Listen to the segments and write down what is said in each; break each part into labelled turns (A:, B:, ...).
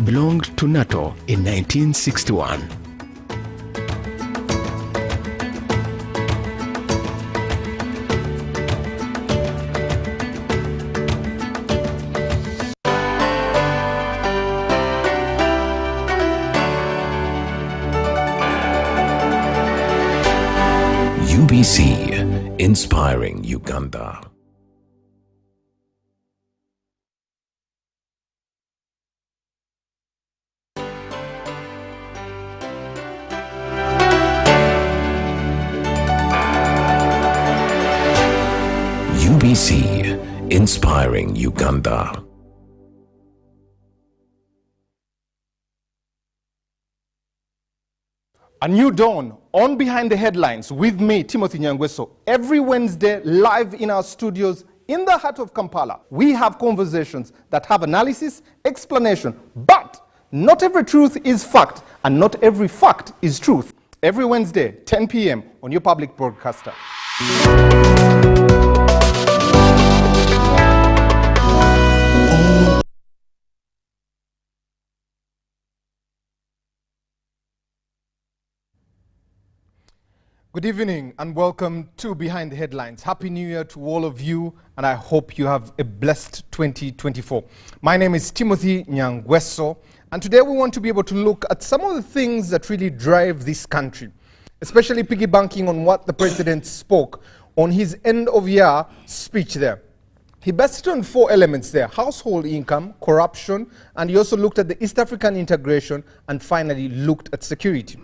A: belonged to NATO in 1961. UBC, inspiring Uganda. UBC, inspiring Uganda.
B: A new dawn on Behind the Headlines with me, Timothy Nyangweso. Every Wednesday, live in our studios in the heart of Kampala. We have conversations that have analysis, explanation, but not every truth is fact, and not every fact is truth. Every Wednesday, 10 p.m. on your public broadcaster. Good evening and welcome to Behind the Headlines. Happy New Year to all of you, and I hope you have a blessed 2024. My name is Timothy Nyangweso, and today we want to be able to look at some of the things that really drive this country, especially piggy banking on what the president spoke on his end-of-year speech there. He based it on 4 elements there: household income, corruption, and he also looked at the East African integration, and finally looked at security.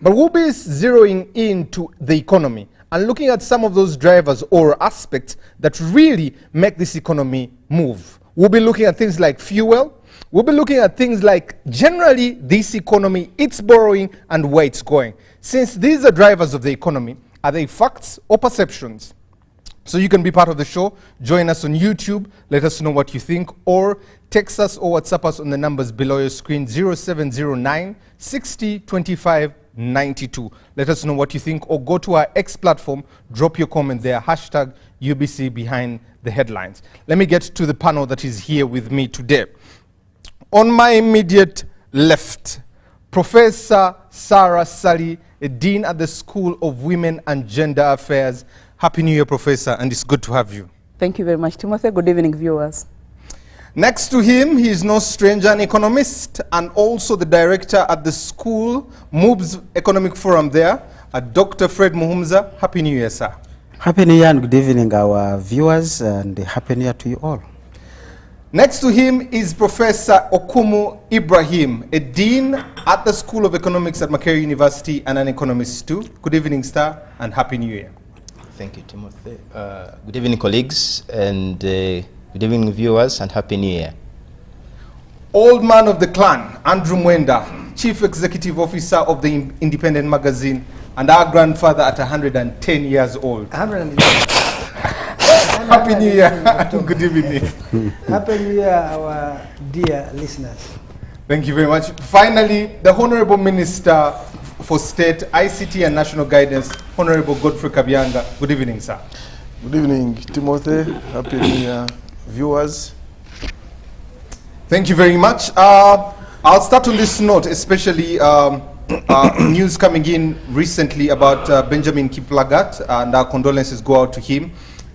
B: But we'll be zeroing into the economy and looking at some of those drivers or aspects that really make this economy move. We'll be looking at things like fuel. We'll be looking at things like generally this economy, its borrowing, and where it's going. Since these are drivers of the economy, are they facts or perceptions? So you can be part of the show. Join us on YouTube. Let us know what you think, or text us or WhatsApp us on the numbers below your screen: 0709 60 25 92. Let us know what you think, or go to our X platform, drop your comment there, hashtag UBC Behind the Headlines. Let me get to the panel that is here with me today. On my immediate left, Professor Sarah Sali, a Dean at the School of Women and Gender Affairs. Happy New Year, Professor, and it's good to have you.
C: Thank you very much, Timothy. Good evening, viewers.
B: Next to him, he is no stranger, an economist and also the director at the school, MOOBS Economic Forum there, Dr. Fred Muhumza. Happy New Year, sir.
D: Happy New Year and good evening, our viewers, and Happy New Year to you all.
B: Next to him is Professor Okumu Ibrahim, a dean at the School of Economics at Makerere University and an economist too. Good evening, sir, and Happy New Year.
E: Thank you, Timothy. Good evening, colleagues, and good evening, viewers, and Happy New Year.
B: Old man of the clan, Andrew Mwenda, Chief Executive Officer of the Independent Magazine, and our grandfather at 110 years old. Happy New Year and good evening.
F: Happy New Year, our dear listeners.
B: Thank you very much. Finally, the Honorable Minister for State, ICT and National Guidance, Honorable Godfrey Kabyanga. Good evening, sir.
G: Good evening, Timothy. Happy New Year, viewers.
B: Thank you very much. I'll start on this note, especially news coming in recently about Benjamin Kiplagat, and our condolences go out to him.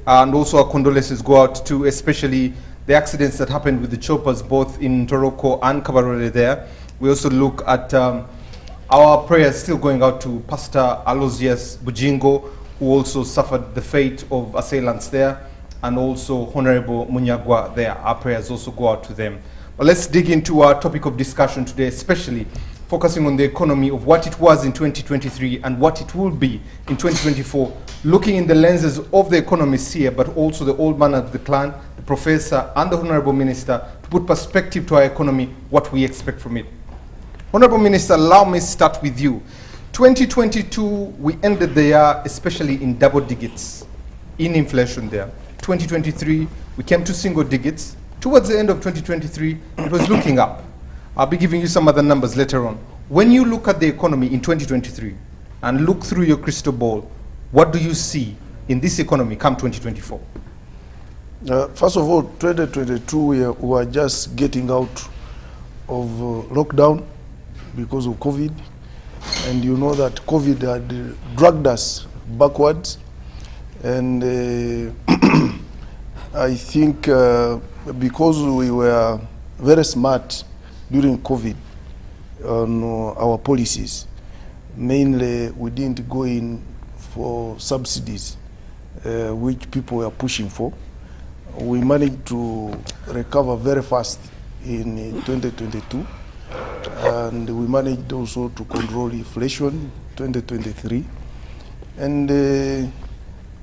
B: And also our condolences go out to especially the accidents that happened with the choppers both in Toroko and Kabarole there. We also look at our prayers still going out to Pastor Aloysius Bujingo, who also suffered the fate of assailants there, and also Honorable Munyagwa there. Our prayers also go out to them. But let's dig into our topic of discussion today, especially focusing on the economy of what it was in 2023 and what it will be in 2024, looking in the lenses of the economists here, but also the old man of the clan, the professor, and the Honorable Minister, to put perspective to our economy, what we expect from it. Honorable Minister, allow me to start with you. 2022, we ended the year especially in double digits in inflation there. 2023, we came to single digits. Towards the end of 2023, it was looking up. I'll be giving you some other numbers later on. When you look at the economy in 2023 and look through your crystal ball, what do you see in this economy come 2024?
G: First of all, 2022, we were just getting out lockdown because of COVID, and you know that COVID had dragged us backwards, and I think because we were very smart during COVID on our policies, mainly we didn't go in for subsidies which people were pushing for. We managed to recover very fast in 2022, and we managed also to control inflation 2023, and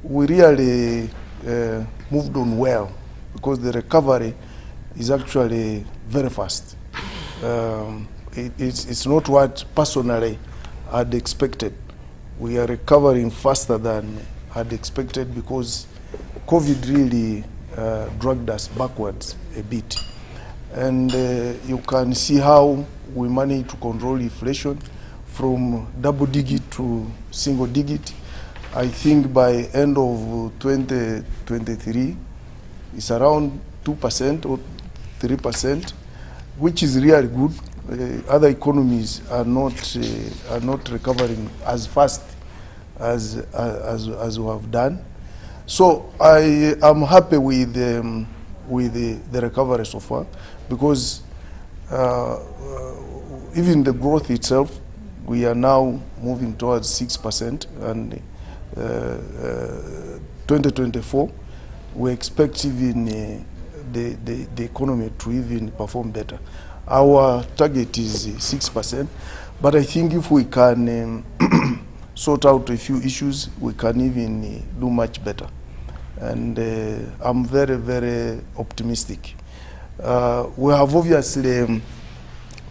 G: we really moved on well because the recovery is actually very fast. It's not what personally I'd expected. We are recovering faster than I'd expected because COVID really dragged us backwards a bit. And you can see how we managed to control inflation from double digit to single digit. I think by end of 2023, it's around 2% or 3%, which is really good. Other economies are not recovering as fast as we have done. So I am happy with the recovery so far, because even the growth itself, we are now moving towards 6%, and 2024 we expect even the economy to even perform better. Our target is 6%, but I think if we can sort out a few issues, we can even do much better. And I'm very, very optimistic. We have obviously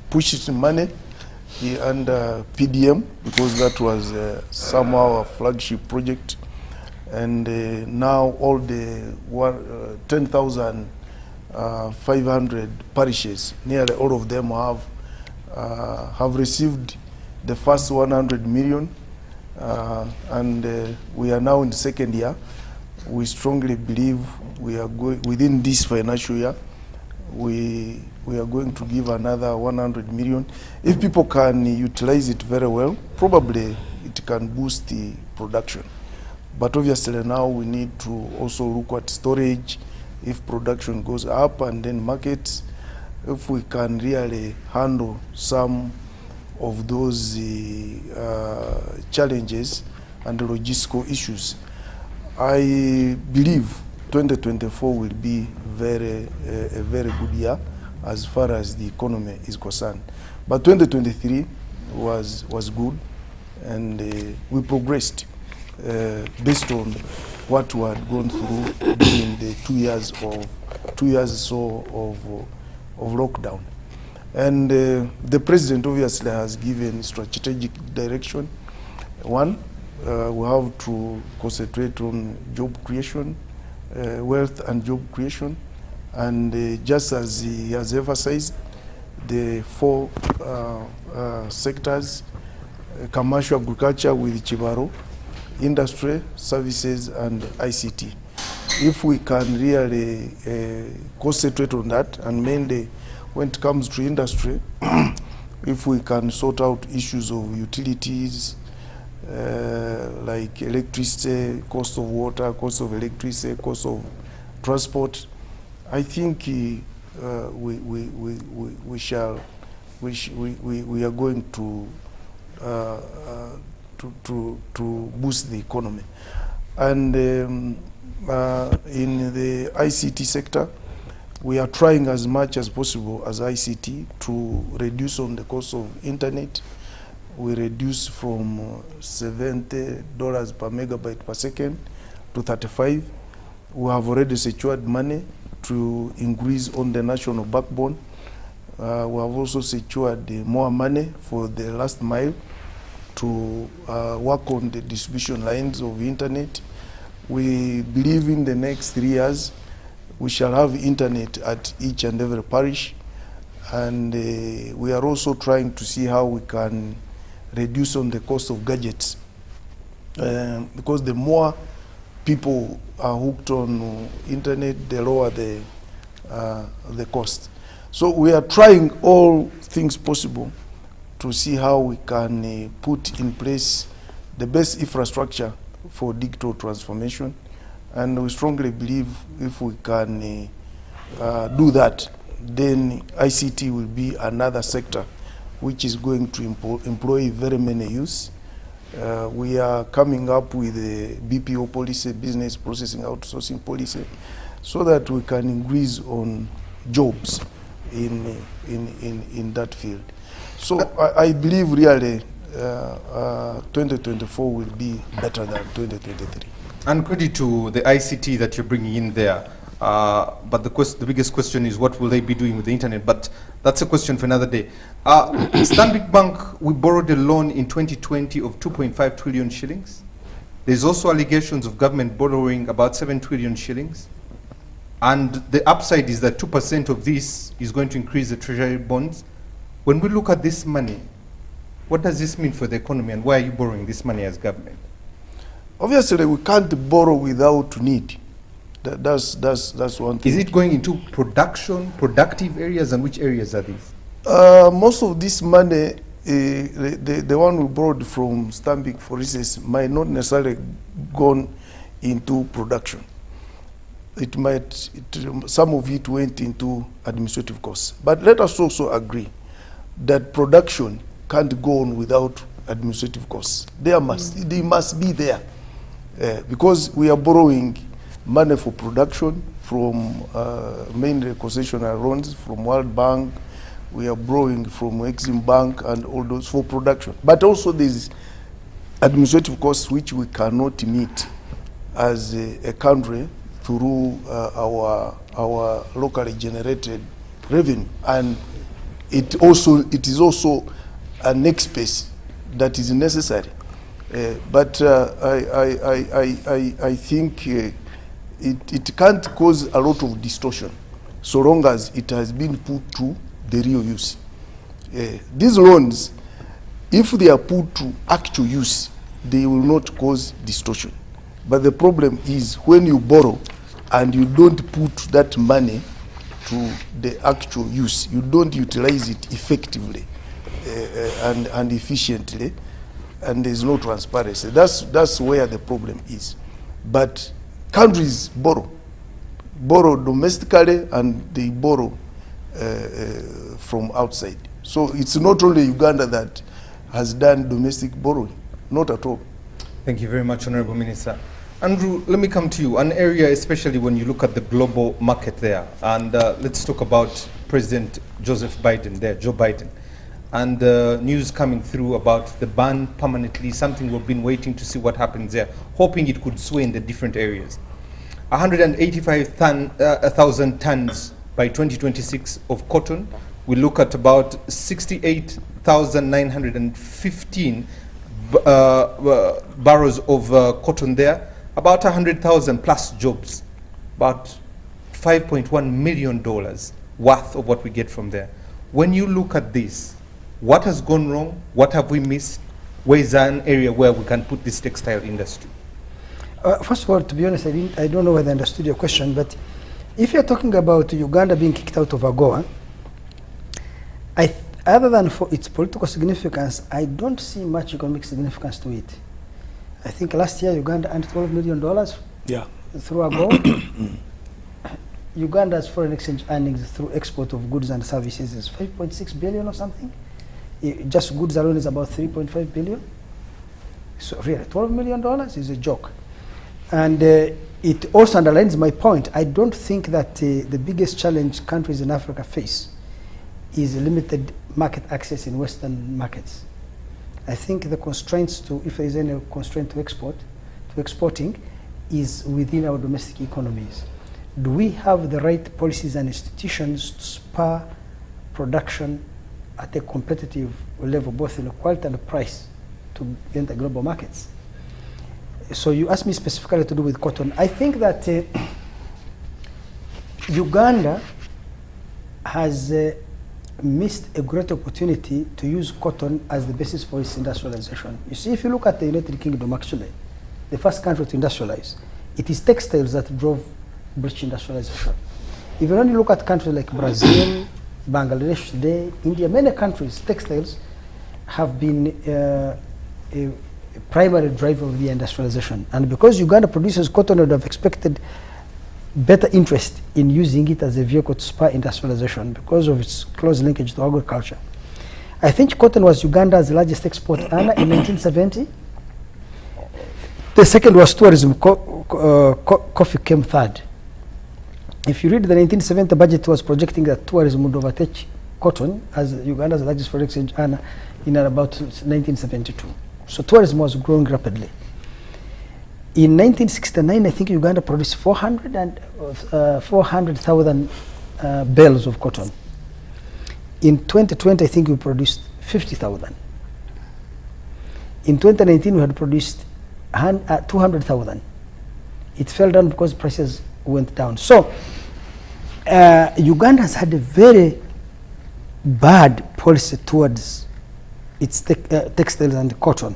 G: pushed money under PDM because that was somehow a flagship project, and now all the 10,500 parishes, nearly all of them have received the first 100 million, and we are now in the second year. We strongly believe we are going within this financial year. We are going to give another 100 million. If people can utilize it very well, probably it can boost the production. But obviously now we need to also look at storage. If production goes up, and then markets, if we can really handle some of those challenges and the logistical issues, I believe 2024 will be a very good year as far as the economy is concerned. But 2023 was good, and we progressed based on what we had gone through during the 2 years or so of lockdown. And the president obviously has given strategic direction. One, we have to concentrate on job creation, wealth and job creation, and just as he has emphasized, the 4 sectors: commercial agriculture with Chibaro, industry, services, and ICT. If we can really concentrate on that, and mainly when it comes to industry, if we can sort out issues of utilities, like electricity, cost of water, cost of electricity, cost of transport, I think we are going to boost the economy. And in the ICT sector, we are trying as much as possible as ICT to reduce on the cost of internet. We reduce from $70 per megabyte per second to 35. We have already secured money to increase on the national backbone. We have also secured more money for the last mile to work on the distribution lines of internet. We believe in the next 3 years we shall have internet at each and every parish, and we are also trying to see how we can reduce on the cost of gadgets, because the more people are hooked on internet, the lower the cost. So we are trying all things possible to see how we can put in place the best infrastructure for digital transformation. And we strongly believe if we can do that, then ICT will be another sector which is going to employ very many youths. We are coming up with a BPO policy, business processing outsourcing policy, so that we can increase on jobs in that field. So I believe really 2024 will be better than 2023.
B: And credit to the ICT that you're bringing in there. But the biggest question is what will they be doing with the internet? But that's a question for another day. Stanbic Bank, we borrowed a loan in 2020 of 2.5 trillion shillings. There's also allegations of government borrowing about 7 trillion shillings. And the upside is that 2% of this is going to increase the treasury bonds. When we look at this money, what does this mean for the economy, and why are you borrowing this money as government?
G: Obviously, we can't borrow without need. That's one thing.
B: Is it going into production, productive areas, and which areas are these?
G: Most of this money, the one we borrowed from Stanbic, for instance, might not necessarily gone into production. Some of it went into administrative costs. But let us also agree that production can't go on without administrative costs. They must be there, because we are borrowing money for production from mainly concessional loans from World Bank. We are borrowing from Exim Bank and all those for production. But also there is administrative costs which we cannot meet as a country through our locally generated revenue, and it is also an expense that is necessary. But I think it can't cause a lot of distortion so long as it has been put to the real use. These loans, if they are put to actual use, they will not cause distortion. But the problem is when you borrow and you don't put that money to the actual use, you don't utilize it effectively and efficiently, and there's no transparency. That's where the problem is. But countries borrow domestically, and they borrow from outside. So it's not only Uganda that has done domestic borrowing, not at all.
B: Thank you very much, Honorable Minister. Andrew, let me come to you. An area, especially when you look at the global market there, and let's talk about President Joe Biden, and news coming through about the ban permanently, something we've been waiting to see what happens there, hoping it could sway in the different areas. 185,000 tons by 2026 of cotton. We look at about 68,915 barrels of cotton there, about 100,000 plus jobs, about $5.1 million worth of what we get from there. When you look at this, what has gone wrong? What have we missed? Where is an area where we can put this textile industry?
F: First of all, to be honest, I don't know whether I understood your question, but if you're talking about Uganda being kicked out of AGOA, other than for its political significance, I don't see much economic significance to it. I think last year Uganda earned $12 million through AGOA. Uganda's foreign exchange earnings through export of goods and services is 5.6 billion or something. Just goods alone is about 3.5 billion. So really, $12 million is a joke. And it also underlines my point. I don't think that the biggest challenge countries in Africa face is limited market access in Western markets. I think the constraints to, if there is any constraint to exporting, is within our domestic economies. Do we have the right policies and institutions to spur production at a competitive level, both in quality and price, to enter global markets? So you asked me specifically to do with cotton. I think that Uganda has missed a great opportunity to use cotton as the basis for its industrialization. You see, if you look at the United Kingdom, actually, the first country to industrialize, it is textiles that drove British industrialization. If you only look at countries like Brazil, Bangladesh today, India, many countries, textiles have been a primary driver of the industrialization. And because Uganda produces cotton, I would have expected better interest in using it as a vehicle to spur industrialization because of its close linkage to agriculture. I think cotton was Uganda's largest export earner in 1970. The second was tourism. Coffee came third. If you read the 1970 budget, was projecting that tourism would overtake cotton as Uganda's largest foreign exchange earner in about 1972. So tourism was growing rapidly. In 1969, I think Uganda produced 400,000 bales of cotton. In 2020, I think we produced 50,000. In 2019, we had produced 200,000. It fell down because prices went down. So Uganda has had a very bad policy towards its textiles and cotton.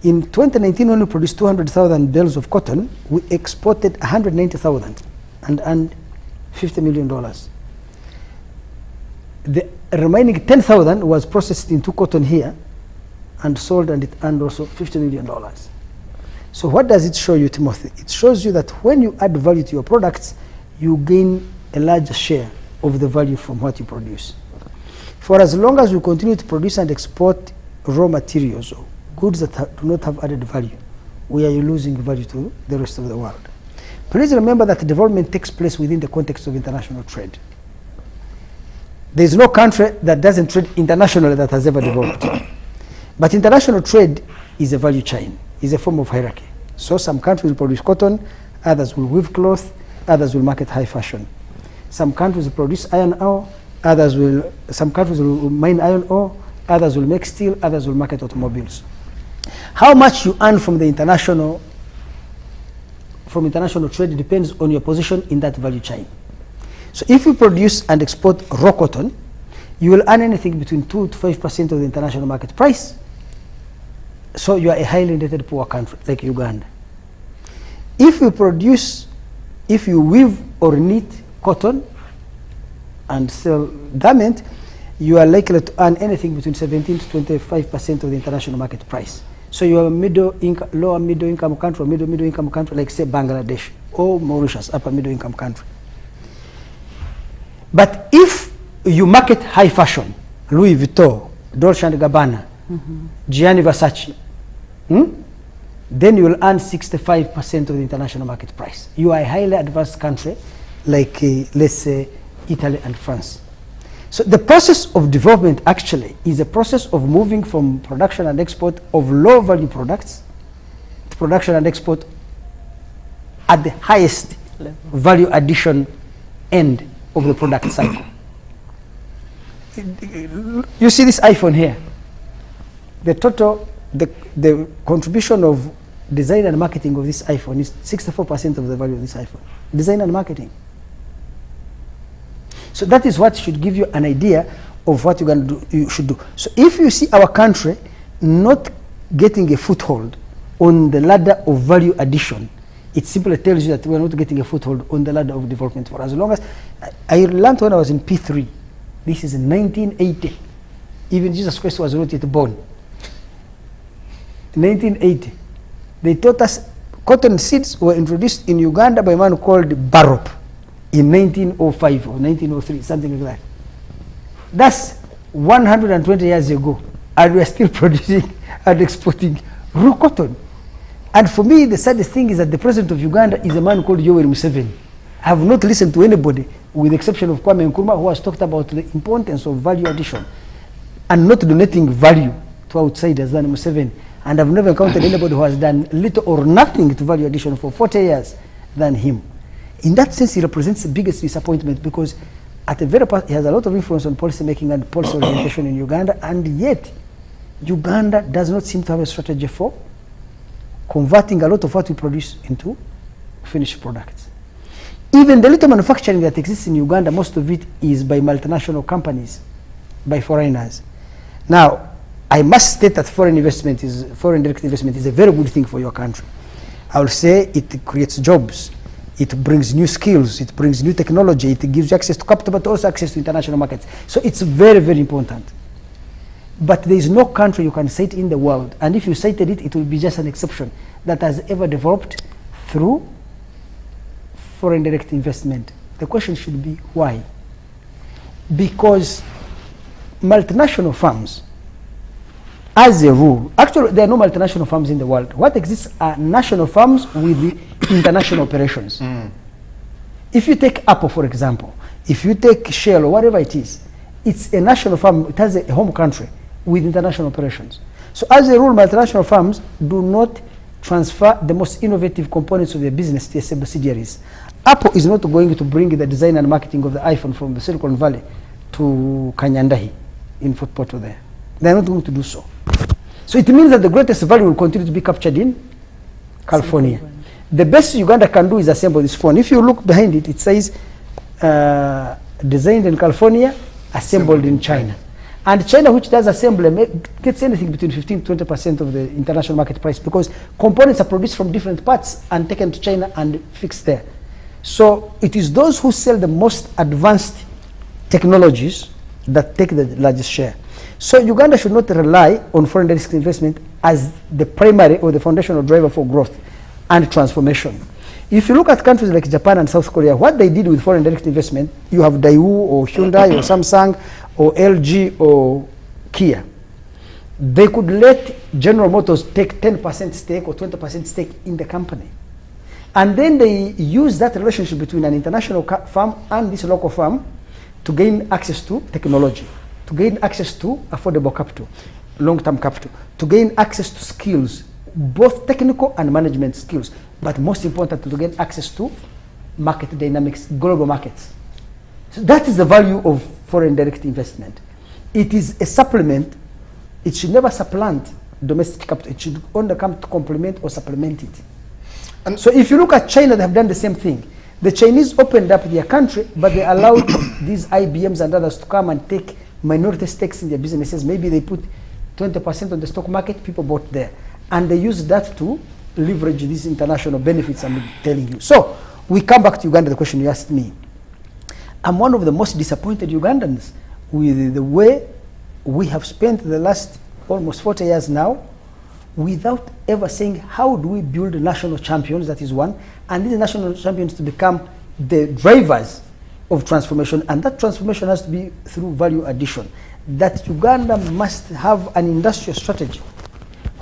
F: In 2019, when we produced 200,000 bales of cotton, we exported 190,000 and earned $50 million. The remaining 10,000 was processed into cotton here and sold, and it earned also $50 million. So what does it show you, Timothy? It shows you that when you add value to your products, you gain a larger share of the value from what you produce. For as long as we continue to produce and export raw materials, or goods that do not have added value, we are losing value to the rest of the world. Please remember that development takes place within the context of international trade. There is no country that doesn't trade internationally that has ever developed. But international trade is a value chain, is a form of hierarchy. So some countries will produce cotton, others will weave cloth, others will market high fashion. Some countries will produce iron ore, some countries will mine iron ore, others will make steel, others will market automobiles. How much you earn from the international trade depends on your position in that value chain. So if you produce and export raw cotton, you will earn anything between 2 to 5% of the international market price. So you are a highly indebted poor country like Uganda. If you weave or knit cotton and sell garment, you are likely to earn anything between 17 to 25% of the international market price. So you are a lower middle income country or middle income country like say Bangladesh or Mauritius, upper middle income country. But if you market high fashion, Louis Vuitton, Dolce & Gabbana, Gianni Versace, then you will earn 65% of the international market price. You are a highly advanced country like, let's say, Italy and France. So the process of development actually is a process of moving from production and export of low value products to production and export at the highest value addition end of the product cycle. You see this iPhone here. The contribution of design and marketing of this iPhone is 64% of the value of this iPhone. Design and marketing. So that is what should give you an idea of what you should do. So if you see our country not getting a foothold on the ladder of value addition, it simply tells you that we are not getting a foothold on the ladder of development. For as long as I learned when I was in P3, this is in 1980. Even Jesus Christ was not yet born. 1980, they taught us cotton seeds were introduced in Uganda by a man called Barop in 1905 or 1903, something like that. That's 120 years ago, and we are still producing and exporting raw cotton. And for me, the saddest thing is that the president of Uganda is a man called Yoweri Museveni. I have not listened to anybody, with the exception of Kwame Nkrumah, who has talked about the importance of value addition and not donating value to outsiders than Museveni. And I've never encountered anybody who has done little or nothing to value addition for 40 years than him. In that sense, he represents the biggest disappointment because he has a lot of influence on policy making and policy orientation in Uganda, and yet Uganda does not seem to have a strategy for converting a lot of what we produce into finished products. Even the little manufacturing that exists in Uganda, most of it is by multinational companies, by foreigners. Now, I must state that foreign direct investment is a very good thing for your country. I will say it creates jobs. It brings new skills, it brings new technology, it gives you access to capital, but also access to international markets. So it's very, very important. But there is no country you can cite in the world, and if you cited it, it will be just an exception, that has ever developed through foreign direct investment. The question should be why? Because multinational firms, as a rule, actually there are no multinational firms in the world. What exists are national firms with the international operations. If you take Apple, for example, if you take Shell or whatever it is, it's a national firm, it has a home country with international operations. So as a rule, multinational firms do not transfer the most innovative components of their business to their subsidiaries. Apple is not going to bring the design and marketing of the iPhone from the Silicon Valley to Kanyandahi in Fort Portal there. They are not going to do so. So it means that the greatest value will continue to be captured in California. The best Uganda can do is assemble this phone. If you look behind it, it says designed in California, assembled in China. And China, which does assembly, gets anything between 15 to 20% of the international market price, because components are produced from different parts and taken to China and fixed there. So it is those who sell the most advanced technologies that take the largest share. So Uganda should not rely on foreign direct investment as the primary or the foundational driver for growth and transformation. If you look at countries like Japan and South Korea, what they did with foreign direct investment, you have Daewoo or Hyundai or Samsung or LG or Kia. They could let General Motors take 10% stake or 20% stake in the company. And then they use that relationship between an international firm and this local firm to gain access to technology, to gain access to affordable capital, long-term capital, to gain access to skills, both technical and management skills, but most importantly, to gain access to market dynamics, global markets. So that is the value of foreign direct investment. It is a supplement. It should never supplant domestic capital. It should only come to complement or supplement it. And so if you look at China, they have done the same thing. The Chinese opened up their country, but they allowed these IBMs and others to come and take minority stakes in their businesses. Maybe they put 20% on the stock market, people bought there. And they used that to leverage these international benefits, I'm telling you. So we come back to Uganda, the question you asked me. I'm one of the most disappointed Ugandans with the way we have spent the last almost 40 years now without ever saying, how do we build national champions, that is one, and these national champions to become the drivers of transformation, and that transformation has to be through value addition. That Uganda must have an industrial strategy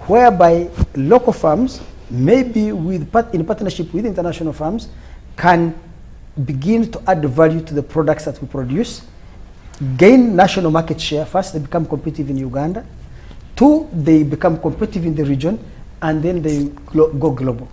F: whereby local firms, maybe in partnership with international firms, can begin to add value to the products that we produce, gain national market share. First, they become competitive in Uganda. Two, they become competitive in the region, and then they go global.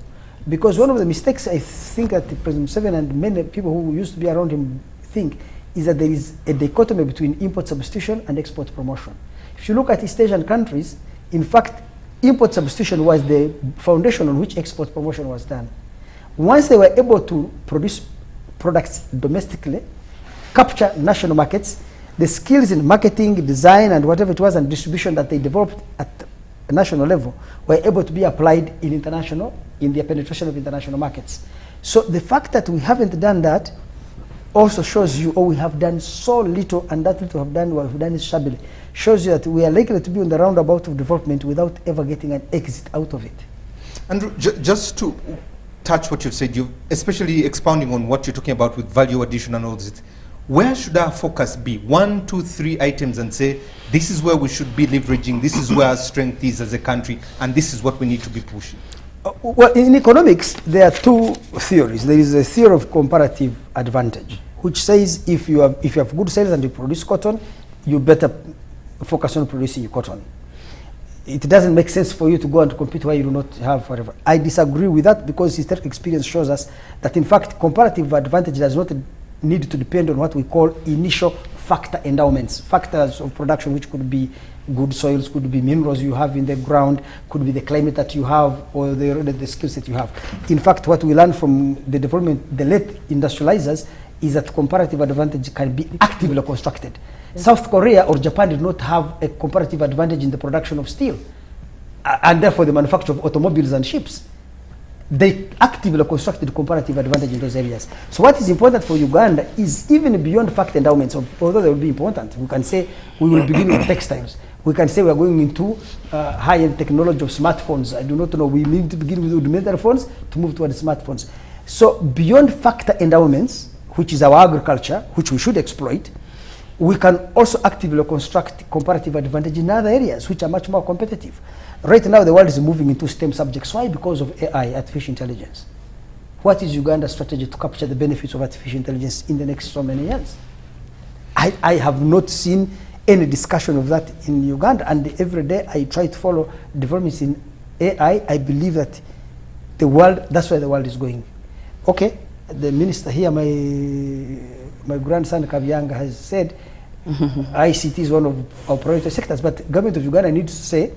F: Because one of the mistakes I think that President Museveni and many people who used to be around him think is that there is a dichotomy between import substitution and export promotion. If you look at East Asian countries, in fact, import substitution was the foundation on which export promotion was done. Once they were able to produce products domestically, capture national markets, the skills in marketing, design, and whatever it was, and distribution that they developed at a national level were able to be applied in the penetration of international markets. So the fact that we haven't done that also shows you, we have done so little, and that little we have done is shabbily, shows you that we are likely to be on the roundabout of development without ever getting an exit out of it.
B: And just to touch what you've said, especially expounding on what you're talking about with value addition and all this, where should our focus be? 1, 2, 3 items, and say, this is where we should be leveraging, this is where our strength is as a country, and this is what we need to be pushing.
F: Well, in economics, there are two theories. There is a theory of comparative advantage, which says if you have good sales and you produce cotton, you better focus on producing cotton. It doesn't make sense for you to go and compete where you do not have whatever. I disagree with that, because historic experience shows us that, in fact, comparative advantage does not need to depend on what we call initial factor endowments, factors of production, which could be good soils, could be minerals you have in the ground, could be the climate that you have, or the skills that you have. In fact, what we learned from the development, the late industrializers, is that comparative advantage can be actively constructed. South Korea or Japan did not have a comparative advantage in the production of steel, and therefore the manufacture of automobiles and ships. they actively constructed comparative advantage in those areas. So what is important for Uganda is even beyond fact endowments, although they will be important. We can say we will begin with textiles. We can say we are going into high-end technology of smartphones. I do not know. We need to begin with rudimentary phones to move towards smartphones. So beyond factor endowments, which is our agriculture, which we should exploit, we can also actively construct comparative advantage in other areas which are much more competitive. Right now, the world is moving into STEM subjects. Why? Because of AI, artificial intelligence. What is Uganda's strategy to capture the benefits of artificial intelligence in the next so many years? I have not seen any discussion of that in Uganda, and every day I try to follow developments in AI. I believe that the world, that's where the world is going. Okay, the minister here, my grandson Kabyanga has said, ICT is one of our priority sectors, but government of Uganda needs to say,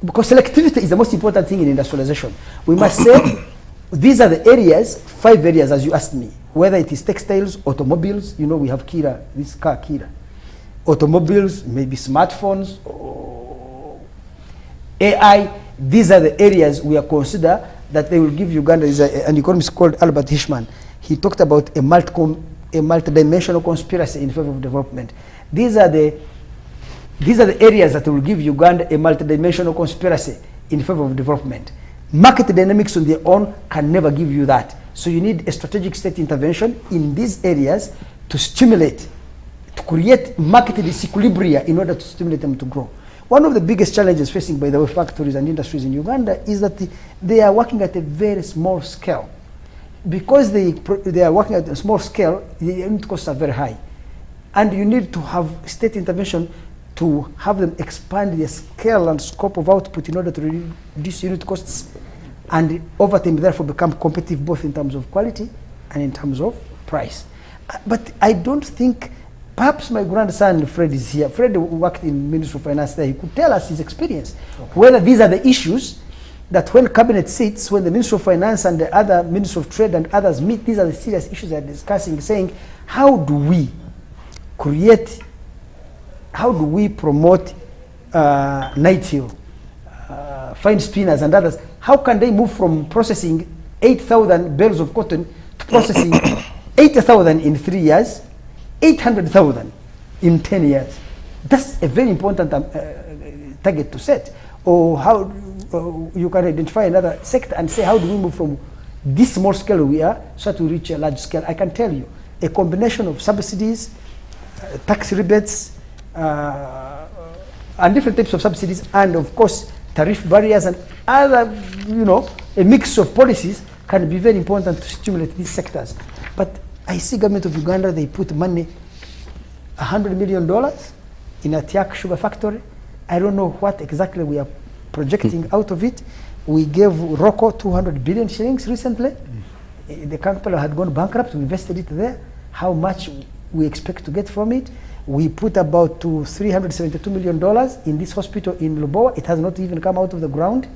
F: because selectivity is the most important thing in industrialization. We must say, these are the areas, 5 areas as you asked me, whether it is textiles, automobiles, you know we have Kira, this car Kira, automobiles, maybe smartphones, or AI, these are the areas we are consider that they will give Uganda. Is an economist called Albert Hirschman. He talked about a multidimensional conspiracy in favor of development. These are the areas that will give Uganda a multidimensional conspiracy in favor of development. Market dynamics on their own can never give you that. So you need a strategic state intervention in these areas to stimulate, to create market disequilibria in order to stimulate them to grow. One of the biggest challenges facing by the factories and industries in Uganda is that they are working at a very small scale. Because they are working at a small scale, the unit costs are very high. And you need to have state intervention to have them expand their scale and scope of output in order to reduce unit costs and over time therefore become competitive both in terms of quality and in terms of price. But I don't think, perhaps my grandson Fred is here. Fred worked in Ministry of Finance there. He could tell us his experience, whether these are the issues that when cabinet sits, when the Ministry of Finance and the other Ministry of Trade and others meet, these are the serious issues they're discussing, saying, how do we create, how do we promote Night Hill, fine spinners and others? How can they move from processing 8,000 bales of cotton to processing 80,000 in 3 years, 800,000 in 10 years? That's a very important target to set. Or how you can identify another sector and say, how do we move from this small scale we are so to reach a large scale? I can tell you, a combination of subsidies, tax rebates, and different types of subsidies, and of course tariff barriers and other, you know, a mix of policies can be very important to stimulate these sectors. But I see government of Uganda, they put money, $100 million in a Tiak sugar factory. I don't know what exactly we are projecting out of it. We gave Rocco 200 billion shillings recently. The company had gone bankrupt. We invested it there. How much we expect to get from it? We put about $372 million in this hospital in Lubowa. It has not even come out of the ground.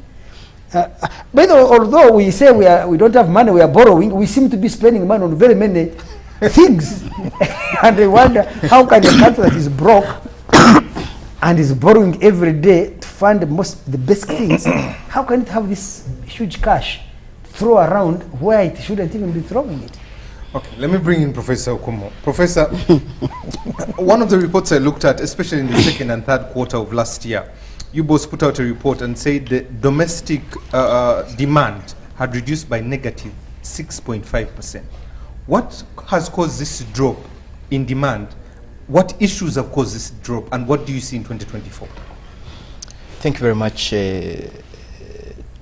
F: But although we say we don't have money, we are borrowing, we seem to be spending money on very many things. And I wonder, how can a country that is broke and is borrowing every day to fund the basic things, how can it have this huge cash throw around where it shouldn't even be throwing it?
B: Okay, let me bring in Professor Okumo. Professor, one of the reports I looked at, especially in the second and third quarter of last year, you both put out a report and said the domestic demand had reduced by negative 6.5%. What has caused this drop in demand? What issues have caused this drop, and what do you see in 2024?
E: Thank you very much,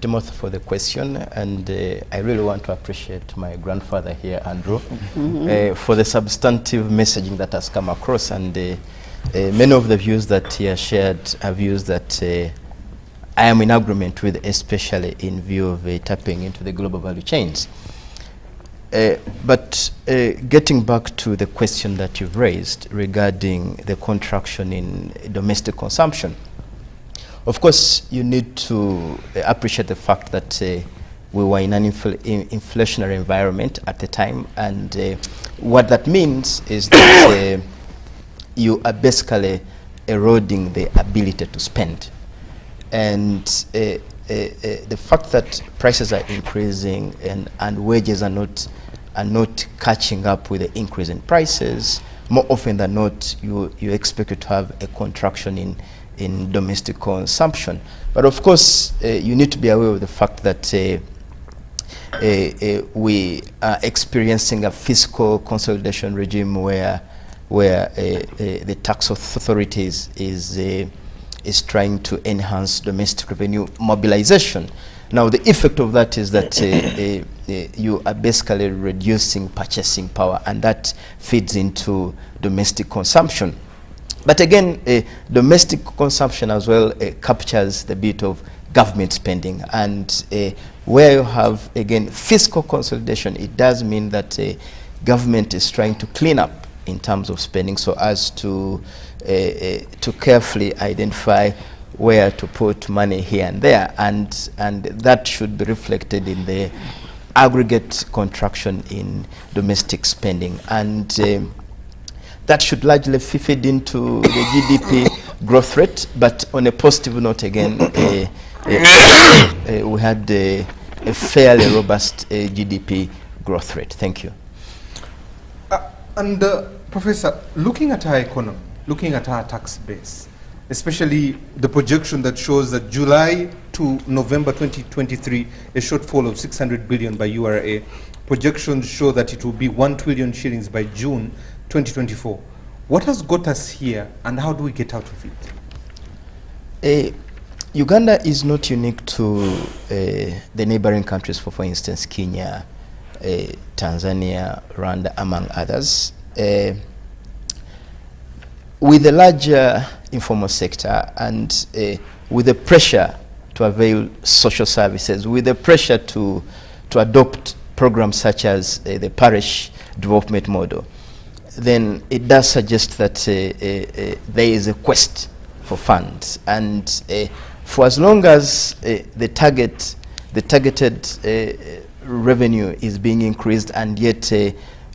E: Timothy, for the question, and I really want to appreciate my grandfather here, Andrew, for the substantive messaging that has come across, and many of the views that he has shared are views that I am in agreement with, especially in view of tapping into the global value chains. But getting back to the question that you've raised regarding the contraction in domestic consumption, of course, you need to appreciate the fact that we were in an inflationary environment at the time, and what that means is that you are basically eroding the ability to spend. And the fact that prices are increasing and wages are not catching up with the increase in prices, more often than not, you expect to have a contraction in domestic consumption. But of course, you need to be aware of the fact that we are experiencing a fiscal consolidation regime where the tax authorities is trying to enhance domestic revenue mobilization. Now, the effect of that is that you are basically reducing purchasing power, and that feeds into domestic consumption. But again, domestic consumption as well captures the bit of government spending, and where you have, again, fiscal consolidation, it does mean that government is trying to clean up in terms of spending so as to carefully identify where to put money here and there, and that should be reflected in the aggregate contraction in domestic spending, and that should largely feed into the GDP growth rate. But on a positive note, again, we had a fairly robust GDP growth rate. Thank you.
B: Professor, looking at our economy, looking at our tax base, especially the projection that shows that July to November 2023, a shortfall of 600 billion by URA. Projections show that it will be 1 trillion shillings by June 2024. What has got us here, and how do we get out of it?
E: Uganda is not unique to the neighboring countries, for instance, Kenya, Tanzania, Rwanda, among others. With the larger informal sector and with the pressure to avail social services, with the pressure to adopt programs such as the parish development model, then it does suggest that there is a quest for funds. And for as long as the targeted revenue is being increased, and yet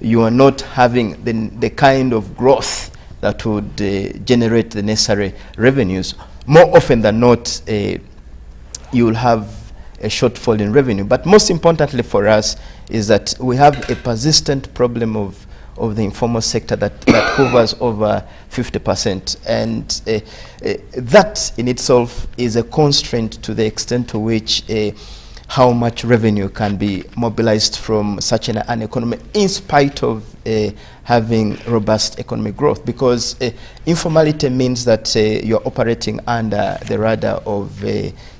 E: you are not having the kind of growth that would generate the necessary revenues, more often than not, you will have a shortfall in revenue. But most importantly for us is that we have a persistent problem of the informal sector that hovers over 50%, and that in itself is a constraint to the extent to which how much revenue can be mobilized from such an economy, in spite of having robust economic growth, because informality means that you're operating under the radar of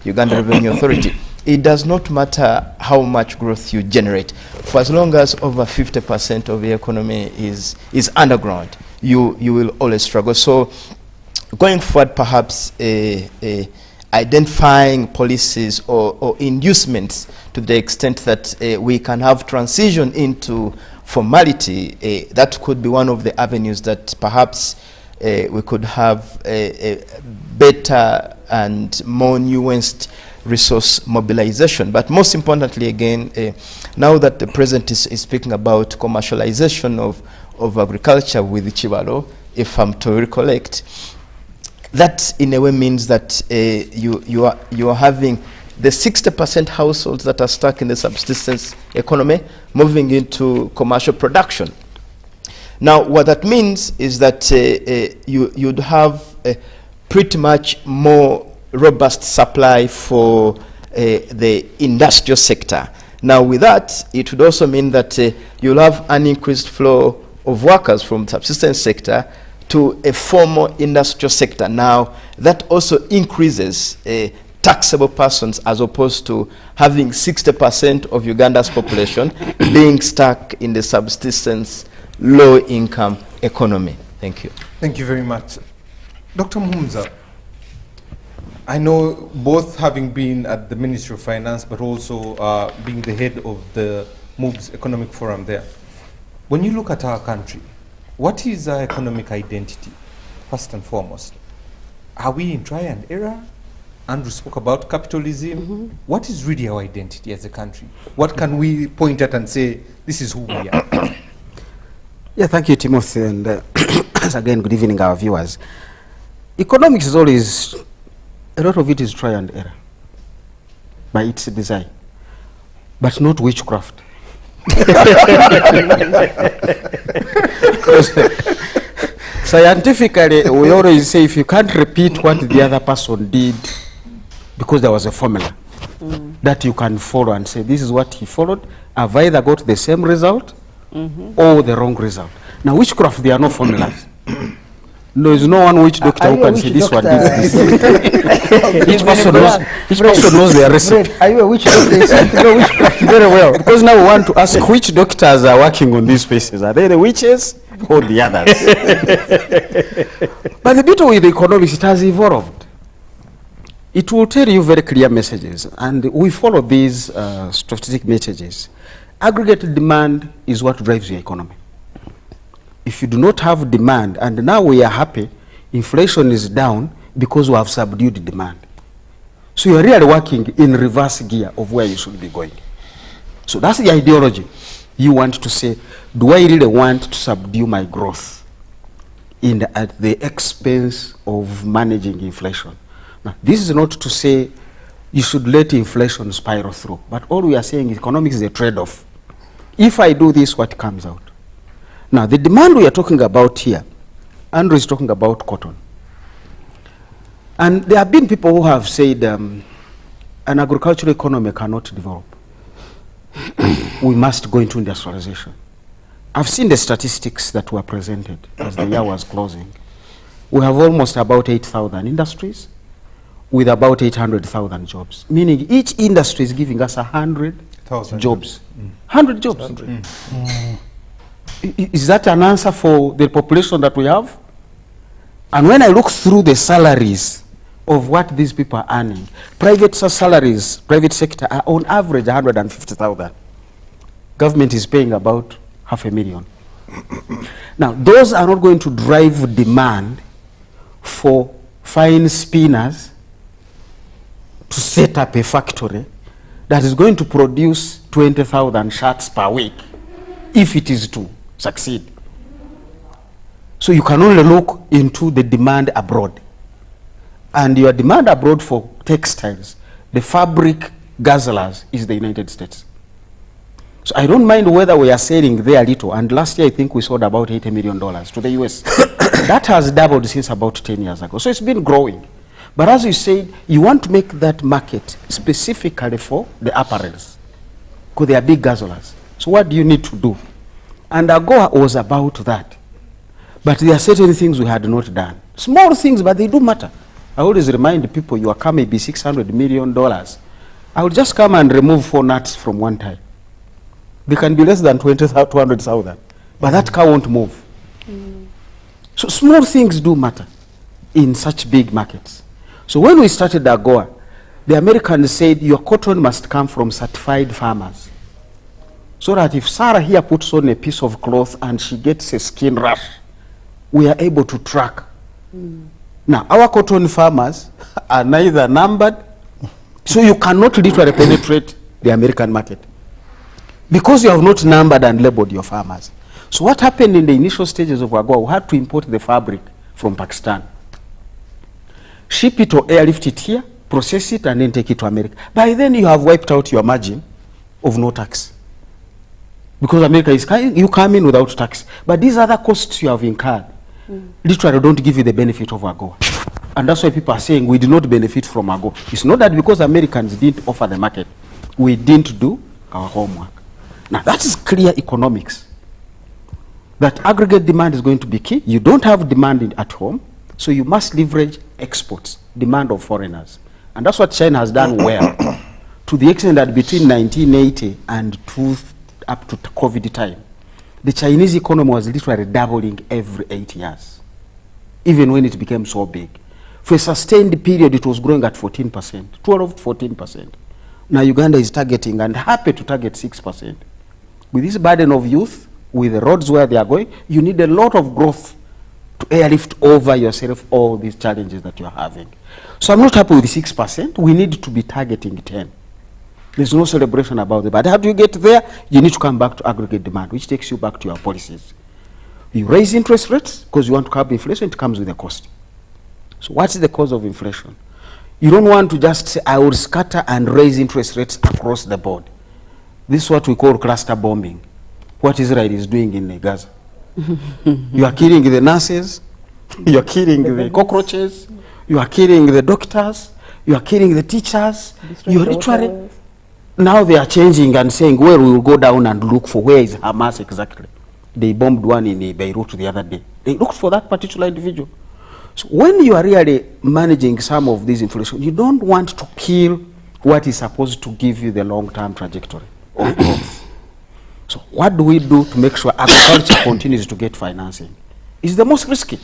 E: Uganda Revenue Authority. It does not matter how much growth you generate. For as long as over 50% of the economy is underground, you will always struggle. So going forward, perhaps identifying policies or inducements to the extent that we can have transition into formality, that could be one of the avenues that perhaps we could have a better and more nuanced resource mobilization. But most importantly, again, now that the president is speaking about commercialization of agriculture with Chibalo, if I'm to recollect, that in a way means that you are having the 60% households that are stuck in the subsistence economy moving into commercial production. Now, what that means is that you'd have pretty much more robust supply for the industrial sector. Now, with that, it would also mean that you'll have an increased flow of workers from the subsistence sector to a formal industrial sector. Now, that also increases taxable persons, as opposed to having 60% of Uganda's population being stuck in the subsistence, low-income economy. Thank you.
B: Thank you very much. Dr. Muhumuza, I know, both having been at the Ministry of Finance, but also being the head of the MOVES Economic Forum there, when you look at our country, what is our economic identity, first and foremost? Are we in try and error? Andrew spoke about capitalism. Mm-hmm. What is really our identity as a country? What can we point at and say, this is who we are?
D: Yeah, thank you, Timothy, and again, good evening, our viewers. Economics is always, a lot of it is try and error. by its design, but not witchcraft. Scientifically, we always say if you can't repeat what the other person did, because there was a formula that you can follow and say this is what he followed, I've either got the same result or the wrong result. Now, witchcraft, there are no formulas. There is no one witch doctor who can say this one did this. Each person knows their recipe.
F: Fred, are you a witch doctor? You seem to know witchcraft very well.
D: Because now we want to ask which doctors are working on these spaces. Are they the witches or the others? But the beauty with economics, it has evolved. It will tell you very clear messages, and we follow these strategic messages. Aggregate demand is what drives your economy. If you do not have demand, and now we are happy, inflation is down because we have subdued demand. So you are really working in reverse gear of where you should be going. So that's the ideology. You want to say, do I really want to subdue my growth at the expense of managing inflation? Now, this is not to say you should let inflation spiral through, but all we are saying is economics is a trade-off. If I do this, what comes out? Now, the demand we are talking about here, Andrew is talking about cotton. And there have been people who have said an agricultural economy cannot develop. We must go into industrialization. I've seen the statistics that were presented as the year was closing. We have almost about 8,000 industries with about 800,000 jobs, meaning each industry is giving us 100,000 jobs. 100 jobs. Is that an answer for the population that we have? And when I look through the salaries of what these people are earning, private salaries, private sector are on average 150,000. Government is paying about 500,000. Now, those are not going to drive demand for fine spinners to set up a factory that is going to produce 20,000 shirts per week, if it is to succeed. So you can only look into the demand abroad. And your demand abroad for textiles, the fabric guzzlers, is the United States. So I don't mind whether we are selling there little. And last year, I think we sold about $80 million to the US. That has doubled since about 10 years ago. So it's been growing. But as you said, you want to make that market specifically for the apparels, because they are big guzzlers. So what do you need to do? And AGOA was about that. But there are certain things we had not done. Small things, but they do matter. I always remind people, your car may be $600 million. I will just come and remove 4 nuts from one tire. They can be less than 200,000, but that car won't move. So small things do matter in such big markets. So when we started AGOA, the Americans said your cotton must come from certified farmers. So that if Sarah here puts on a piece of cloth and she gets a skin rash, we are able to track. Now, our cotton farmers are neither numbered, so you cannot literally penetrate the American market, because you have not numbered and labeled your farmers. So what happened in the initial stages of AGOA, we had to import the fabric from Pakistan, ship it or airlift it here, process it, and then take it to America. By then, you have wiped out your margin of no tax. Because America is, you come in without tax. But these other costs you have incurred literally don't give you the benefit of AGOA. And that's why people are saying we did not benefit from AGOA. It's not that because Americans didn't offer the market, we didn't do our homework. Now, that is clear economics. That aggregate demand is going to be key. You don't have demand at home, so you must leverage exports, demand of foreigners. And that's what China has done well, to the extent that between 1980 and up to COVID time, the Chinese economy was literally doubling every 8 years, even when it became so big. For a sustained period, it was growing at 14%, 14%. Now Uganda is targeting, and happy to target 6%. With this burden of youth, with the roads where they are going, you need a lot of growth to airlift over yourself all these challenges that you are having. So I'm not happy with 6%. We need to be targeting 10. There's no celebration about it. But how do you get there? You need to come back to aggregate demand, which takes you back to your policies. You raise interest rates because you want to curb inflation. It comes with a cost. So what's the cause of inflation? You don't want to just say, I will scatter and raise interest rates across the board. This is what we call cluster bombing. What Israel is doing in Gaza. You are killing the nurses, you are killing the cockroaches, you are killing the doctors, you are killing the teachers. You are literally, now they are changing and saying, well, we will go down and look for where is Hamas exactly. They bombed one in Beirut the other day. They looked for that particular individual. So when you are really managing some of these inflation, you don't want to kill what is supposed to give you the long-term trajectory of growth. So what do we do to make sure agriculture continues to get financing? It's the most risky.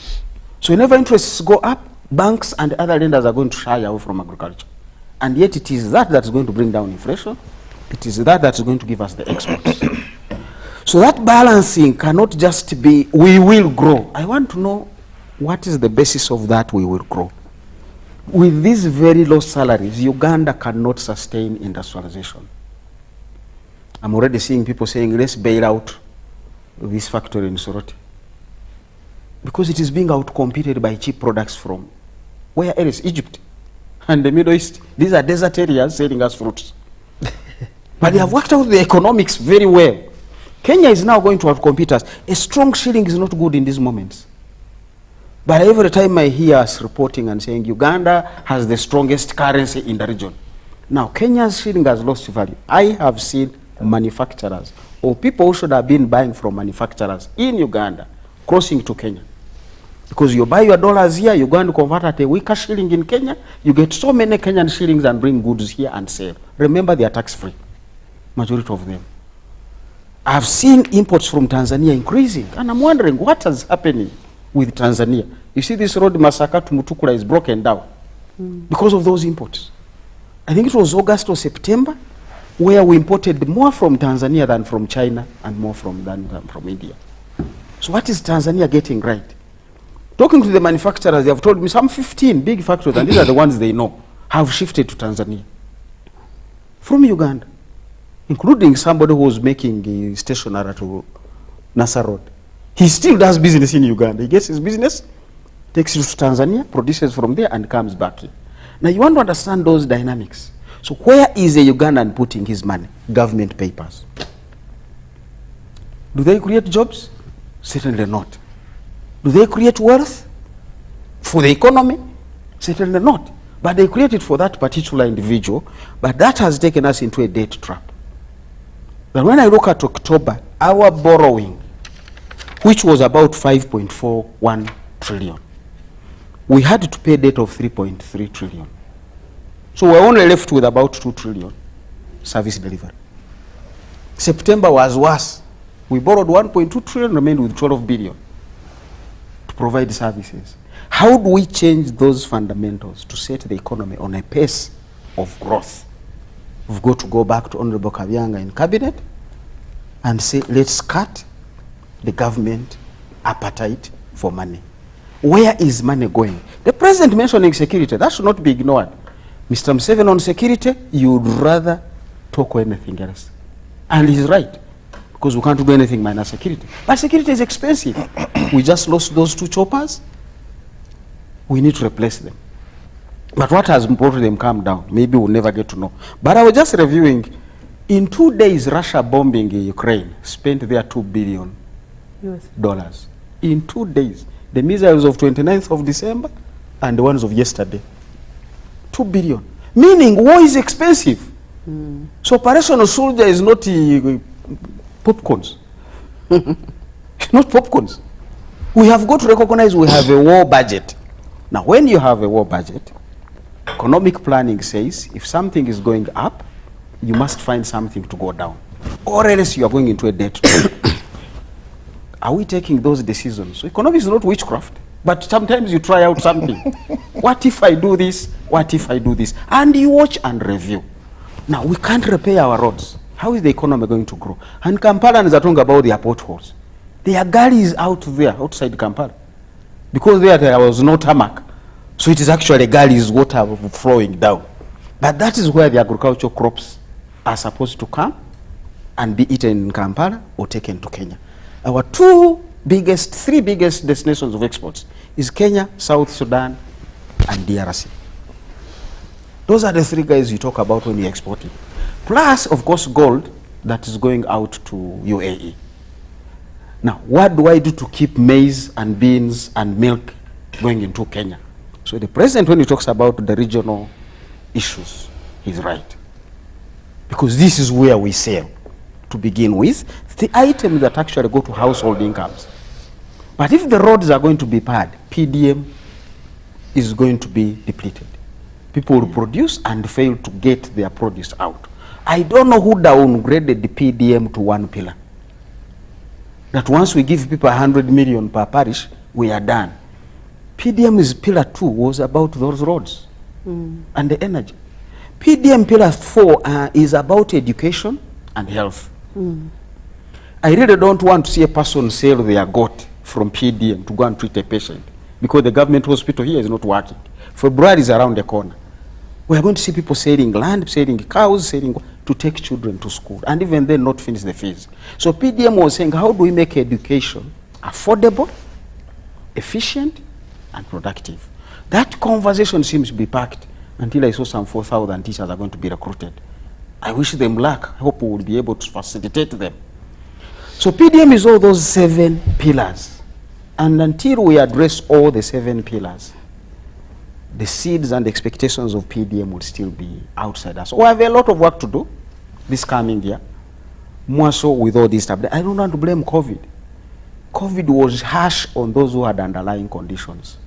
D: So whenever interests go up, banks and other lenders are going to shy away from agriculture. And yet it is that that's going to bring down inflation. It is that that's going to give us the exports. So that balancing cannot just be, we will grow. I want to know what is the basis of that we will grow. With these very low salaries, Uganda cannot sustain industrialization. I'm already seeing people saying, let's bail out this factory in Soroti. Because it is being outcompeted by cheap products from, where else? Egypt and the Middle East. These are desert areas selling us fruits. But they have worked out the economics very well. Kenya is now going to outcompete us. A strong shilling is not good in these moments. But every time I hear us reporting and saying Uganda has the strongest currency in the region. Now Kenya's shilling has lost value. I have seen manufacturers or people who should have been buying from manufacturers in Uganda crossing to Kenya. Because you buy your dollars here, you go and convert at a weaker shilling in Kenya, you get so many Kenyan shillings and bring goods here and sell. Remember, they are tax-free, majority of them. I've seen imports from Tanzania increasing, and I'm wondering what is happening with Tanzania. You see this road, Masaka to Mutukula, is broken down because of those imports. I think it was August or September where we imported more from Tanzania than from China and more than from India. So what is Tanzania getting right? Talking to the manufacturers, they have told me some 15 big factories, and these are the ones they know, have shifted to Tanzania from Uganda, including somebody who was making stationery to Nasa Road. He still does business in Uganda. He gets his business, takes it to Tanzania, produces from there, and comes back here. Now you want to understand those dynamics. So where is a Ugandan putting his money? Government papers. Do they create jobs? Certainly not. Do they create wealth for the economy? Certainly not. But they create it for that particular individual, but that has taken us into a debt trap. But when I look at October, our borrowing, which was about 5.41 trillion, we had to pay debt of 3.3 trillion. So we're only left with about 2 trillion service delivery. September was worse. We borrowed 1.2 trillion, remained with 12 billion to provide services. How do we change those fundamentals to set the economy on a pace of growth? We've got to go back to Honorable Kabyanga in cabinet and say, let's cut the government appetite for money. Where is money going? The president mentioning security, that should not be ignored. Mr. Museveni on security, you would rather talk or anything else. And he's right, because we can't do anything minus security. But security is expensive. We just lost those 2 choppers. We need to replace them. But what has brought them calm down? Maybe we'll never get to know. But I was just reviewing, in 2 days, Russia bombing Ukraine spent their $2 billion. In 2 days. The missiles of 29th of December and the ones of yesterday. 2 billion. Meaning war is expensive. So operational soldier is not popcorns. Not popcorns. We have got to recognize we have a war budget. Now when you have a war budget, economic planning says if something is going up, you must find something to go down, or else you are going into a debt. Are we taking those decisions? So economy is not witchcraft, but sometimes you try out something. What if I do this? What if I do this? And you watch and review. Now we can't repair our roads. How is the economy going to grow? And Kamparans are talking about their potholes. There are gullies out there, outside Kampala. Because there was no tarmac. So it is actually gullies, water flowing down. But that is where the agricultural crops are supposed to come and be eaten in Kampala or taken to Kenya. Our 3 biggest destinations of exports is Kenya, South Sudan, and DRC. Those are the three guys you talk about when you're exporting. Plus, of course, gold that is going out to UAE. Now, what do I do to keep maize and beans and milk going into Kenya? So the president, when he talks about the regional issues, he's right. Because this is where we sell, to begin with, the items that actually go to household incomes. But if the roads are going to be bad, PDM is going to be depleted. People will produce and fail to get their produce out. I don't know who downgraded the PDM to one pillar. That once we give people 100 million per parish, we are done. PDM is pillar 2 was about those roads and the energy. PDM pillar 4 is about education and health. I really don't want to see a person sell their goat from PDM to go and treat a patient because the government hospital here is not working. February is around the corner. We are going to see people selling land, selling cows, selling to take children to school, and even then not finish the fees. So PDM was saying, how do we make education affordable, efficient, and productive? That conversation seems to be packed until I saw some 4,000 teachers are going to be recruited. I wish them luck. I hope we will be able to facilitate them. So PDM is all those 7 pillars. And until we address all the 7 pillars, the seeds and expectations of PDM will still be outside us. We have a lot of work to do this coming year, more so with all this stuff. I don't want to blame COVID. COVID was harsh on those who had underlying conditions.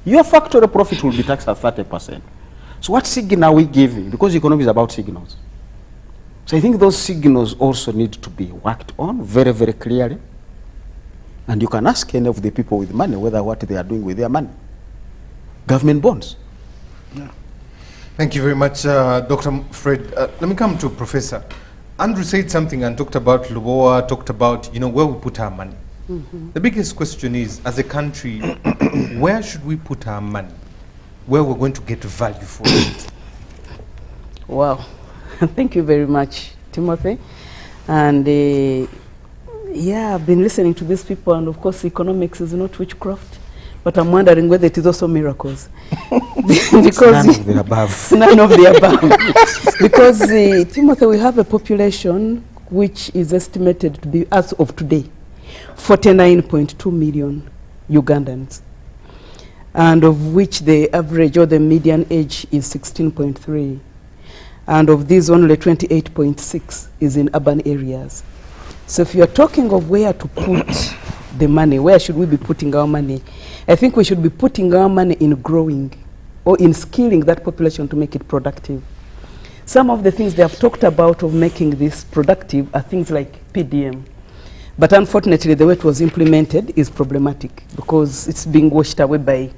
D: Your factory profit will be taxed at 30%. So what signal are we giving? Because economy is about signals. So I think those signals also need to be worked on very, very clearly. And you can ask any of the people with money whether what they are doing with their money. Government bonds.
B: Yeah. Thank you very much, Dr. Fred. Let me come to Professor. Andrew said something and talked about Lubowa, talked about, where we put our money. The biggest question is, as a country, where should we put our money? Where we're going to get value for it?
C: Wow. Thank you very much, Timothy. And yeah, I've been listening to these people, and of course, economics is not witchcraft. But I'm wondering whether it is also miracles. Because
D: none of the above.
C: None of the above. Because, Timothy, we have a population which is estimated to be, as of today, 49.2 million Ugandans, and of which the average or the median age is 16.3. And of these, only 28.6 is in urban areas. So if you're talking of where to put the money, where should we be putting our money? I think we should be putting our money in growing or in skilling that population to make it productive. Some of the things they have talked about of making this productive are things like PDM. But unfortunately, the way it was implemented is problematic because it's being washed away by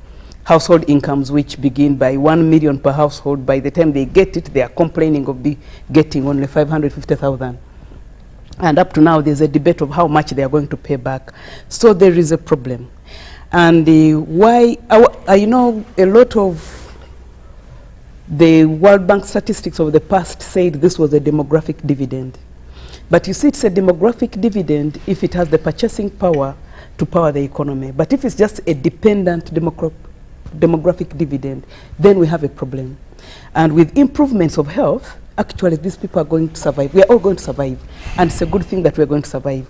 C: household incomes which begin by 1 million per household. By the time they get it, they are complaining of getting only 550,000. And up to now, there's a debate of how much they are going to pay back. So there is a problem. And I know a lot of the World Bank statistics of the past said this was a demographic dividend. But you see, it's a demographic dividend if it has the purchasing power to power the economy. But if it's just a dependent demographic dividend, then we have a problem. And with improvements of health, actually these people are going to survive. We are all going to survive. And it's a good thing that we're going to survive.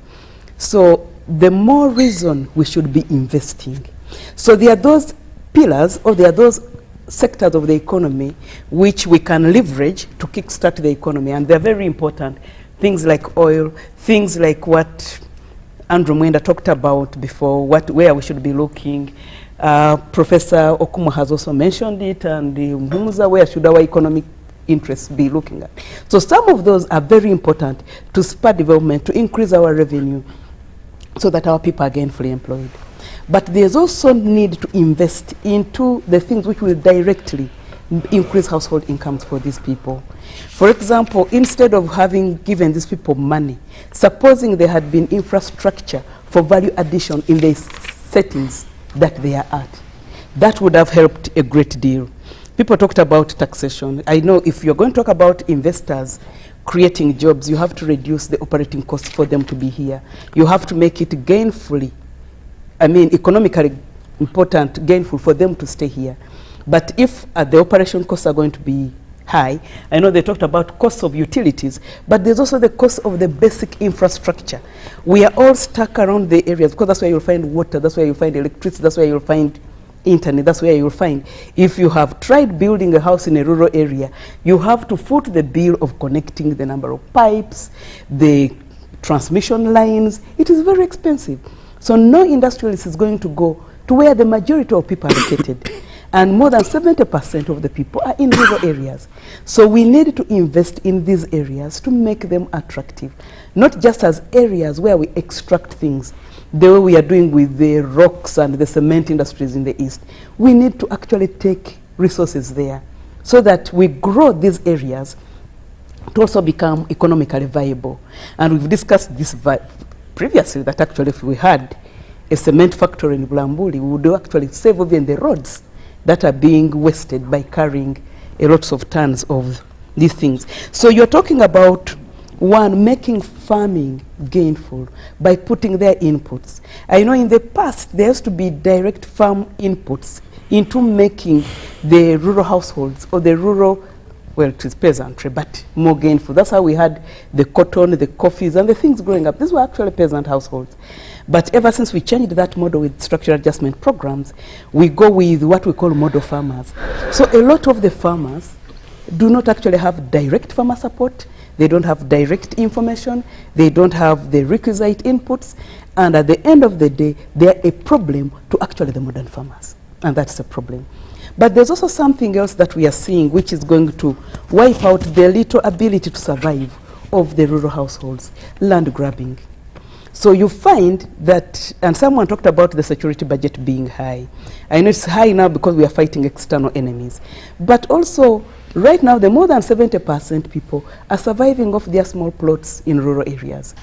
C: So the more reason we should be investing. So there are those pillars, or there are those sectors of the economy which we can leverage to kickstart the economy, and they're very important. Things like oil, things like what Andrew Mwenda talked about before, where we should be looking. Professor Okumu has also mentioned it, and Mhumuza, where should our economic interests be looking at? So some of those are very important to spur development, to increase our revenue, so that our people are gainfully employed. But there's also need to invest into the things which will directly increase household incomes for these people. For example, instead of having given these people money, supposing there had been infrastructure for value addition in the settings that they are at, that would have helped a great deal. People talked about taxation. I know if you're going to talk about investors creating jobs, you have to reduce the operating costs for them to be here. You have to make it gainfully, economically important, gainful for them to stay here. But if the operation costs are going to be high. I know they talked about costs of utilities, but there's also the cost of the basic infrastructure. We are all stuck around the areas because that's where you'll find water, that's where you'll find electricity, that's where you'll find internet, that's where you'll find. If you have tried building a house in a rural area, you have to foot the bill of connecting the number of pipes, the transmission lines. It is very expensive. So no industrialist is going to go to where the majority of people are located. And more than 70% of the people are in rural areas. So we need to invest in these areas to make them attractive, not just as areas where we extract things, the way we are doing with the rocks and the cement industries in the east. We need to actually take resources there so that we grow these areas to also become economically viable. And we've discussed this previously, that actually if we had a cement factory in Bulambuli, we would actually save even the roads that are being wasted by carrying a lots of tons of these things. So you're talking about, one, making farming gainful by putting their inputs. I know in the past there used to be direct farm inputs into making the rural households or the rural, well, it is peasantry, but more gainful. That's how we had the cotton, the coffees, and the things growing up. These were actually peasant households. But ever since we changed that model with structural adjustment programs, we go with what we call model farmers. So a lot of the farmers do not actually have direct farmer support. They don't have direct information. They don't have the requisite inputs. And at the end of the day, they're a problem to actually the modern farmers. And that's a problem. But there's also something else that we are seeing which is going to wipe out the little ability to survive of the rural households: land grabbing. So you find that, and someone talked about the security budget being high. I know it's high now because we are fighting external enemies. But also, right now, the more than 70% people are surviving off their small plots in rural areas.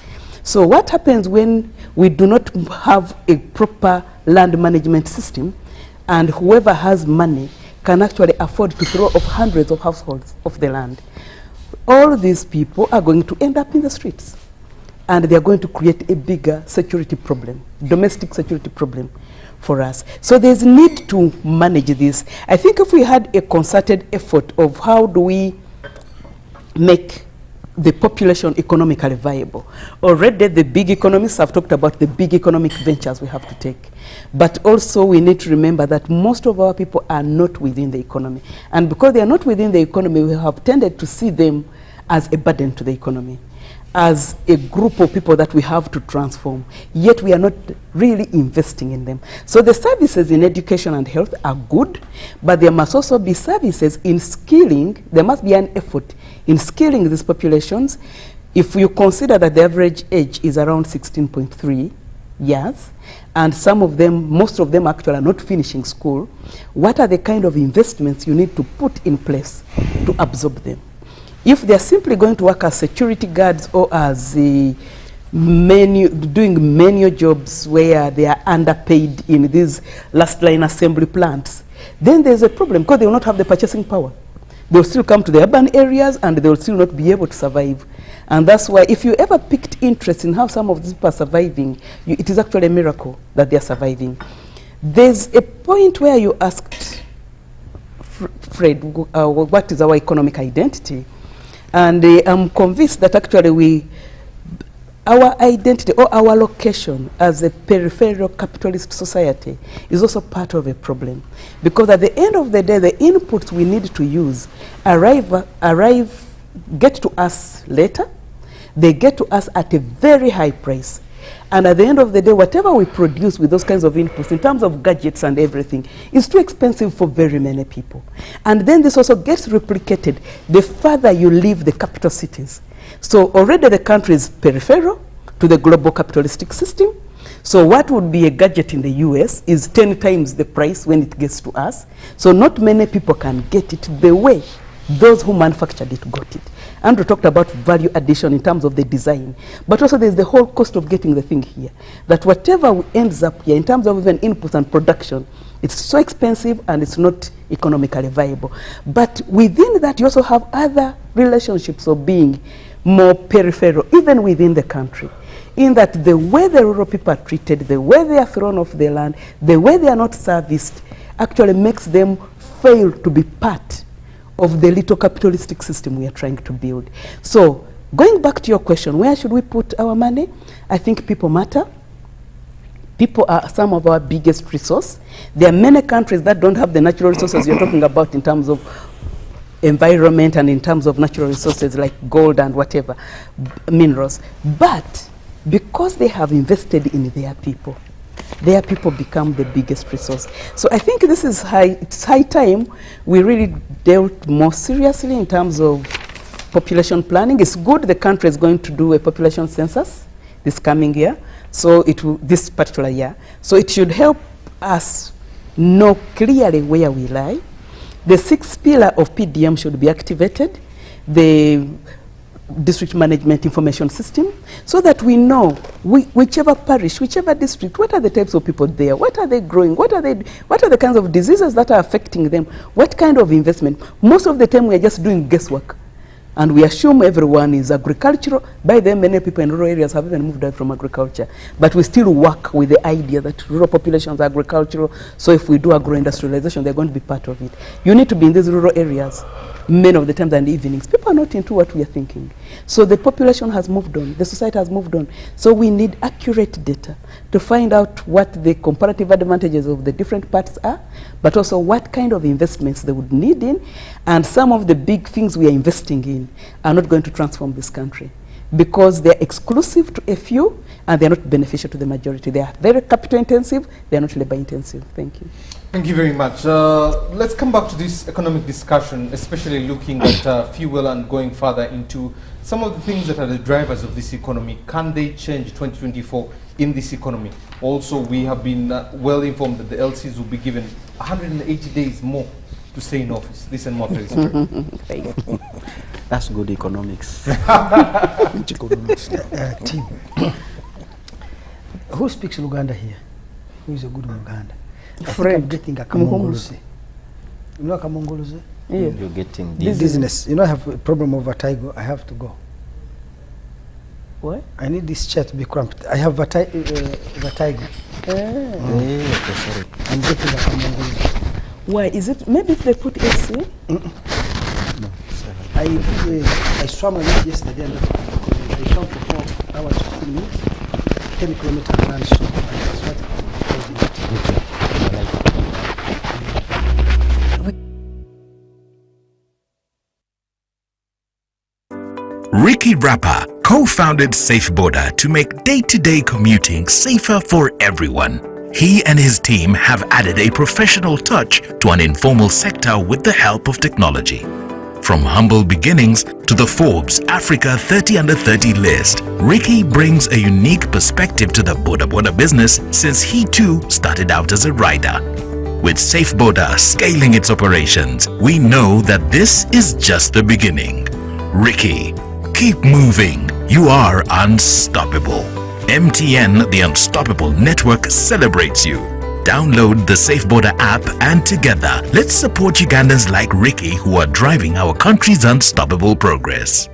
C: So what happens when we do not have a proper land management system, and whoever has money can actually afford to throw off hundreds of households off the land? All these people are going to end up in the streets. And they are going to create a bigger security problem, domestic security problem for us. So there's need to manage this. I think if we had a concerted effort of how do we make the population economically viable. Already the big economists have talked about the big economic ventures we have to take. But also we need to remember that most of our people are not within the economy. And because they are not within the economy, we have tended to see them as a burden to the economy, as a group of people that we have to transform, yet we are not really investing in them. So the services in education and health are good, but there must also be services in skilling. There must be an effort in skilling these populations. If you consider that the average age is around 16.3 years, and some of them, most of them actually are not finishing school, what are the kind of investments you need to put in place to absorb them? If they're simply going to work as security guards or as doing menial jobs where they are underpaid in these last line assembly plants, then there's a problem because they will not have the purchasing power. They'll still come to the urban areas and they will still not be able to survive. And that's why if you ever picked interest in how some of these people are surviving, it is actually a miracle that they're surviving. There's a point where you asked, Fred, what is our economic identity? And I'm convinced that actually our identity or our location as a peripheral capitalist society is also part of a problem. Because at the end of the day, the inputs we need to use get to us later. They get to us at a very high price. And at the end of the day, whatever we produce with those kinds of inputs, in terms of gadgets and everything, is too expensive for very many people. And then this also gets replicated the further you leave the capital cities. So already the country is peripheral to the global capitalistic system. So what would be a gadget in the US is 10 times the price when it gets to us. So not many people can get it the way those who manufactured it got it. Andrew talked about value addition in terms of the design, but also there's the whole cost of getting the thing here. That whatever ends up here in terms of even inputs and production, it's so expensive and it's not economically viable. But within that, you also have other relationships of being more peripheral, even within the country, in that the way the rural people are treated, the way they are thrown off their land, the way they are not serviced, actually makes them fail to be part of the little capitalistic system we are trying to build. So, going back to your question, where should we put our money? I think people matter. People are some of our biggest resource. There are many countries that don't have the natural resources you're talking about in terms of environment and in terms of natural resources like gold and whatever, minerals. But because they have invested in their people become the biggest resource. So I think this is it's high time we really dealt more seriously in terms of population planning. It's good the country is going to do a population census this coming year, so this particular year. So it should help us know clearly where we lie. The 6th pillar of PDM should be activated, the district management information system, so that we know whichever parish, whichever district, what are the types of people there, what are they growing, what are the kinds of diseases that are affecting them, what kind of investment. Most of the time we are just doing guesswork, and we assume everyone is agricultural. By then many people in rural areas have even moved out from agriculture, but we still work with the idea that rural populations are agricultural, so if we do agro-industrialization, they're going to be part of it. You need to be in these rural areas many of the times and evenings. People are not into what we are thinking. So the population has moved on, the society has moved on. So we need accurate data to find out what the comparative advantages of the different parts are, but also what kind of investments they would need in. And some of the big things we are investing in are not going to transform this country because they're exclusive to a few and they're not beneficial to the majority. They are very capital intensive, they're not labor intensive. Thank you.
B: Thank you very much. Let's come back to this economic discussion, especially looking at fuel and going further into some of the things that are the drivers of this economy. Can they change 2024 in this economy? Also, we have been well informed that the LCs will be given 180 days more to stay in office. This and more.
D: That's good economics.
F: Which economics? Team. Who speaks Luganda here? Who is a good Luganda? I'm getting a Kamongoluze. You know Kamongoluze?
C: Yeah.
E: You're getting
F: Business. You know, I have a problem over Vertigo. I have to go.
C: What?
F: I need this chair to be cramped. I have vertigo.
E: sorry.
F: I'm getting a Kamongoluze.
C: Why? Is it, maybe if they put AC?
F: No, I swam a lot yesterday and I swam for 4 hours, 15 minutes, 10 kilometers run. So that's what
A: Ricky Rapper co-founded SafeBorder to make day-to-day commuting safer for everyone. He and his team have added a professional touch to an informal sector with the help of technology. From humble beginnings to the Forbes Africa 30 Under 30 list, Ricky brings a unique perspective to the boda business since he too started out as a rider. With SafeBorder scaling its operations, we know that this is just the beginning. Ricky, keep moving. You are unstoppable. MTN, the Unstoppable Network, celebrates you. Download the SafeBorder app and together, let's support Ugandans like Ricky who are driving our country's unstoppable progress.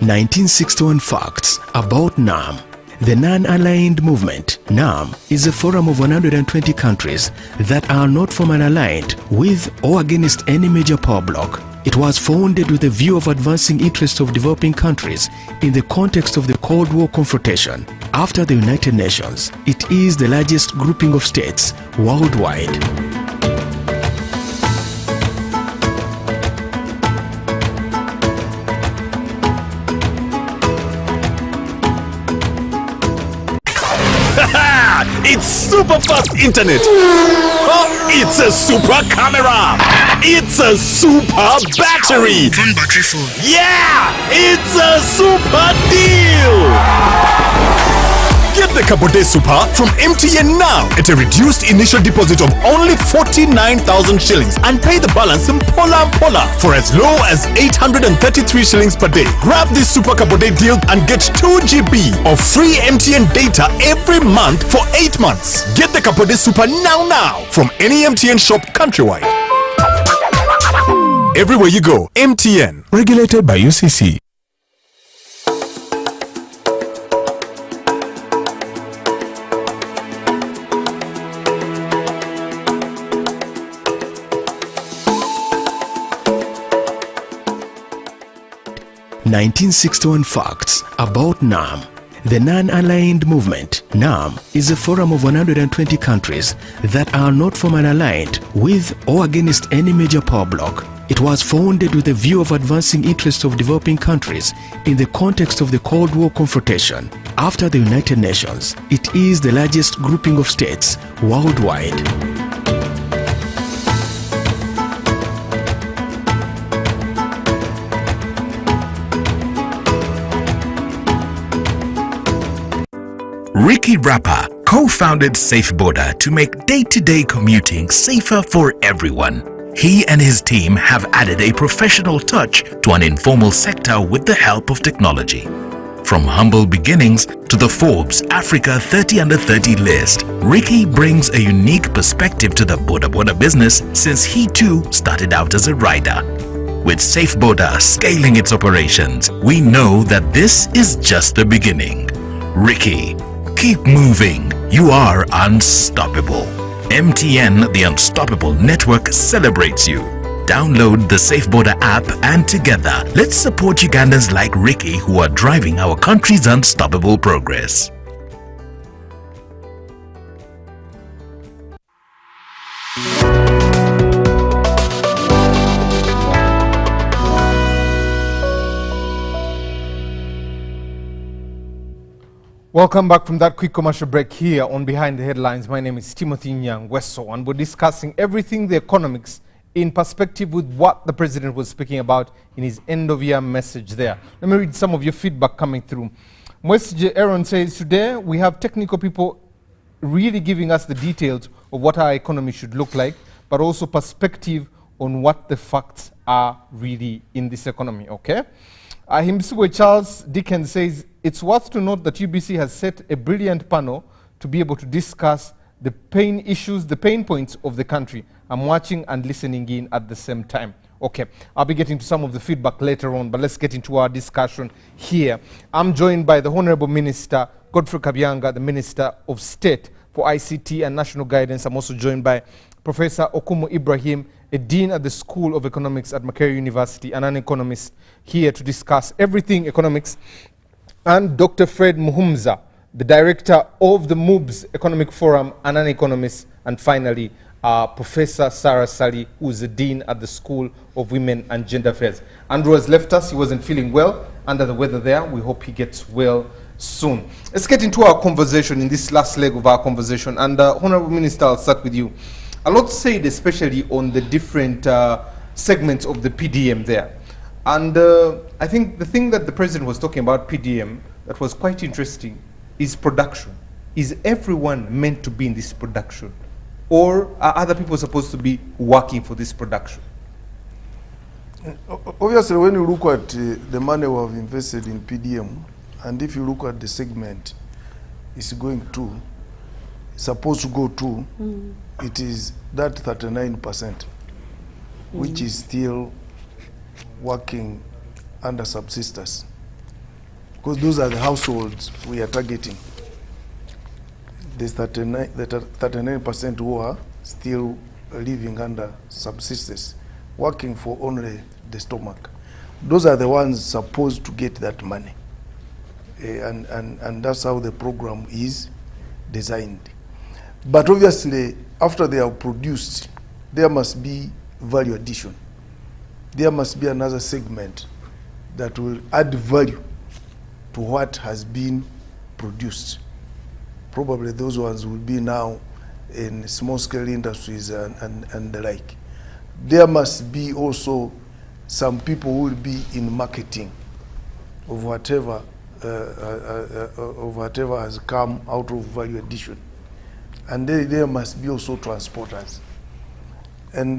H: (1961) Facts about NAM. The Non-Aligned Movement, NAM, is a forum of 120 countries that are not formally aligned with or against any major power bloc. It was founded with a view of advancing interests of developing countries in the context of the Cold War confrontation. After the United Nations, it is the largest grouping of states worldwide.
A: It's super fast internet. Oh, it's a super camera. It's a super battery.
H: Phone battery full.
A: Yeah, it's a super deal.
I: Get the Kabode Super from MTN now at a reduced initial deposit of only 49,000 shillings and pay the balance in Pola for as low as 833 shillings per day. Grab this Super Kabode deal and get 2 GB of free MTN data every month for 8 months. Get the Kabode Super now from any MTN shop countrywide. Everywhere you go, MTN.
H: Regulated by UCC. (1961) Facts about NAM. The Non-Aligned Movement, NAM, is a forum of 120 countries that are not formally aligned with or against any major power bloc. It was founded with a view of advancing interests of developing countries in the context of the Cold War confrontation. After the United Nations, it is the largest grouping of states worldwide.
A: Ricky Rapper co-founded SafeBorder to make day-to-day commuting safer for everyone. He and his team have added a professional touch to an informal sector with the help of technology. From humble beginnings to the Forbes Africa 30 Under 30 list, Ricky brings a unique perspective to the border business since he too started out as a rider. With SafeBorder scaling its operations, we know that this is just the beginning. Ricky, keep moving. You are unstoppable. MTN, the Unstoppable Network, celebrates you. Download the SafeBorder app and together, let's support Ugandans like Ricky who are driving our country's unstoppable progress.
B: Welcome back from that quick commercial break here on Behind the Headlines. My name is Timothy Nyangweso, and we're discussing everything the economics in perspective with what the president was speaking about in his end-of-year message there. Let me read some of your feedback coming through. Mwesije Aaron says, today we have technical people really giving us the details of what our economy should look like, but also perspective on what the facts are really in this economy, okay? Himsugwe Charles Dickens says, it's worth to note that UBC has set a brilliant panel to be able to discuss the pain issues, the pain points of the country. I'm watching and listening in at the same time. Okay, I'll be getting to some of the feedback later on, but let's get into our discussion here. I'm joined by the Honorable Minister, Godfrey Kabyanga, the Minister of State for ICT and National Guidance. I'm also joined by Professor Okumu Ibrahim, a Dean at the School of Economics at Makerere University and an economist, here to discuss everything economics, and Dr. Fred Muhumza, the Director of the MOOBS Economic Forum and an economist, and finally, Professor Sarah Sali, who is the Dean at the School of Women and Gender Affairs. Andrew has left us. He wasn't feeling well, under the weather there. We hope he gets well soon. Let's get into our conversation in this last leg of our conversation. And Honorable Minister, I'll start with you. A lot said, especially on the different segments of the PDM there. And I think the thing that the President was talking about PDM that was quite interesting is production. Is everyone meant to be in this production? Or are other people supposed to be working for this production?
G: Obviously, when you look at the money we have invested in PDM, and if you look at the segment it's going to, supposed to go to, it is that 39%, which is still working under subsistence. Because those are the households we are targeting. There's 39% who are still living under subsistence, working for only the stomach. Those are the ones supposed to get that money. And that's how the program is designed. But obviously, after they are produced, there must be value addition. There must be another segment that will add value to what has been produced. Probably those ones will be now in small-scale industries and the like. There must be also some people who will be in marketing of whatever of whatever has come out of value addition. And there must be also transporters. And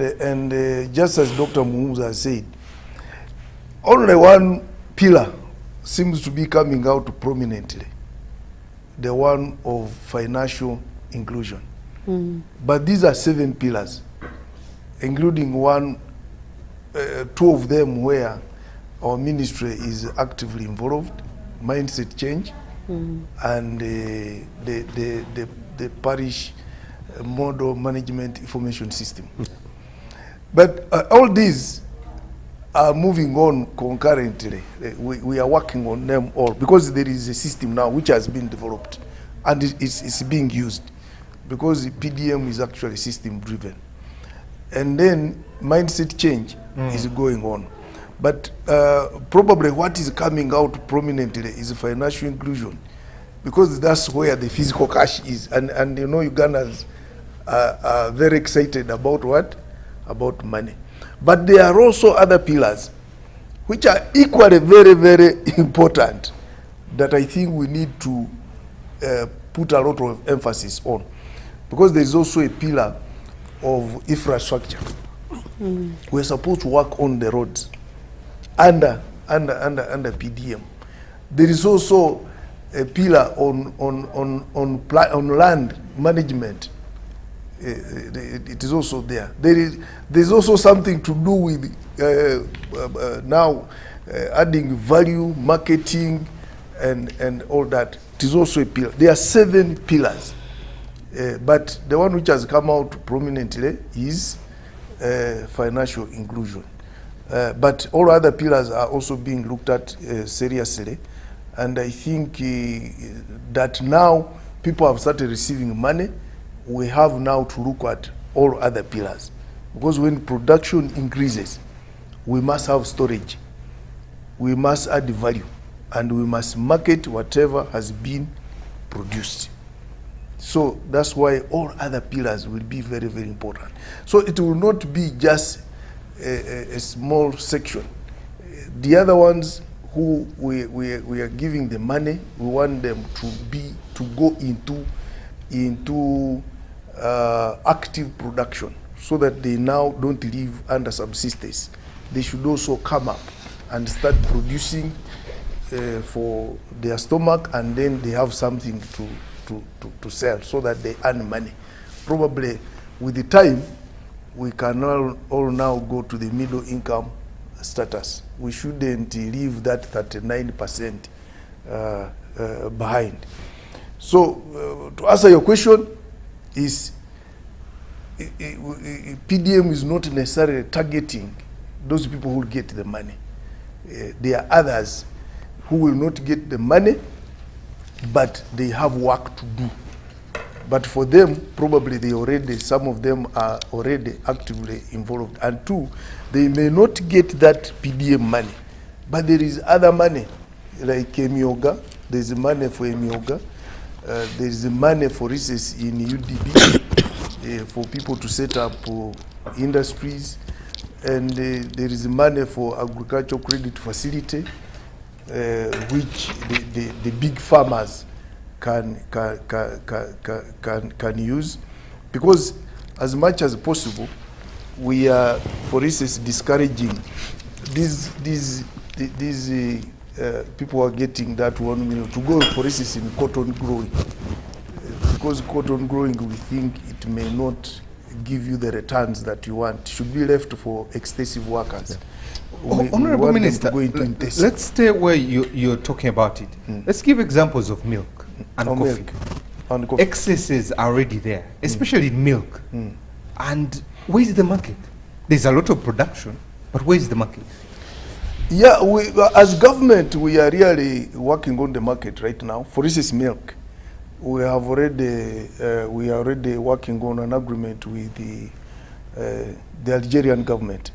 G: just as Dr. Muhumuza said, only one pillar seems to be coming out prominently, the one of financial inclusion. But these are 7 pillars, including two of them where our ministry is actively involved, mindset change, and the parish model management information system. But all these are moving on concurrently. We are working on them all because there is a system now which has been developed and it's being used because the PDM is actually system driven. And then mindset change is going on. But probably what is coming out prominently is financial inclusion, because that's where the physical cash is. And you know, Ugandans are very excited about what? About money. But there are also other pillars which are equally very, very important that I think we need to put a lot of emphasis on, because there is also a pillar of infrastructure. We're supposed to work on the roads under PDM. There is also a pillar on land management. It is also there. There's also something to do with now adding value, marketing, and all that. It is also a pillar. There are 7 pillars, but the one which has come out prominently is financial inclusion. But all other pillars are also being looked at seriously, and I think that now people have started receiving money. We have now to look at all other pillars, because when production increases, we must have storage, we must add value, and we must market whatever has been produced. So that's why all other pillars will be very, very important. So it will not be just a small section. The other ones who we are giving the money, we want them to go into active production, so that they now don't live under subsistence. They should also come up and start producing for their stomach, and then they have something to sell, so that they earn money. Probably with the time, we can all now go to the middle income status. We shouldn't leave that 39% behind. So to answer your question, is PDM is not necessarily targeting those people who get the money. There are others who will not get the money, but they have work to do. But for them, probably some of them are already actively involved. And 2, they may not get that PDM money, but there is other money, like Emioga. There's money for Emioga. There's money, for instance, in UDB for people to set up industries. And there is money for agricultural credit facility, which the big farmers can use, because as much as possible we are, for instance, discouraging these people are getting that 1 million to go, for instance, in cotton growing, because cotton growing, we think it may not give you the returns that you want. It should be left for extensive workers.
B: Honorable Minister, let's stay where you're talking about it. Let's give examples of milk and coffee. Excesses are already there, especially in milk. And where is the market? There's a lot of production, but where is the market?
G: Yeah, as government, we are really working on the market right now. For instance, milk. We are already working on an agreement with the Algerian government,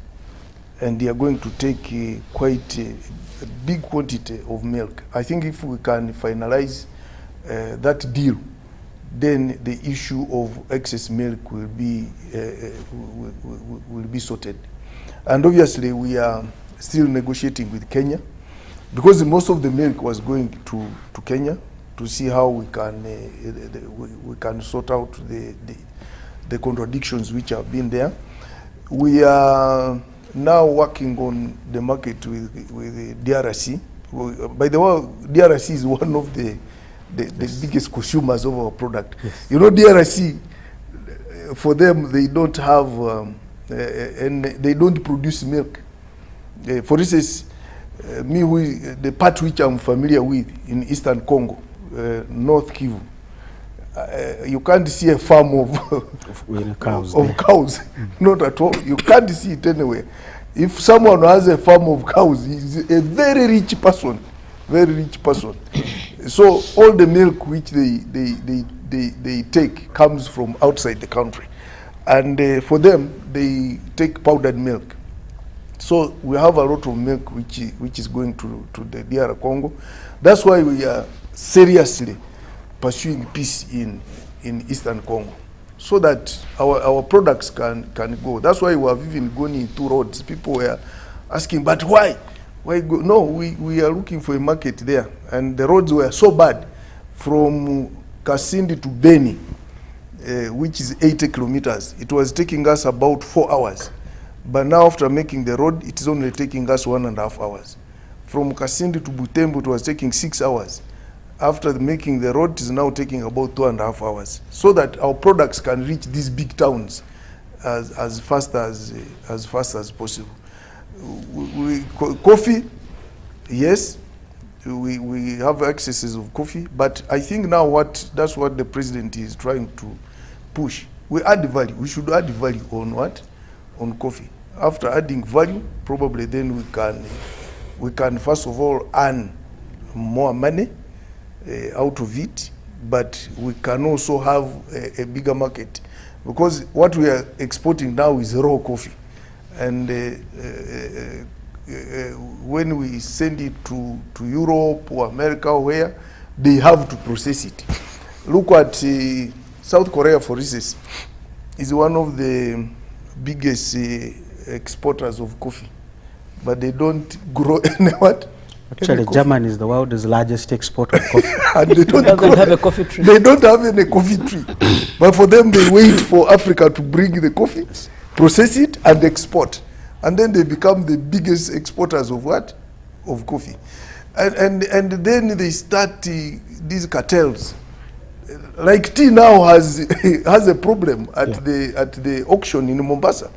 G: and they are going to take quite a big quantity of milk. I think if we can finalize that deal, then the issue of excess milk will be sorted. And obviously, we are still negotiating with Kenya because most of the milk was going to Kenya to see how we can sort out the contradictions which have been there. We are now working on the market with the DRC. By the way, DRC is one of the biggest consumers of our product.
D: Yes.
G: You know, DRC, for them, they don't have, and they don't produce milk. For instance, the part which I'm familiar with in Eastern Congo, North Kivu, you can't see a farm of
D: cows.
G: of cows. Not at all. You can't see it anywhere. If someone has a farm of cows, he's a very rich person, very rich person. So all the milk which they take comes from outside the country, and for them they take powdered milk. So we have a lot of milk which is going to the DR Congo. That's why we are seriously pursuing peace in Eastern Congo, so that our products can go. That's why we have even gone in 2 roads. People were asking, but why go? No, we are looking for a market there, and the roads were so bad from Kasindi to Beni, which is 80 kilometers. It was taking us about 4 hours. But now after making the road, it is only taking us 1.5 hours. From Kasindi to Butembo, it was taking 6 hours. After making the road, it is now taking about 2.5 hours, so that our products can reach these big towns as fast as possible. Coffee, yes, we have excesses of coffee, but I think now that's what the president is trying to push. We add value. We should add value on what? On coffee. After adding value, probably then we can first of all earn more money out of it, but we can also have a bigger market, because what we are exporting now is raw coffee, and when we send it to Europe or America or where, they have to process it. Look at South Korea, for instance, is one of the biggest exporters of coffee, but they don't grow any what?
D: Actually, Germany is the world's largest exporter of coffee.
G: And they don't
C: have a coffee tree.
G: They don't have any coffee tree. But for them, they wait for Africa to bring the coffee, process it, and export. And then they become the biggest exporters of what? Of coffee. And then they start these cartels. Like tea now has a problem at the auction in Mombasa,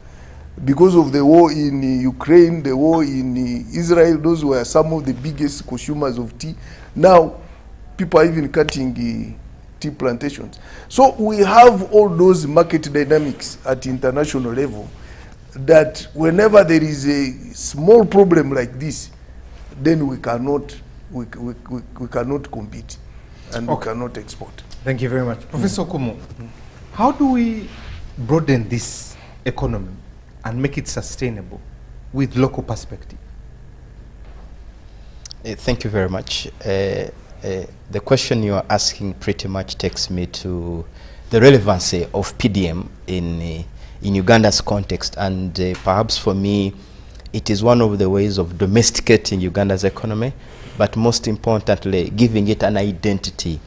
G: because of the war in Ukraine, the war in Israel. Those were some of the biggest consumers of tea. Now, people are even cutting tea plantations. So we have all those market dynamics at international level, that whenever there is a small problem like this, then we cannot compete, and we cannot export.
B: Thank you very much. Professor Kumo, how do we broaden this economy and make it sustainable with local perspective?
E: Thank you very much. The question you are asking pretty much takes me to the relevancy of PDM in Uganda's context, and perhaps for me, it is one of the ways of domesticating Uganda's economy, but most importantly, giving it an identity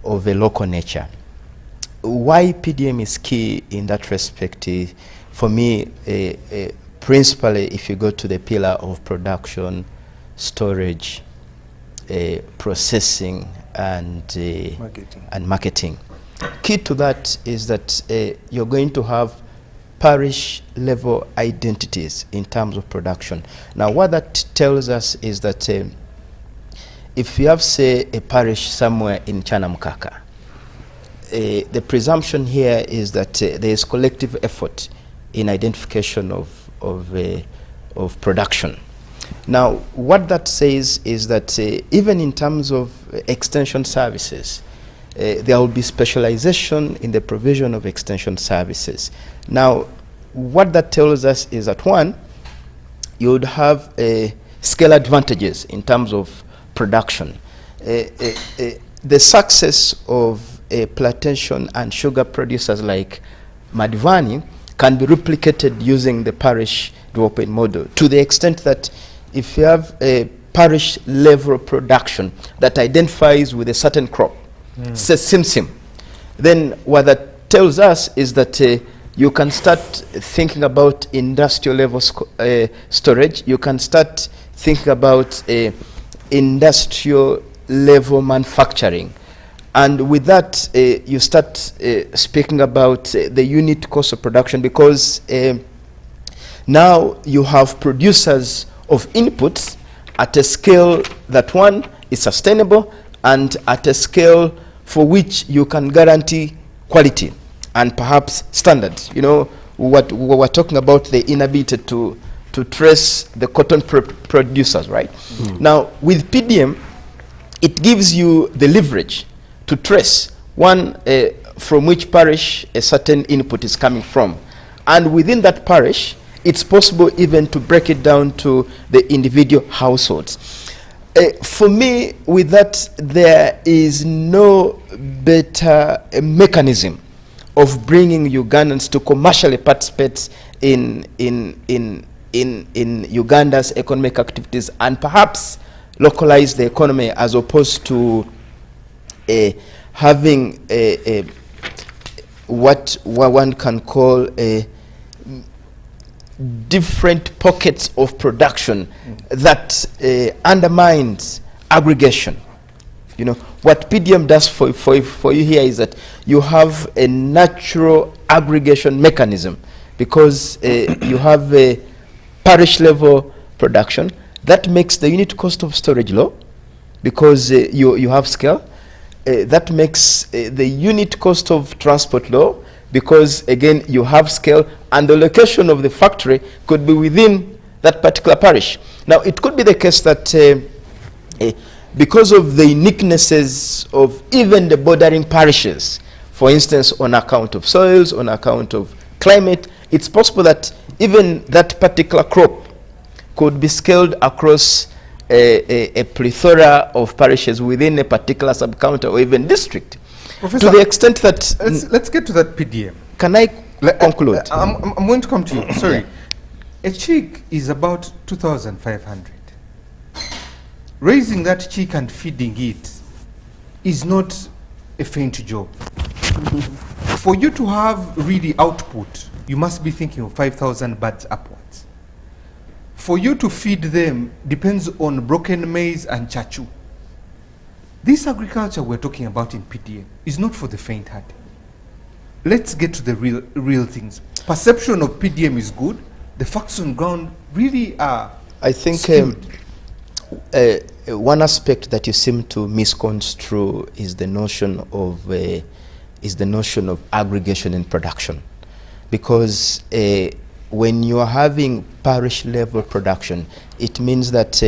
E: of a local nature. Why PDM is key in that respect, for me, principally, if you go to the pillar of production, storage, processing, and marketing. Key to that is that you're going to have parish level identities in terms of production. Now, what that tells us is that if you have, say, a parish somewhere in Chanamkaka, the presumption here is that there is collective effort in identification of production. Now, what that says is that even in terms of extension services, there will be specialization in the provision of extension services. Now, what that tells us is that, one, you would have scale advantages in terms of production. The success of plantation and sugar producers like Madivani can be replicated using the parish development model, to the extent that if you have parish level production that identifies with a certain crop, says simsim, then what that tells us is that you can start thinking about industrial level storage. You can start thinking about industrial level manufacturing. And with that, you start speaking about the unit cost of production, because now you have producers of inputs at a scale that, one, is sustainable, and at a scale for which you can guarantee quality and perhaps standards. You know, what we're talking about, the inability to trace the cotton producers, right? Now, with PDM, it gives you the leverage to trace, one, from which parish a certain input is coming from. And within that parish, it's possible even to break it down to the individual households. For me, with that, there is no better mechanism of bringing Ugandans to commercially participate in Uganda's economic activities, and perhaps localize the economy, as opposed to having what one can call different pockets of production that undermines aggregation. You know, what PDM does for you here is that you have a natural aggregation mechanism, because you have a parish level production that makes the unit cost of storage low, because you have scale. That makes the unit cost of transport low, because again you have scale, and the location of the factory could be within that particular parish. Now, it could be the case that because of the uniquenesses of even the bordering parishes, for instance, on account of soils, on account of climate, it's possible that even that particular crop could be scaled across a plethora of parishes within a particular sub-county or even district.
B: Professor,
E: to the extent that...
B: Let's get to that PDM.
E: Can I conclude?
B: I'm going to come to you. Sorry. A chick is about 2,500. Raising that chick and feeding it is not a faint job. For you to have really output, you must be thinking of 5,000 birds upwards. For you to feed them depends on broken maize and chachu. This agriculture we're talking about in PDM is not for the faint-hearted. Let's get to the real things. Perception of PDM is good. The facts on ground really are
E: I think one aspect that you seem to misconstrue is the notion of aggregation in production, because when you are having parish level production, it means that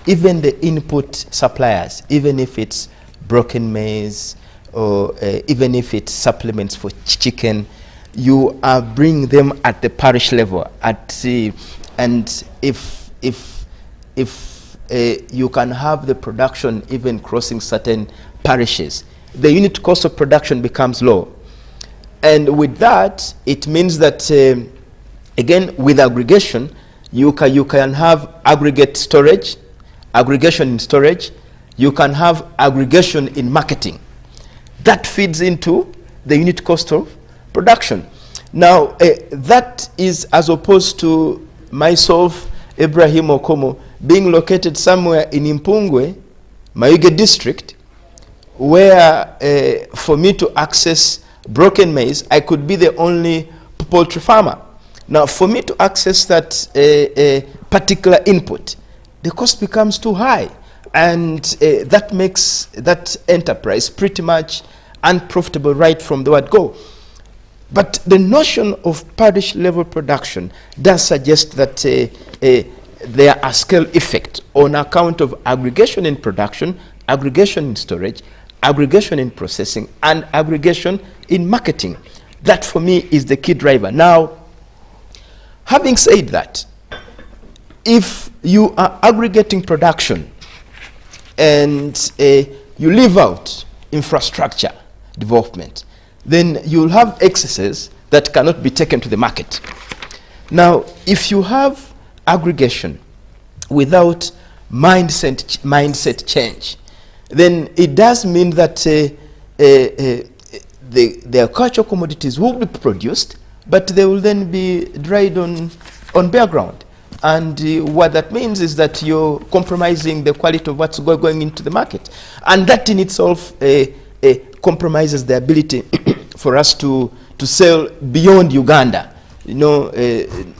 E: even the input suppliers, even if it's broken maize or even if it's supplements for chicken, you are bringing them at the parish level. And if you can have the production even crossing certain parishes, the unit cost of production becomes low. And with that, it means that, again, with aggregation, you can have aggregate storage, aggregation in storage, you can have aggregation in marketing. That feeds into the unit cost of production. Now, that is as opposed to myself, Ibrahim Okomo, being located somewhere in Impungwe, Mayuge district, where for me to access broken maize, I could be the only poultry farmer. Now, for me to access that particular input, the cost becomes too high, and that makes that enterprise pretty much unprofitable right from the word go. But the notion of parish level production does suggest that there are scale effects on account of aggregation in production, aggregation in storage, aggregation in processing, and aggregation in marketing. That for me is the key driver. Now, having said that, if you are aggregating production and you leave out infrastructure development, then you'll have excesses that cannot be taken to the market. Now, if you have aggregation without mindset change, then it does mean that the agricultural commodities will be produced, but they will then be dried on bare ground. And what that means is that you're compromising the quality of what's going into the market. And that in itself compromises the ability for us to sell beyond Uganda. You know,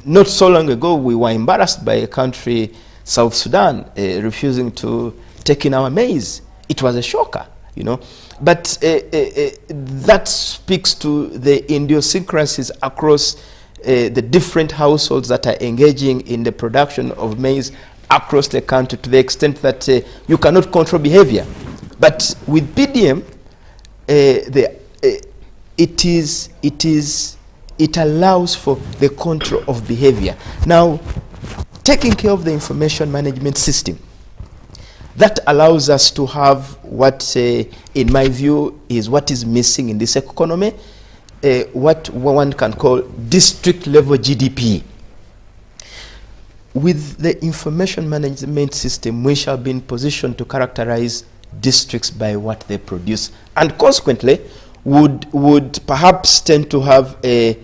E: not so long ago, we were embarrassed by a country, South Sudan, refusing to take in our maize. It was a shocker, you know. But that speaks to the idiosyncrasies across the different households that are engaging in the production of maize across the country, to the extent that you cannot control behavior. But with PDM, it allows for the control of behavior. Now, taking care of the information management system, that allows us to have what, in my view, is what is missing in this economy, what one can call district level GDP. With the information management system, we shall be in position to characterize districts by what they produce, and consequently would perhaps tend to have a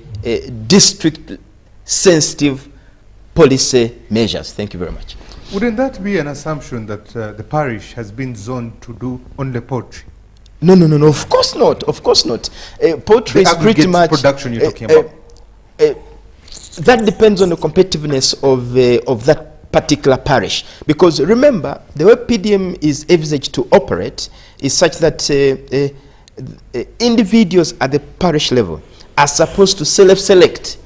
E: district sensitive policy measures. Thank you very much.
B: Wouldn't that be an assumption that the parish has been zoned to do only poultry?
E: No, of course not, of course not. Poultry is pretty much
B: production you're talking about.
E: That depends on the competitiveness of that particular parish. Because remember, the way PDM is envisaged to operate is such that individuals at the parish level are supposed to self-select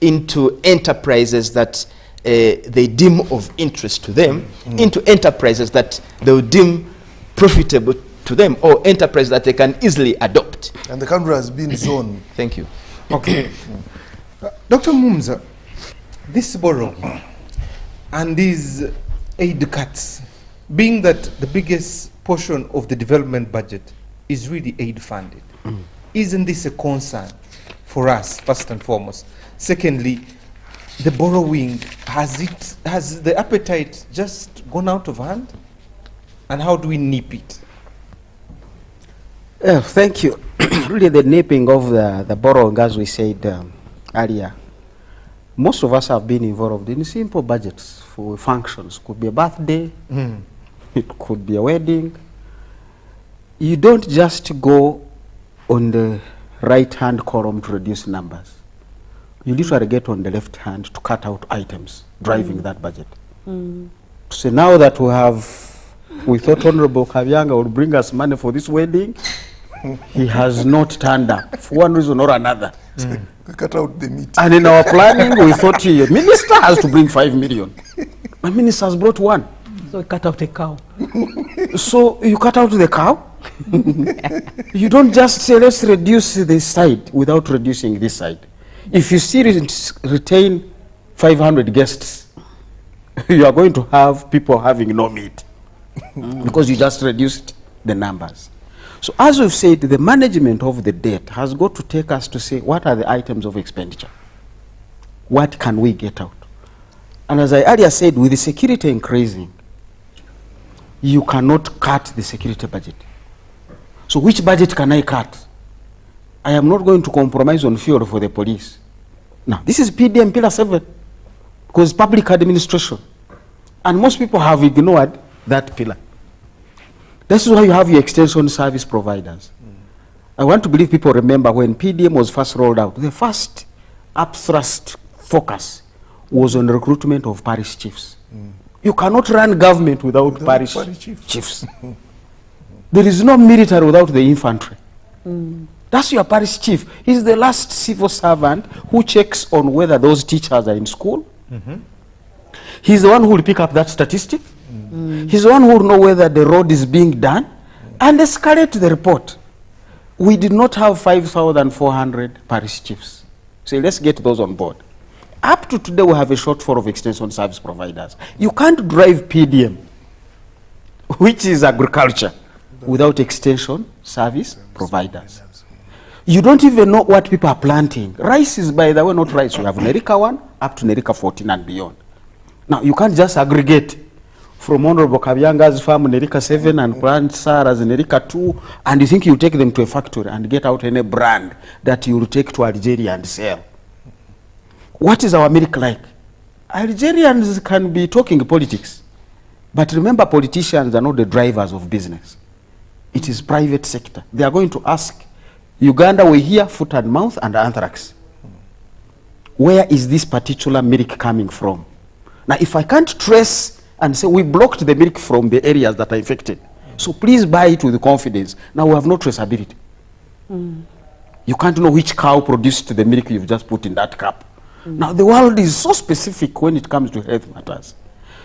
E: into enterprises that they deem of interest to them, into enterprises that they will deem profitable to them, or enterprises that they can easily adopt.
G: And the country has been zoned.
E: Thank you.
B: Okay. Dr. Mumza, this borrowing and these aid cuts, being that the biggest portion of the development budget is really aid funded, isn't this a concern for us, first and foremost? Secondly, the borrowing, has the appetite just gone out of hand? And how do we nip it?
D: Thank you. Really, the nipping of the borrowing, as we said earlier, most of us have been involved in simple budgets for functions. Could be a birthday, it could be a wedding. You don't just go on the right-hand column to reduce numbers. You literally get on the left hand to cut out items driving that budget. So now that we thought Honorable Kabyanga would bring us money for this wedding, he has not turned up for one reason or another.
G: We cut out the meat.
D: And in our planning, we thought the minister has to bring 5 million. My minister has brought 1.
C: So we cut out a cow.
D: So you cut out the cow? You don't just say, let's reduce this side without reducing this side. If you still retain 500 guests, you are going to have people having no meat because you just reduced the numbers. So as we've said, the management of the debt has got to take us to say, what are the items of expenditure? What can we get out? And as I earlier said, with the security increasing, you cannot cut the security budget. So which budget can I cut? I am not going to compromise on fuel for the police. Now, this is PDM Pillar 7, because public administration. And most people have ignored that pillar. This is why you have your extension service providers. I want to believe people remember when PDM was first rolled out, the first upthrust focus was on recruitment of parish chiefs. You cannot run government without parish chiefs. There is no military without the infantry. That's your parish chief. He's the last civil servant who checks on whether those teachers are in school. He's the one who will pick up that statistic. He's the one who will know whether the road is being done and escalate the report. We did not have 5,400 parish chiefs. So let's get those on board. Up to today, we have a shortfall of extension service providers. You can't drive PDM, which is agriculture, without extension service providers. You don't even know what people are planting. Rice is, by the way, not rice. We have Nerika 1 up to Nerika 14 and beyond. Now, you can't just aggregate from Honorable Kabyanga's farm, Nerika 7, and Plant Sarah's Nerika 2, and you think you take them to a factory and get out any brand that you will take to Algeria and sell. What is our milk like? Algerians can be talking politics, but remember, politicians are not the drivers of business. It is private sector. They are going to ask, Uganda, we hear foot and mouth and anthrax. Where is this particular milk coming from? Now, if I can't trace and say we blocked the milk from the areas that are infected, so please buy it with confidence. Now we have no traceability. You can't know which cow produced the milk you've just put in that cup. Now the world is so specific when it comes to health matters.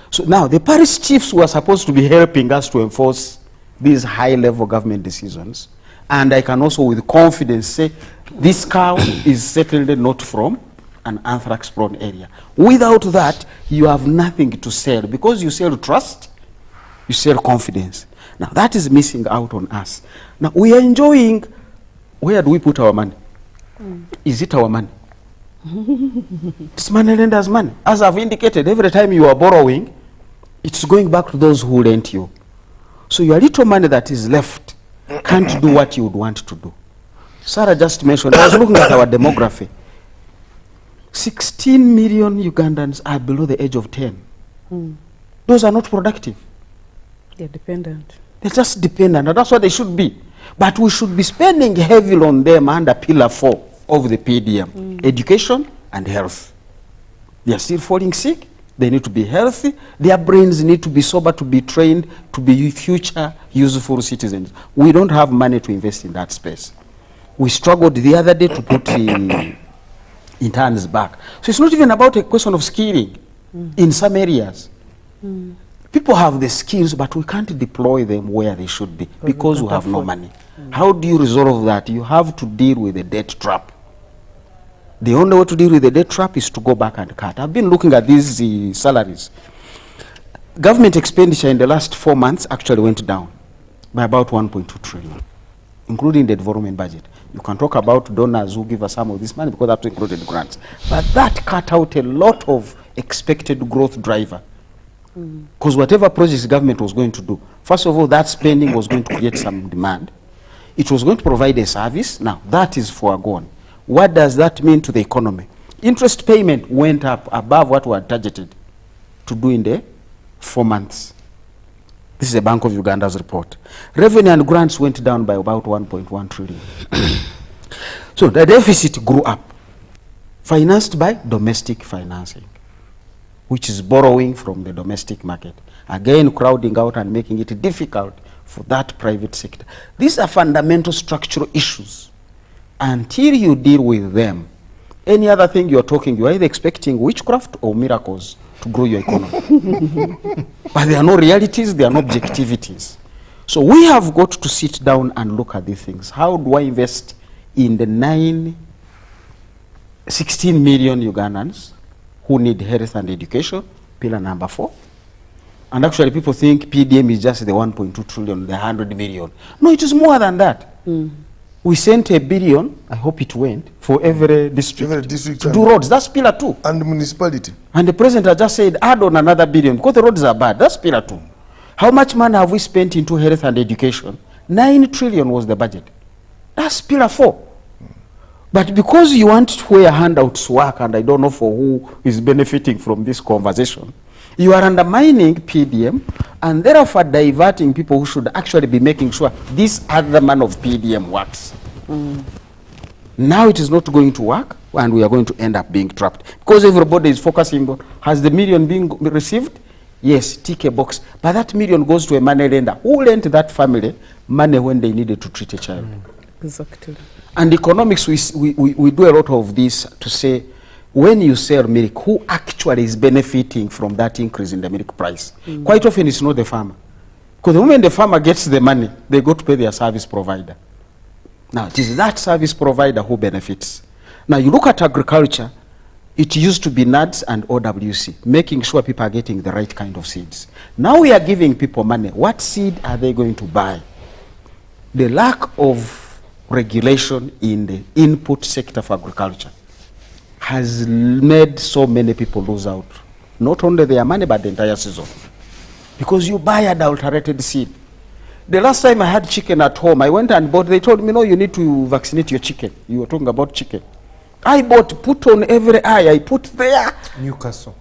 D: So now the parish chiefs who are supposed to be helping us to enforce these high-level government decisions, and I can also with confidence say this cow is certainly not from an anthrax-prone area. Without that, you have nothing to sell, because you sell trust, you sell confidence. Now that is missing out on us. Now we are enjoying, where do we put our money? Is it our money? It's money lenders' money. As I've indicated, every time you are borrowing, it's going back to those who lent you. So your little money that is left can't do what you would want to do. Sarah just mentioned, I was looking at our demography. 16 million Ugandans are below the age of 10. Those are not productive.
C: They're dependent.
D: They're just dependent, and that's what they should be. But we should be spending heavily on them under Pillar 4 of the PDM, education and health. They are still falling sick. They need to be healthy. Their brains need to be sober, to be trained, to be future useful citizens. We don't have money to invest in that space. We struggled the other day to put interns back. So it's not even about a question of skilling in some areas. People have the skills, but we can't deploy them where they should be because we have no money. How do you resolve that? You have to deal with the debt trap. The only way to deal with the debt trap is to go back and cut. I've been looking at these salaries. Government expenditure in the last 4 months actually went down by about 1.2 trillion, including the development budget. You can talk about donors who give us some of this money because that included grants. But that cut out a lot of expected growth driver. Because whatever projects government was going to do, first of all, that spending was going to create some demand. It was going to provide a service. Now, that is foregone. What does that mean to the economy? Interest payment went up above what we had targeted to do in the 4 months. This is the Bank of Uganda's report. Revenue and grants went down by about 1.1 trillion. So the deficit grew up, financed by domestic financing, which is borrowing from the domestic market. Again, crowding out and making it difficult for that private sector. These are fundamental structural issues. Until you deal with them, any other thing you're talking, you're either expecting witchcraft or miracles to grow your economy. But there are no realities, there are no objectivities. So we have got to sit down and look at these things. How do I invest in the 16 million Ugandans who need health and education, pillar number 4? And actually people think PDM is just the 1.2 trillion, the 100 million. No, it is more than that. We sent $1 billion, I hope it went, for every district, to do roads. That's pillar 2.
G: And municipality.
D: And the president has just said, add on another $1 billion, because the roads are bad. That's pillar 2. How much money have we spent into health and education? 9 trillion was the budget. That's pillar 4. But because you want where handouts work, and I don't know for who is benefiting from this conversation, you are undermining PDM and therefore diverting people who should actually be making sure this other man of PDM works. Now it is not going to work, and we are going to end up being trapped. Because everybody is focusing on, has the $1 million been received? Yes, tick a box. But that $1 million goes to a money lender. Who lent that family money when they needed to treat a child?
C: Exactly.
D: And economics, we do a lot of this to say, when you sell milk, who actually is benefiting from that increase in the milk price? Quite often it's not the farmer. Because the moment the farmer gets the money, they go to pay their service provider. Now, it is that service provider who benefits. Now, you look at agriculture, it used to be NADS and OWC, making sure people are getting the right kind of seeds. Now we are giving people money. What seed are they going to buy? The lack of regulation in the input sector for agriculture has made so many people lose out. Not only their money, but the entire season. because you buy adulterated seed. The last time I had chicken at home, I went and bought, they told me, no, you need to vaccinate your chicken. You were talking about chicken. I bought, put on every eye, I put there.
B: Newcastle.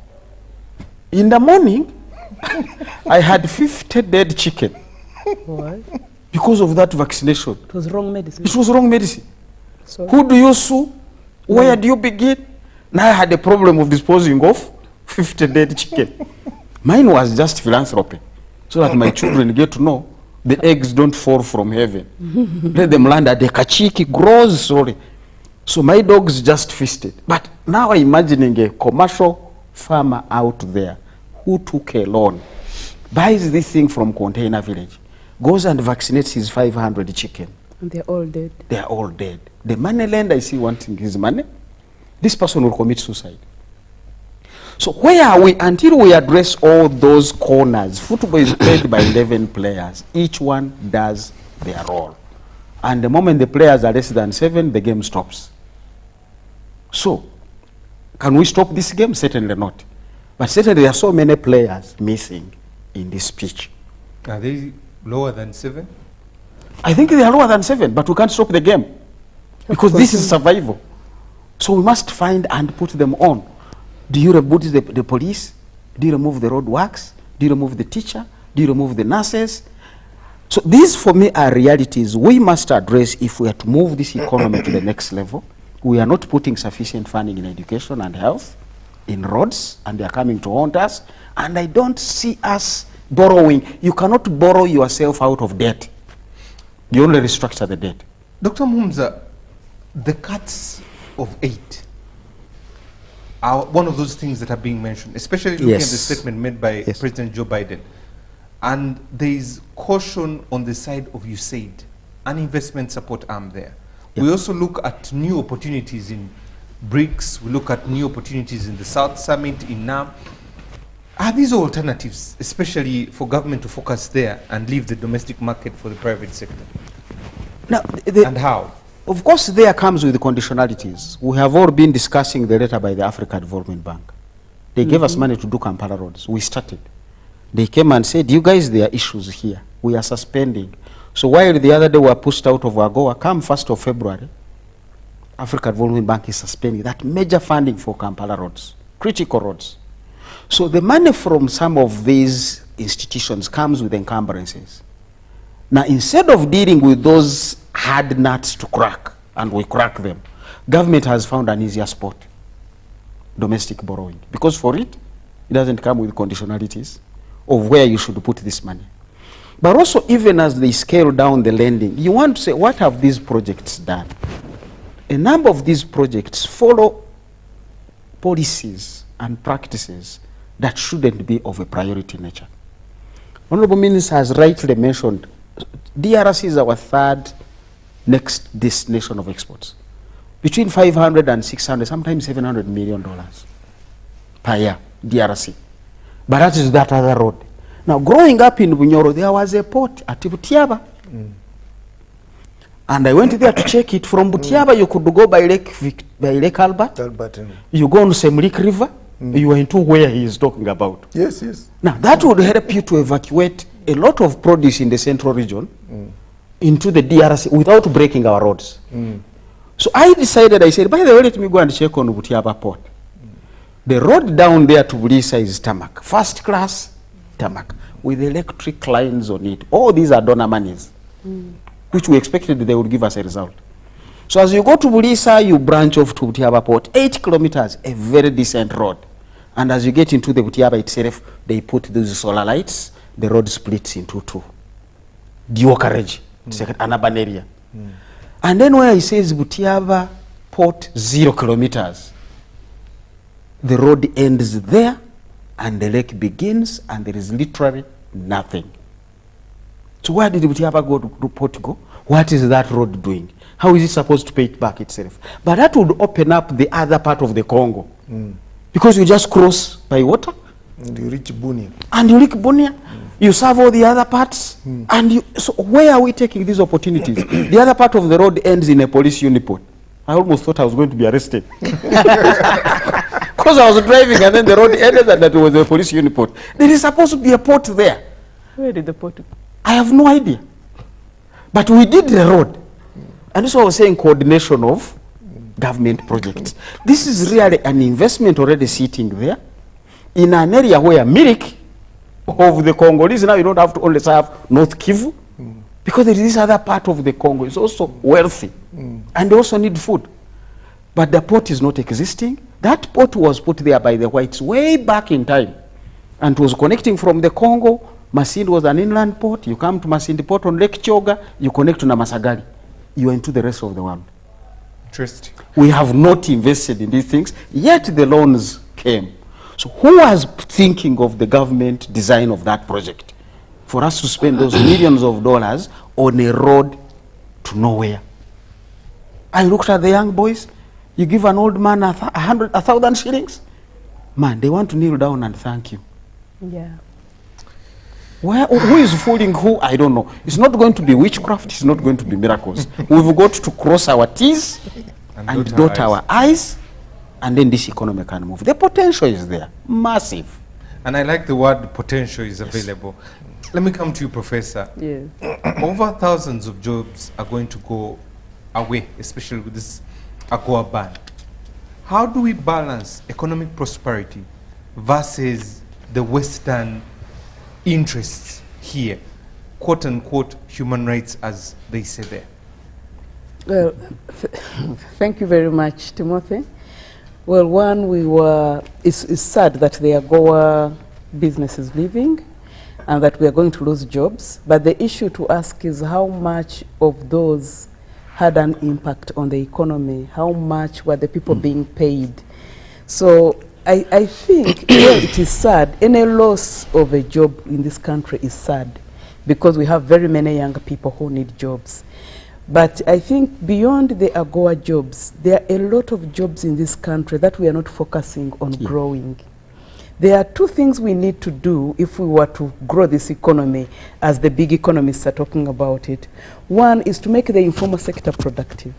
D: In the morning, I had 50 dead chicken.
C: Why?
D: Because of that vaccination.
C: It was wrong medicine.
D: It was wrong medicine.
C: So
D: Who do you sue? Where do you begin? Now I had a problem of disposing of 50 dead chicken. Mine was just philanthropy, so that my children get to know the eggs don't fall from heaven. Let them learn that the kachiki grows slowly. So my dogs just feasted. But now I'm imagining a commercial farmer out there who took a loan, buys this thing from Container Village, goes and vaccinates his 500 chicken.
C: and they're all dead.
D: They are all dead. The money lender is still wanting his money. This person will commit suicide. So where are we until we address all those corners? Football is played by 11 players. Each one does their role. And the moment the players are less than 7, the game stops. So, can we stop this game? Certainly not. But certainly there are so many players missing in this pitch.
B: Are they lower than 7?
D: I think they are lower than 7, but we can't stop the game. Because this is survival. So we must find and put them on. Do you reboot the police? Do you remove the road works? Do you remove the teacher? Do you remove the nurses? So these for me are realities we must address if we are to move this economy to the next level. We are not putting sufficient funding in education and health, in roads, and they are coming to haunt us. And I don't see us borrowing. You cannot borrow yourself out of debt. You only restructure the debt.
B: Dr. Mumza, the cuts of 8 are one of those things that are being mentioned, especially looking at the statement made by President Joe Biden. And there is caution on the side of USAID, an investment support arm there. We also look at new opportunities in BRICS. We look at new opportunities in the South Summit, in NAM. Are these alternatives, especially for government to focus there and leave the domestic market for the private sector?
D: Now,
B: and how?
D: Of course, there comes with the conditionalities. We have all been discussing the letter by the Africa Development Bank. They gave us money to do Kampala roads. We started. They came and said, you guys, there are issues here. We are suspending. So while the other day we were pushed out of AGOA, come 1st of February, Africa Development Bank is suspending that major funding for Kampala roads, critical roads. So the money from some of these institutions comes with encumbrances. Now, instead of dealing with those hard nuts to crack, and we crack them, government has found an easier spot, domestic borrowing. Because for it doesn't come with conditionalities of where you should put this money. But also, even as they scale down the lending, you want to say, what have these projects done? A number of these projects follow policies and practices that shouldn't be of a priority nature. Honorable Minister has rightly mentioned, DRC is our third next destination of exports. Between 500 and 600, sometimes $700 million per year, DRC. But that is that other road. Now, growing up in Bunyoro, there was a port at Butiaba. And I went there to check it. From Butiaba, you could go by Lake Albert. You go on Semlik River. You are into where he is talking about.
G: Yes, yes.
D: Now, that would help you to evacuate a lot of produce in the central region into the DRC without breaking our roads. So I decided, I said, by the way, let me go and check on Butiaba port. The road down there to Bulisa is tarmac, first class tarmac, with electric lines on it. All these are donor monies, which we expected they would give us a result. So as you go to Bulisa, you branch off to Butiaba port, 8 kilometers, a very decent road. And as you get into the Butiaba itself, they put those solar lights, the road splits into 2. Dual carriage, an urban area. And then where it says Butiaba port 0 kilometers, the road ends there, and the lake begins, and there is literally nothing. So where did Butiaba port go? What is that road doing? How is it supposed to pay it back itself? But that would open up the other part of the Congo. Because you just cross by water.
G: And you reach Bunia.
D: And you reach Bunia. You serve all the other parts. And you, so where are we taking these opportunities? The other part of the road ends in a police uniport. I almost thought I was going to be arrested. Because I was driving and then the road ended and that was a police uniport. There is supposed to be a port there.
C: Where did the port?
D: I have no idea. But we did the road. And so I was saying coordination of government projects. This is really an investment already sitting there in an area where milk of the Congolese, now you don't have to only serve North Kivu, because there is this other part of the Congo is also wealthy, and they also need food. But the port is not existing. That port was put there by the whites way back in time, and was connecting from the Congo. Masindi was an inland port. You come to Masindi port on Lake Choga, you connect to Namasagari. You are into the rest of the world.
B: Interesting.
D: We have not invested in these things, yet the loans came. So who was thinking of the government design of that project for us to spend those millions of dollars on a road to nowhere? I looked at the young boys. You give an old man 1,000 shillings, man, they want to kneel down and thank you.
C: Yeah.
D: Who is fooling who? I don't know. It's not going to be witchcraft. It's not going to be miracles. We've got to cross our T's and dot our I's, and then this economy can move. The potential is there, massive.
B: And I like the word potential is available. Let me come to you, Professor.
C: Yes.
B: Over thousands of jobs are going to go away, especially with this AGOA ban. How do we balance economic prosperity versus the Western interests here, quote unquote human rights, as they say there?
C: Well, thank you very much, Timothy. Well, one, it's sad that the AGOA business is leaving and that we are going to lose jobs. But the issue to ask is how much of those had an impact on the economy? How much were the people being paid? So I think it is sad. Any loss of a job in this country is sad because we have very many young people who need jobs. But I think beyond the AGOA jobs, there are a lot of jobs in this country that we are not focusing on growing. There are two things we need to do if we were to grow this economy, as the big economists are talking about it. One is to make the informal sector productive.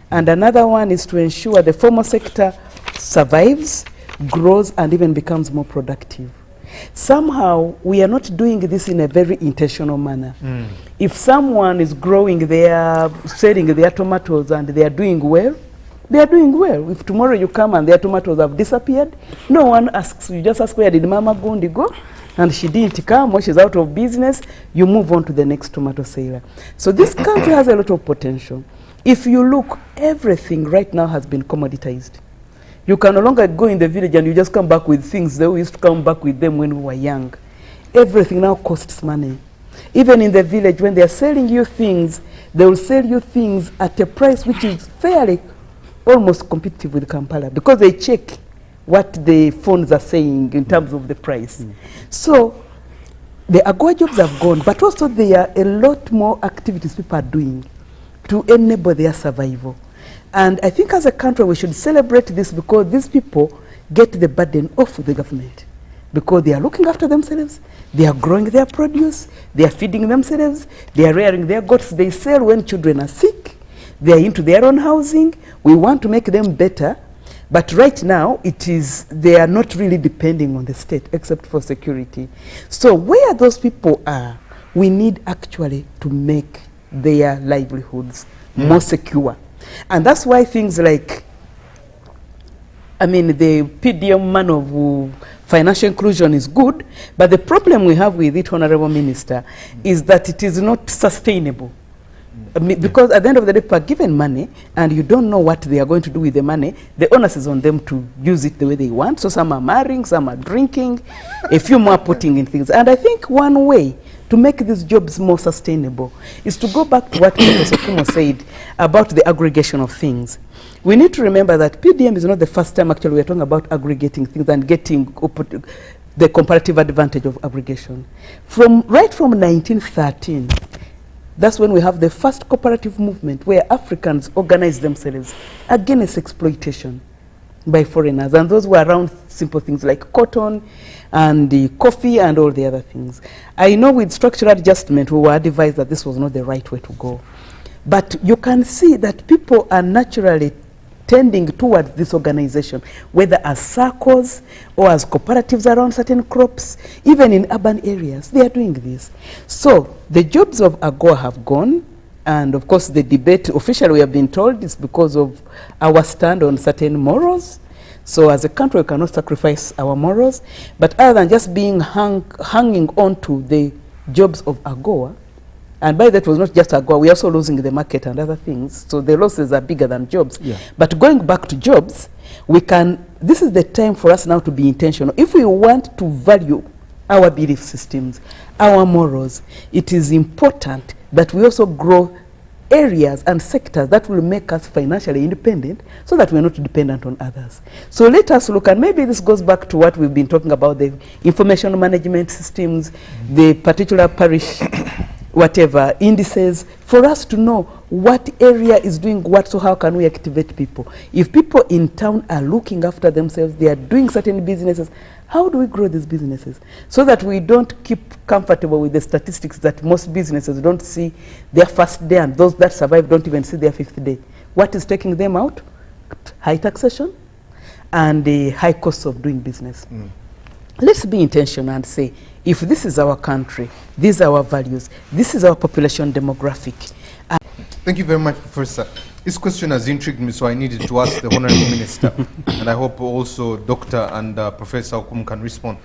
C: And another one is to ensure the formal sector survives, grows, and even becomes more productive. Somehow, we are not doing this in a very intentional manner. If someone is growing selling their tomatoes and they are doing well, they are doing well. If tomorrow you come and their tomatoes have disappeared, no one asks. You just ask, where did Mama Gundi go? And she didn't come, or she's out of business. You move on to the next tomato seller. So this country has a lot of potential. If you look, everything right now has been commoditized. You can no longer go in the village and you just come back with things that we used to come back with them when we were young. Everything now costs money. Even in the village, when they are selling you things, they will sell you things at a price which is fairly almost competitive with Kampala, because they check what the phones are saying in terms of the price. So the AGOA jobs have gone, but also there are a lot more activities people are doing to enable their survival. And I think as a country we should celebrate this, because these people get the burden off the government, because they are looking after themselves, they are growing their produce, they are feeding themselves, they are rearing their goats, they sell when children are sick, they are into their own housing. We want to make them better, but right now they are not really depending on the state except for security. So where those people are, we need actually to make their livelihoods more secure. And that's why things like, the PDM man of financial inclusion is good, but the problem we have with it, Honorable Minister, is that it is not sustainable. Because at the end of the day, people are given money and you don't know what they are going to do with the money. The onus is on them to use it the way they want. So some are marrying, some are drinking, a few more putting in things. And I think one way to make these jobs more sustainable is to go back to what Professor Kumo said about the aggregation of things. We need to remember that PDM is not the first time actually we are talking about aggregating things and getting the comparative advantage of aggregation. Right from 1913, that's when we have the first cooperative movement where Africans organized themselves against exploitation by foreigners. And those were around simple things like cotton and the coffee and all the other things. I know with structural adjustment, we were advised that this was not the right way to go. But you can see that people are naturally tending towards this organization, whether as circles or as cooperatives around certain crops, even in urban areas, they are doing this. So the jobs of AGOA have gone, and of course the debate officially we have been told is because of our stand on certain morals. So as a country we cannot sacrifice our morals, but other than just being hanging on to the jobs of AGOA, and by that was not just AGOA, we're also losing the market and other things. So the losses are bigger than jobs.
D: Yeah.
C: But going back to jobs, this is the time for us now to be intentional. If we want to value our belief systems, our morals, it is important that we also grow areas and sectors that will make us financially independent so that we're not dependent on others. So let us look, and maybe this goes back to what we've been talking about, the information management systems, the particular parish whatever indices, for us to know what area is doing what, so how can we activate people. If people in town are looking after themselves, they are doing certain businesses, how do we grow these businesses? So that we don't keep comfortable with the statistics that most businesses don't see their first day, and those that survive don't even see their fifth day. What is taking them out? High taxation and the high costs of doing business. Let's be intentional and say, if this is our country, these are our values, this is our population demographic.
B: Thank you very much, Professor. This question has intrigued me, so I needed to ask the Honorable Minister, and I hope also Dr. and Professor Okum can respond.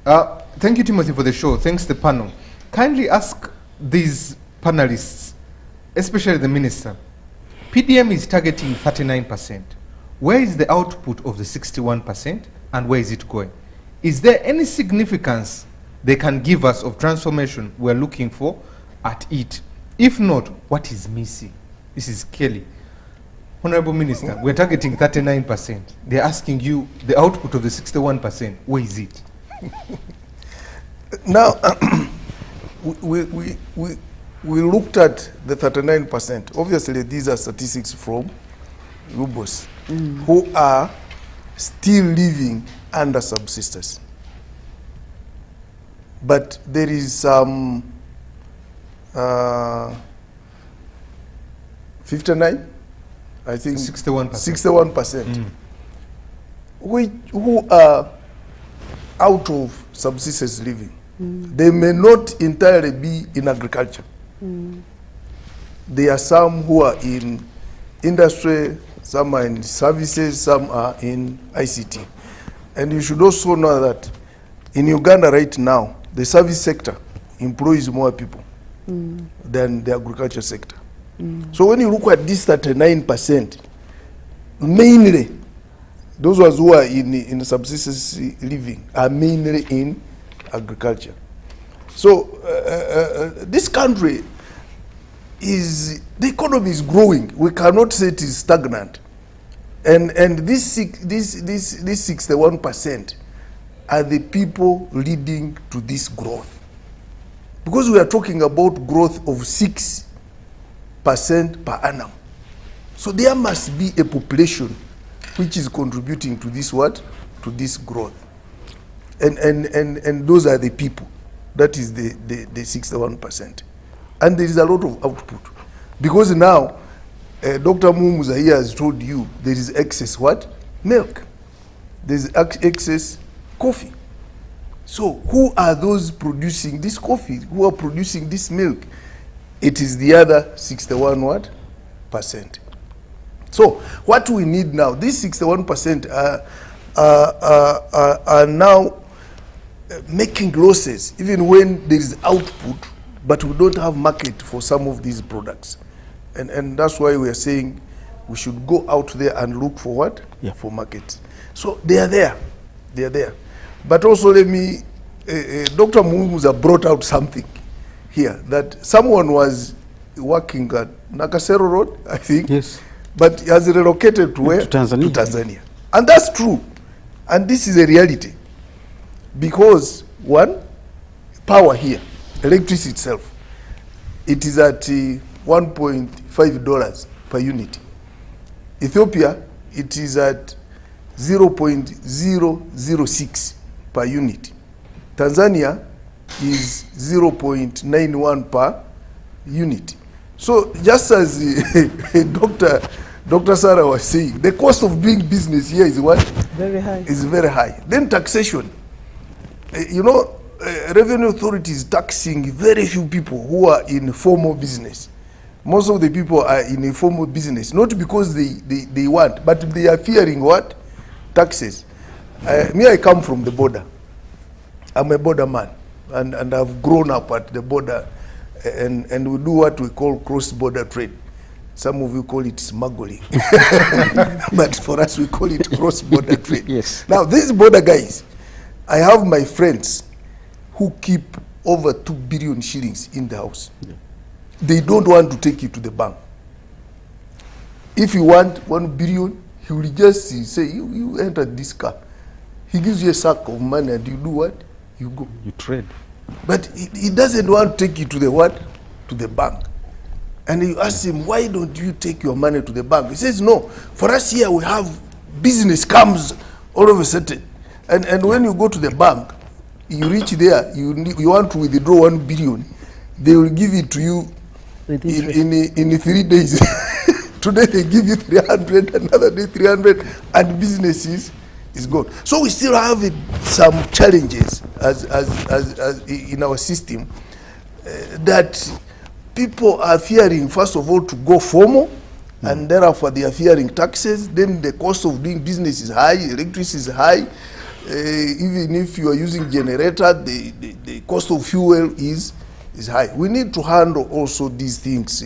B: Thank you, Timothy, for the show. Thanks, the panel. Kindly ask these panelists, especially the Minister, PDM is targeting 39%. Where is the output of the 61%, and where is it going? Is there any significance they can give us of transformation we're looking for at it? If not, what is missing? This is Kelly. Honorable Minister, we're targeting 39%. They're asking you the output of the 61%. Where is it?
G: Now, we looked at the 39%. Obviously, these are statistics from Lubos, who are still living under subsistence. But there is some 59, I think
B: 61%.
G: 61%, who are out of subsistence living. They may not entirely be in agriculture. There are some who are in industry, some are in services, some are in ICT. And you should also know that in Uganda right now, the service sector employs more people than the agriculture sector. So when you look at this 39%, mainly those ones who are in subsistence living are mainly in agriculture. So this country the economy is growing. We cannot say it is stagnant. And this 61% are the people leading to this growth. Because we are talking about growth of 6% per annum. So there must be a population which is contributing to this what? To this growth. And those are the people. That is the 61%. And there is a lot of output. Because now, Dr. Mumuza here has told you there is excess what? Milk. There is excess coffee. So who are those producing this coffee? Who are producing this milk? It is the other 61%. So what we need now, these 61% are now making losses, even when there is output, but we don't have market for some of these products. And that's why we are saying we should go out there and look for what?
D: Yeah.
G: For markets. So they are there. They are there. But also let me, Dr. Mumuza brought out something here, that someone was working at Nakasero Road, I think.
D: Yes.
G: But he has relocated to where?
D: To Tanzania.
G: To Tanzania. And that's true. And this is a reality. Because, one, power here, electricity itself, it is at $1.5 per unit. Ethiopia, it is at 0.006 per unit. Tanzania is 0.91 per unit. So just as Dr. Dr. Sarah was saying, the cost of doing business here is what?
C: Very high.
G: Is very high. Then taxation. You know, revenue authority is taxing very few people who are in formal business. Most of the people are in a formal business, not because they want, but they are fearing what? Taxes. Me, I come from the border. I'm a border man, and I've grown up at the border, and we do what we call cross-border trade. Some of you call it smuggling, but for us we call it cross-border trade.
D: Yes.
G: Now, these border guys, I have my friends who keep over 2 billion shillings in the house. Yeah. They don't want to take it to the bank. If you want 1 billion, he will just say, you enter this car. He gives you a sack of money and you do what? You go.
D: You trade.
G: But he doesn't want to take it to the what? To the bank. And you ask him, why don't you take your money to the bank? He says, no, for us here we have business comes all of a sudden. And when you go to the bank, you reach there, you want to withdraw 1 billion, they will give it to you in 3 days. Today they give you 300, another day 300, and business is gone. So we still have some challenges as in our system that people are fearing, first of all, to go formal, and thereafter they are fearing taxes. Then the cost of doing business is high, electricity is high. Even if you are using generator, the cost of fuel is high. We need to handle also these things.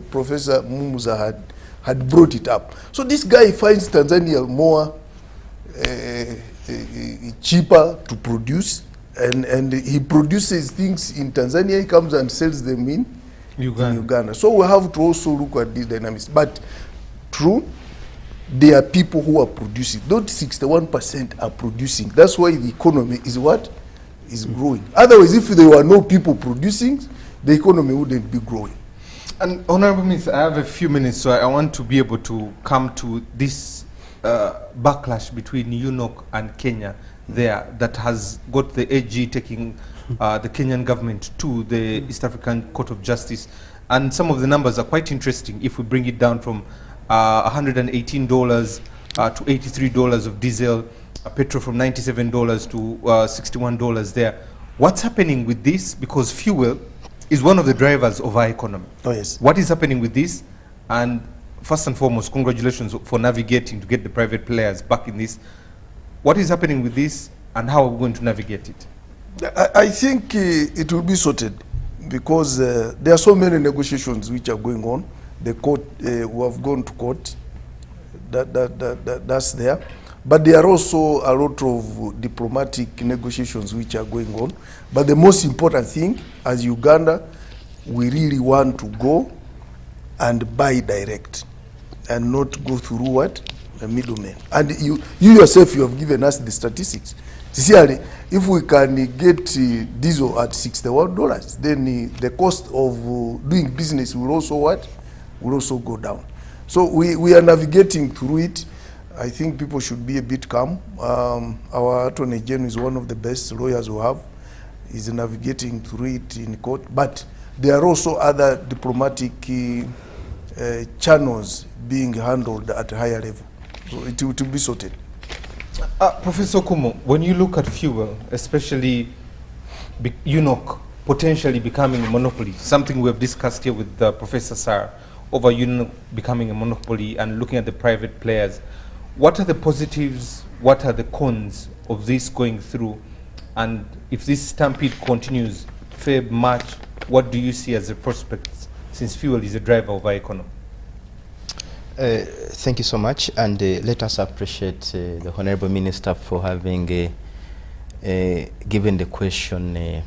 G: Professor Mumuza had brought it up. So this guy finds Tanzania more cheaper to produce, and he produces things in Tanzania, he comes and sells them in Uganda. So we have to also look at these dynamics. But true, there are people who are producing. Not 61% are producing. That's why the economy is what? Is growing. Otherwise, if there were no people producing, the economy wouldn't be growing.
B: And Honorable Minister, I have a few minutes, so I want to be able to come to this backlash between UNOC and Kenya there that has got the AG taking the Kenyan government to the East African Court of Justice. And some of the numbers are quite interesting if we bring it down from $118 to $83 of diesel, petrol from $97 to $61 there. What's happening with this? Because fuel is one of the drivers of our economy.
G: Oh, yes.
B: What is happening with this? And first and foremost, congratulations for navigating to get the private players back in this. What is happening with this, and how are we going to navigate it?
G: I think it will be sorted, because there are so many negotiations which are going on. The court, we have gone to court, that's there. But there are also a lot of diplomatic negotiations which are going on. But the most important thing, as Uganda, we really want to go and buy direct and not go through what? The middleman. And you yourself, you have given us the statistics. Sincerely, if we can get diesel at $61, then the cost of doing business will also what? Will also go down. So we are navigating through it. I think people should be a bit calm. Our Attorney General is one of the best lawyers we have. He's navigating through it in court. But there are also other diplomatic channels being handled at a higher level. So it will be sorted.
B: Professor Kumo, when you look at fuel, especially UNOC potentially becoming a monopoly, something we have discussed here with Professor Sarah, over UNOC becoming a monopoly and looking at the private players, what are the positives, what are the cons of this going through? And if this stampede continues Feb, March, what do you see as the prospects, since fuel is a driver of our economy?
E: Thank you so much, and let us appreciate the Honorable Minister for having given the question a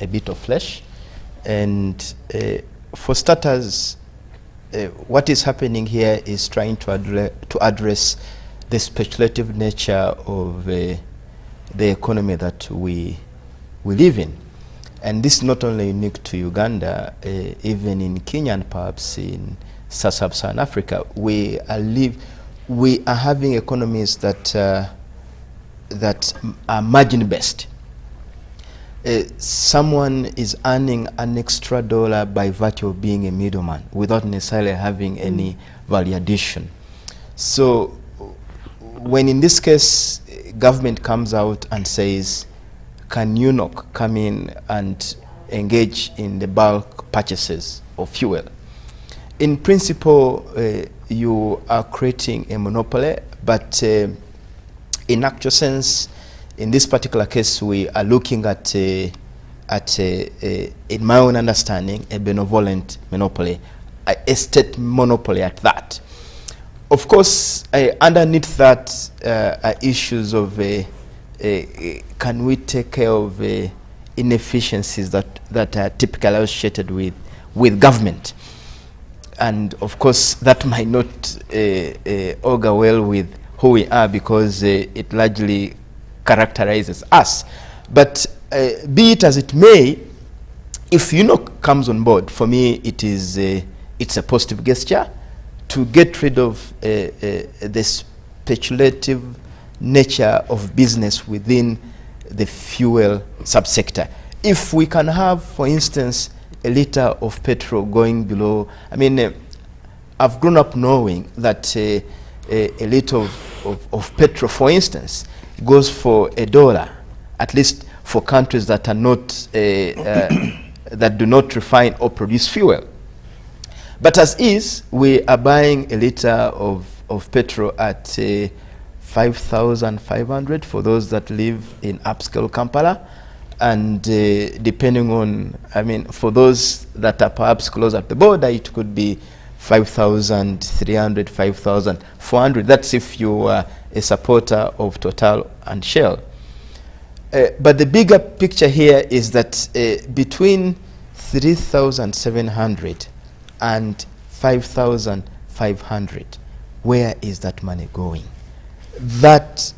E: bit of flesh. And for starters, what is happening here is trying to address the speculative nature of the economy that we live in. And this is not only unique to Uganda, even in Kenya and perhaps in Sub-Saharan Africa, we are having economies that are margin based. someone is earning an extra dollar by virtue of being a middleman without necessarily having any value addition. So when in this case government comes out and says, can UNOC come in and engage in the bulk purchases of fuel? In principle, you are creating a monopoly, but in actual sense, in this particular case, we are looking at, in my own understanding, a benevolent monopoly, a state monopoly at that. Of course, underneath that are issues of can we take care of inefficiencies that are typically associated with government. And of course, that might not augur well with who we are, because it largely characterizes us. But be it as it may, if UNOC comes on board, for me it's a positive gesture to get rid of the speculative nature of business within the fuel subsector. If we can have, for instance, a liter of petrol going below, I mean, I've grown up knowing that a liter of petrol, for instance, goes for $1, at least for countries that are not, that do not refine or produce fuel. But as is, we are buying a liter of petrol at 5,500 for those that live in upscale Kampala. And depending on, I mean, for those that are perhaps close at the border, it could be 5,300, 5,400. That's if you are a supporter of Total and Shell. But the bigger picture here is that between 3,700 and 5,500, where is that money going? That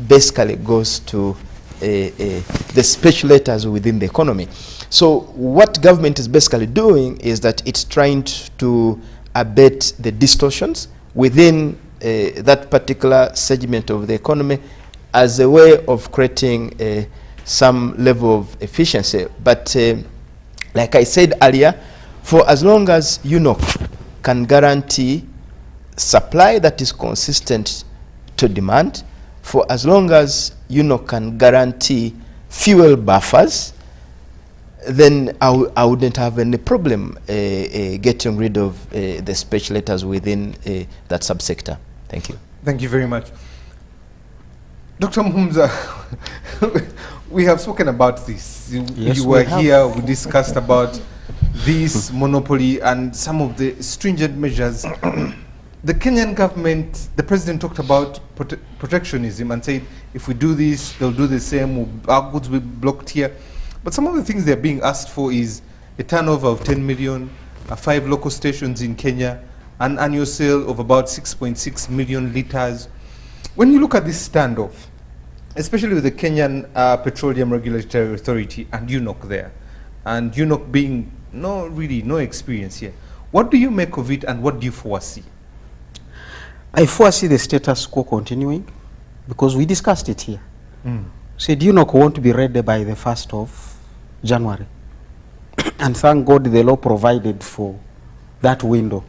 E: basically goes to the speculators within the economy. So what government is basically doing is that it's trying to abate the distortions within that particular segment of the economy as a way of creating some level of efficiency. But like I said earlier, for as long as UNOC can guarantee supply that is consistent to demand, for as long as UNOC can guarantee fuel buffers, then I wouldn't have any problem getting rid of the speculators within that subsector. Thank you.
B: Thank you very much. Dr. Muhumuza, we have spoken about this.
D: Yes,
B: you were
D: we have.
B: here, we discussed about this monopoly and some of the stringent measures. The Kenyan government, the president talked about protectionism and said, if we do this, they'll do the same, our goods will be blocked here. But some of the things they're being asked for is a turnover of 10 million, 5 local stations in Kenya, an annual sale of about 6.6 million liters. When you look at this standoff, especially with the Kenyan Petroleum Regulatory Authority and UNOC there, and UNOC being no experience here, what do you make of it and what do you foresee?
D: I foresee the status quo continuing, because we discussed it here. Said UNOC won't be ready by the 1st of January. And thank God the law provided for that window.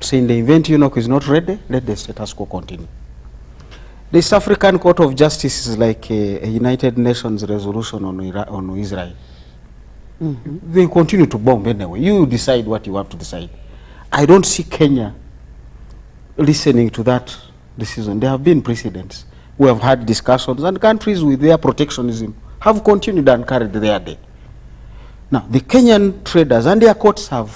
D: So in the event UNOC is not ready, let the status quo continue. The East African Court of Justice is like a United Nations resolution on Israel. They continue to bomb anyway. You decide what you have to decide. I don't see Kenya listening to that decision. There have been precedents. We have had discussions, and countries with their protectionism have continued and carried their day. Now, the Kenyan traders and their courts have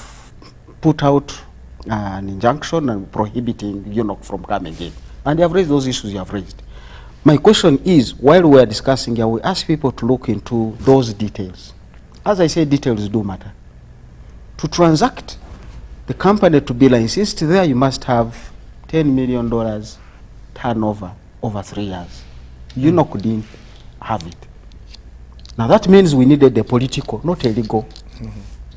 D: put out an injunction and prohibiting UNOC from coming in. And they have raised those issues you have raised. My question is, while we are discussing here, we ask people to look into those details. As I say, details do matter. To transact, the company to be licensed there, you must have $10 million turnover over 3 years. UNOC didn't have it. Now that means we needed a political, not a legal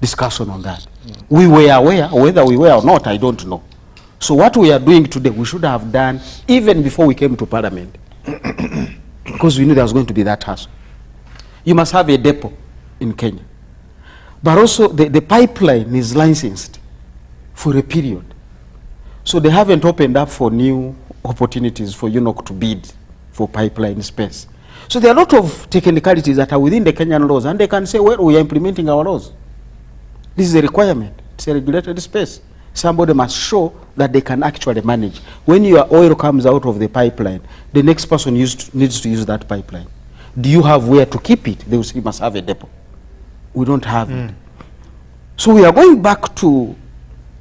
D: discussion on that. We were aware, whether we were or not, I don't know. So what we are doing today, we should have done even before we came to Parliament, because we knew there was going to be that hassle. You must have a depot in Kenya. But also the pipeline is licensed for a period. So they haven't opened up for new opportunities for UNOC to bid for pipeline space. So there are a lot of technicalities that are within the Kenyan laws, and they can say, well, we are implementing our laws. This is a requirement. It's a regulated space. Somebody must show that they can actually manage. When your oil comes out of the pipeline, the next person needs to use that pipeline. Do you have where to keep it? They will say you must have a depot. We don't have it. So we are going back to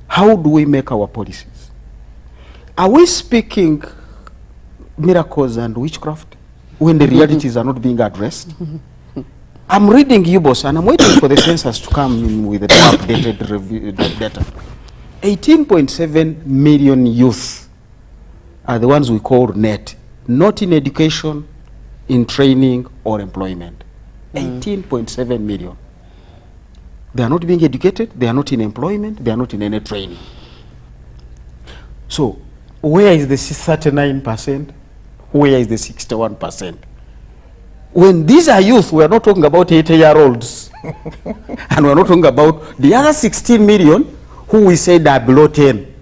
D: how do we make our policies? Are we speaking miracles and witchcraft when the realities are not being addressed? I'm reading UBOS and I'm waiting for the census to come in with the updated data. 18.7 million youth are the ones we call net, not in education, in training or employment. 18.7 million. They are not being educated, they are not in employment, they are not in any training. So, where is the 39%? Where is the 61%? When these are youth, we are not talking about 80-year-olds. And we are not talking about the other 16 million who we said are below 10.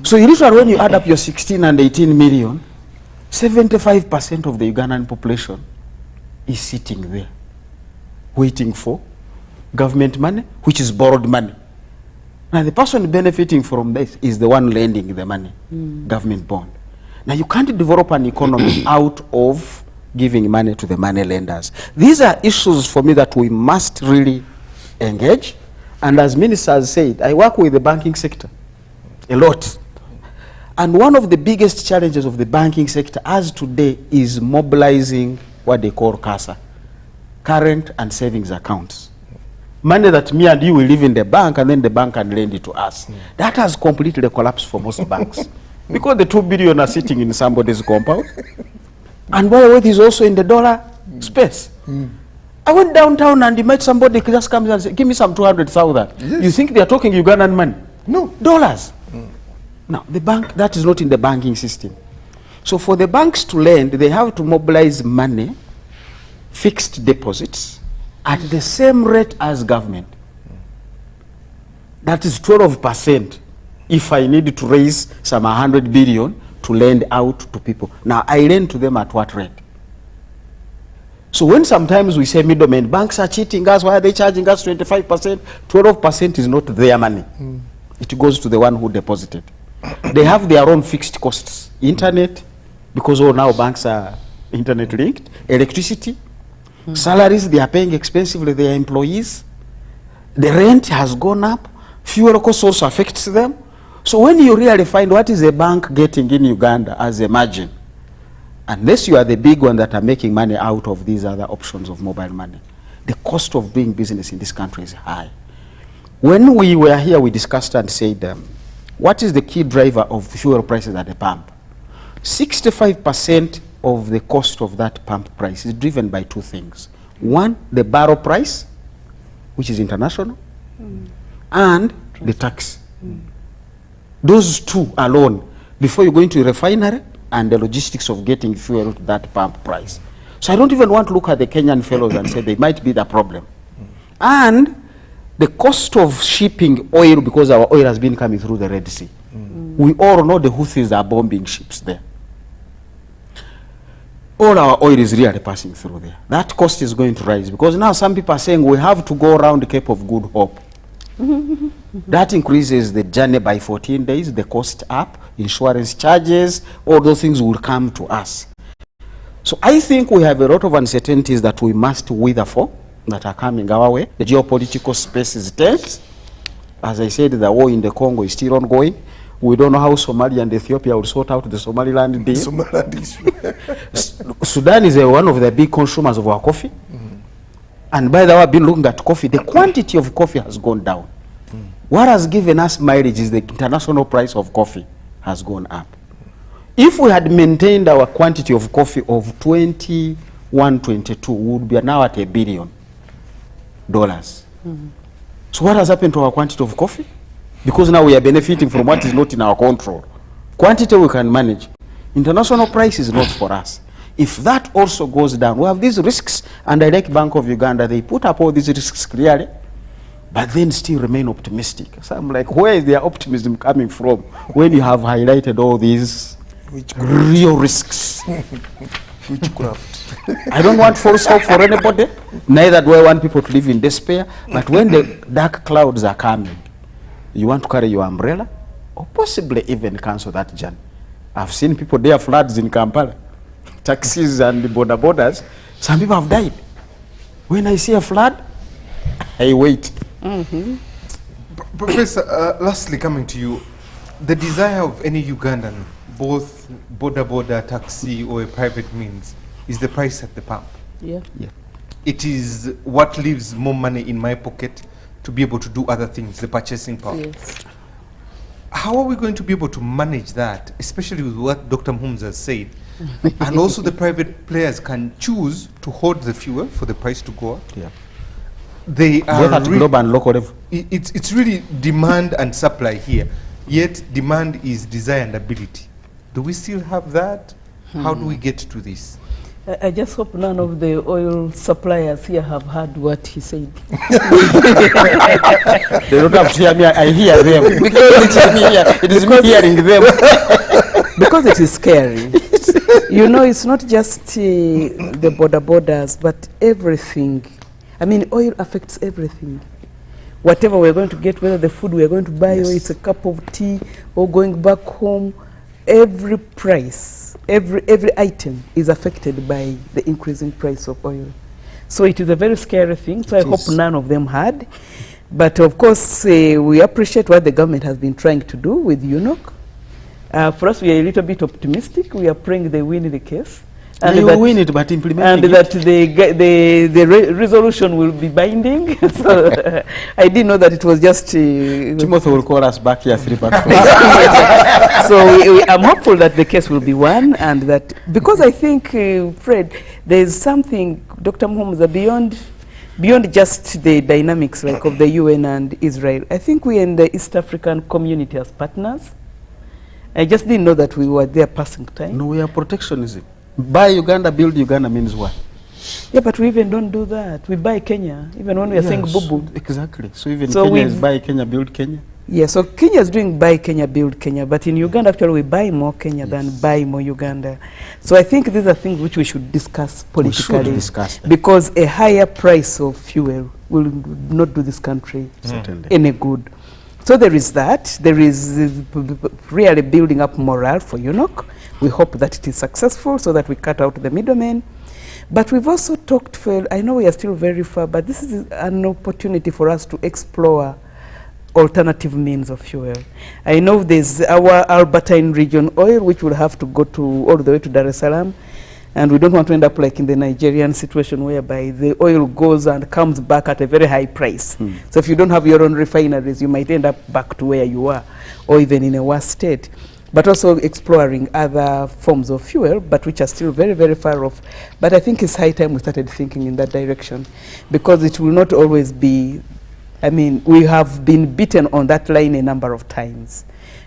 D: So usually when you add up your 16 and 18 million, 75% of the Ugandan population is sitting there, waiting for government money, which is borrowed money. Now the person benefiting from this is the one lending the money, government bond. Now you can't develop an economy out of giving money to the money lenders. These are issues for me that we must really engage. And as ministers said, I work with the banking sector a lot. And one of the biggest challenges of the banking sector as today is mobilizing what they call CASA, current and savings accounts. Money that me and you will leave in the bank and then the bank can lend it to us. That has completely collapsed for most banks because the 2 billion are sitting in somebody's compound. And by the way, it is also in the dollar space. I went downtown and met somebody just comes and said, give me some 200,000. Yes. You think they are talking Ugandan money? No. Dollars. Now, the bank, that is not in the banking system. So for the banks to lend, they have to mobilize money, fixed deposits, at the same rate as government. That is 12% if I need to raise some 100 billion to lend out to people. Now, I lend to them at what rate? So when sometimes we say middlemen, banks are cheating us, why are they charging us 25%? 12% is not their money. It goes to the one who deposited. They have their own fixed costs. Internet, because all now banks are internet linked, electricity, salaries, they are paying expensively their employees. The rent has gone up. Fuel costs also affects them. So when you really find what is a bank getting in Uganda as a margin, unless you are the big one that are making money out of these other options of mobile money, the cost of doing business in this country is high. When we were here, we discussed and said, what is the key driver of fuel prices at the pump? 65% of the cost of that pump price is driven by 2 things. One, the barrel price, which is international, and the tax. Those 2 alone, before you go into a refinery and the logistics of getting fuel to that pump price. So I don't even want to look at the Kenyan fellows and say they might be the problem. And the cost of shipping oil, because our oil has been coming through the Red Sea. We all know the Houthis are bombing ships there. All our oil is really passing through there. That cost is going to rise because now some people are saying we have to go around the Cape of Good Hope. That increases the journey by 14 days, the cost up, insurance charges, all those things will come to us. So I think we have a lot of uncertainties that we must weather for, that are coming our way. The geopolitical space is tense. As I said, the war in the Congo is still ongoing. We don't know how Somalia and Ethiopia will sort out the Somaliland deal. Sudan is one of the big consumers of our coffee. And by the way, I've been looking at coffee. The quantity of coffee has gone down. What has given us mileage is the international price of coffee has gone up. If we had maintained our quantity of coffee of 21, 22, we would be now at $1 billion. So what has happened to our quantity of coffee? Because now we are benefiting from what is not in our control. Quantity we can manage. International price is not for us. If that also goes down, we have these risks, and I like Bank of Uganda, they put up all these risks clearly, but then still remain optimistic. So I'm like, where is their optimism coming from when you have highlighted all these real risks?
G: Witchcraft.
D: I don't want false hope for anybody, neither do I want people to live in despair, but when the dark clouds are coming, you want to carry your umbrella, or possibly even cancel that journey. I've seen people, there are floods in Kampala, taxis and the border borders, some people have died. When I see a flood, I wait.
B: Professor, lastly coming to you, the desire of any Ugandan, both border, taxi or a private means, is the price at the pump.
C: Yeah.
B: It is what leaves more money in my pocket to be able to do other things, the purchasing power.
C: Yes.
B: How are we going to be able to manage that, especially with what Dr. Mhums has said? And also the private players can choose to hoard the fuel for the price to go up.
D: Yeah.
B: They
D: Both
B: are
D: at global and local level.
B: it's really demand and supply here, yet demand is desire and ability. Do we still have that? How do we get to this?
C: I just hope none of the oil suppliers here have heard what he said.
D: They don't have to hear me, I hear them. Because it is me hearing them.
C: Because it is scary. You know, it's not just the borders, but everything. I mean, oil affects everything. Whatever we're going to get, whether the food we're going to buy, or it's a cup of tea, or going back home, every price, every item is affected by the increasing price of oil. So it is a very scary thing. So I hope none of them had. But of course, we appreciate what the government has been trying to do with UNOC. For us, we are a little bit optimistic. We are praying they win the case.
D: And you win it, but implementing
C: and that the resolution will be binding. So I didn't know that it was just...
D: Timothy will call us back here 3 back.
C: So I'm hopeful that the case will be won, and that, because I think, Fred, there's something, Dr. Mhums, beyond just the dynamics like of the UN and Israel. I think we in the East African community as partners. I just didn't know that we were there passing time.
D: No, we are protectionism. Buy Uganda, build Uganda means what?
C: Yeah, but we even don't do that. We buy Kenya, even when we are saying boo-boo.
D: Exactly. So even Kenya is buy Kenya, build Kenya?
C: Yeah, so Kenya is doing buy Kenya, build Kenya. But in Uganda, actually, we buy more Kenya than buy more Uganda. So I think these are things which we should discuss politically.
D: We should discuss them.
C: Because a higher price of fuel will not do this country any good. So there is that. There is really building up morale for UNOC. We hope that it is successful so that we cut out the middlemen. But we've also talked for, I know we are still very far, but this is an opportunity for us to explore alternative means of fuel. I know there's our Albertine region oil, which will have to go to all the way to Dar es Salaam. And we don't want to end up like in the Nigerian situation whereby the oil goes and comes back at a very high price. So if you don't have your own refineries, you might end up back to where you are, or even in a worse state. But also exploring other forms of fuel, but which are still very, very far off. But I think it's high time we started thinking in that direction, because it will not always be, I mean, we have been beaten on that line a number of times.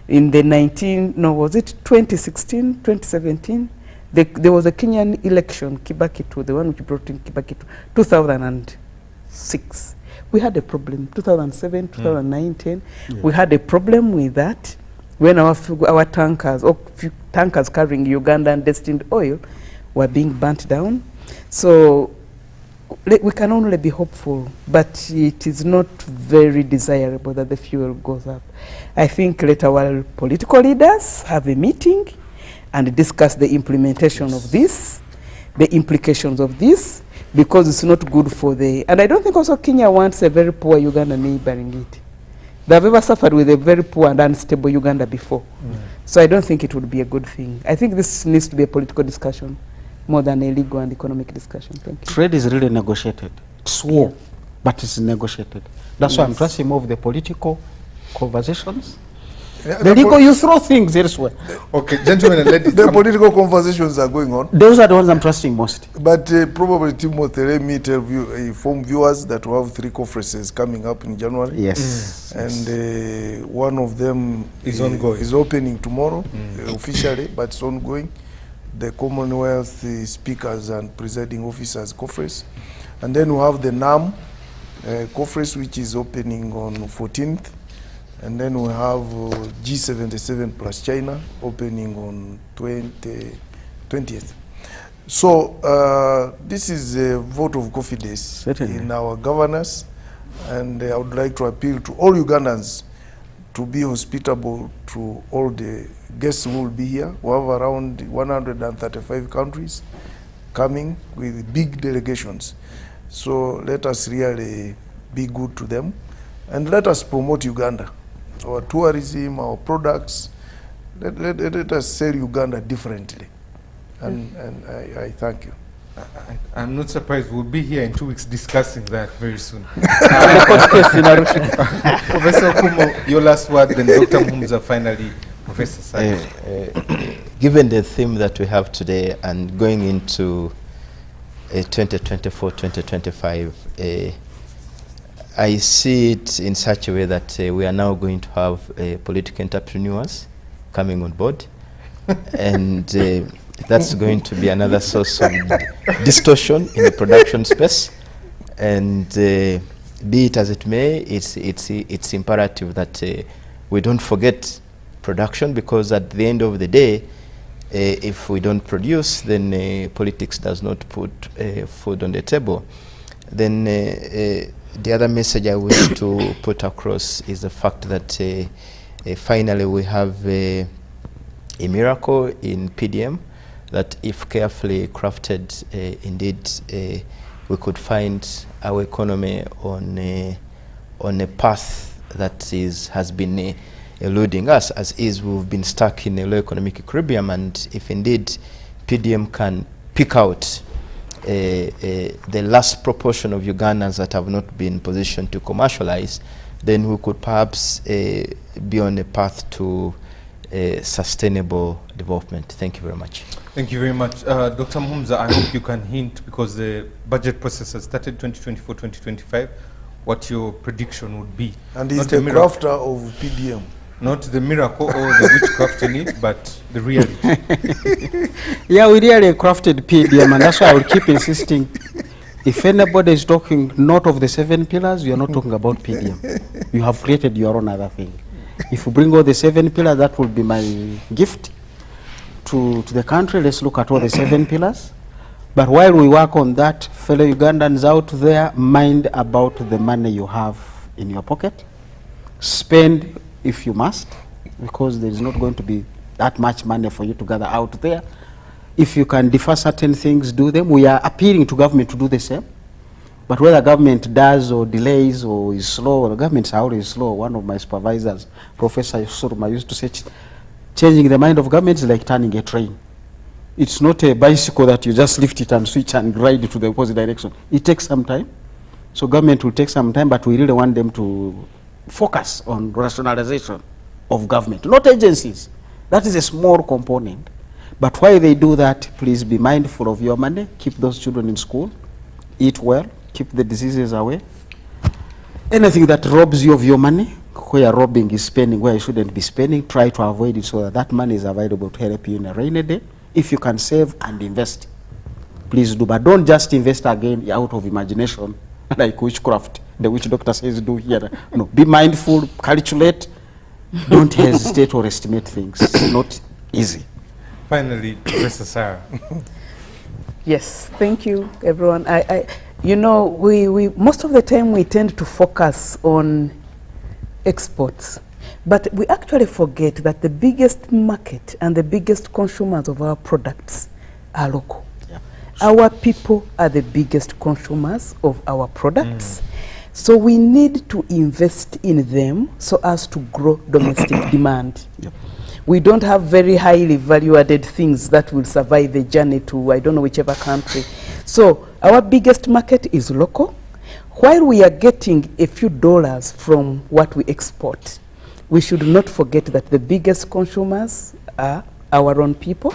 C: In the 2016, 2017? There was a Kenyan election, Kibaki 2, the one which brought in Kibaki 2, 2006. We had a problem, 2007, 2019. We had a problem with that when our tankers, or tankers carrying Ugandan destined oil, were being burnt down. So we can only be hopeful, but it is not very desirable that the fuel goes up. I think let our political leaders have a meeting and discuss the implementation of this, the implications of this, because it's not good for the... And I don't think also Kenya wants a very poor Uganda neighboring it. They've ever suffered with a very poor and unstable Uganda before. So I don't think it would be a good thing. I think this needs to be a political discussion more than a legal and economic discussion. Thank you.
D: Trade is really negotiated. It's war, but it's negotiated. That's why I'm trusting more of the political conversations. The legal, you throw things elsewhere.
B: Okay, gentlemen and ladies.
G: The political conversations are going on.
D: Those are the ones I'm trusting most.
G: But probably, Timothy, let me tell you, inform viewers that we have 3 conferences coming up in January.
D: Yes.
G: And one of them
B: is ongoing.
G: Is opening tomorrow, officially, but it's ongoing. the Commonwealth speakers and presiding officers conference. And then we have the NAM conference, which is opening on 14th. And then we have G77 plus China opening on 20th. So this is a vote of confidence in our governance, and I would like to appeal to all Ugandans to be hospitable to all the guests who will be here. We have around 135 countries coming with big delegations. So let us really be good to them, and let us promote Uganda, our tourism, our products. Let us sell Uganda differently. And I thank you.
B: I'm not surprised. We'll be here in 2 weeks discussing that very soon. Professor Okumo, your last word, then Dr. Muhumuza finally. Professor Sari.
E: Given the theme that we have today and going into 2024-2025, I see it in such a way that we are now going to have political entrepreneurs coming on board, and that's going to be another source of distortion in the production space. And be it as it may, it's imperative that we don't forget production, because at the end of the day, if we don't produce, then politics does not put food on the table. Then the other message I wish to put across is the fact that finally we have a miracle in PDM, that if carefully crafted, indeed we could find our economy on a path that has been eluding us, as is we've been stuck in a low economic equilibrium. And if indeed PDM can pick out the last proportion of Ugandans that have not been positioned to commercialize, then we could perhaps be on a path to sustainable development. Thank you very much.
B: Thank you very much. Dr. Muhumuza, I hope you can hint, because the budget process has started 2024-2025, what your prediction would be.
G: And he's the crafter of PDM.
B: Not the miracle or the witchcraft in it, but the reality.
D: Yeah, we really crafted PDM, and that's why I will keep insisting. If anybody is talking not of the 7 pillars, you are not talking about PDM. You have created your own other thing. If you bring all the 7 pillars, that will be my gift to the country. Let's look at all the 7 pillars. But while we work on that, fellow Ugandans out there, mind about the money you have in your pocket. Spend if you must, because there is not going to be that much money for you to gather out there. If you can defer certain things, do them. We are appealing to government to do the same. But whether government does or delays or is slow, the governments are always slow. One of my supervisors, Professor Surma, used to say, changing the mind of government is like turning a train. It's not a bicycle that you just lift it and switch and ride it to the opposite direction. It takes some time. So government will take some time, but we really want them to focus on rationalization of government, not agencies. That is a small component. But while they do that, please be mindful of your money. Keep those children in school. Eat well. Keep the diseases away. Anything that robs you of your money, where robbing is spending, where you shouldn't be spending, try to avoid it so that that money is available to help you in a rainy day. If you can save and invest, please do. But don't just invest again out of imagination, like witchcraft, the witch doctor says do here. No, be mindful, calculate, don't hesitate or estimate things. It's not easy.
B: Finally, Professor Sarah.
C: Yes, thank you, everyone. You know, we most of the time we tend to focus on exports, but we actually forget that the biggest market and the biggest consumers of our products are local. Yeah. Our people are the biggest consumers of our products. So we need to invest in them so as to grow domestic demand. Yep. We don't have very highly value-added things that will survive the journey to, I don't know, whichever country. So our biggest market is local. While we are getting a few dollars from what we export, we should not forget that the biggest consumers are our own people,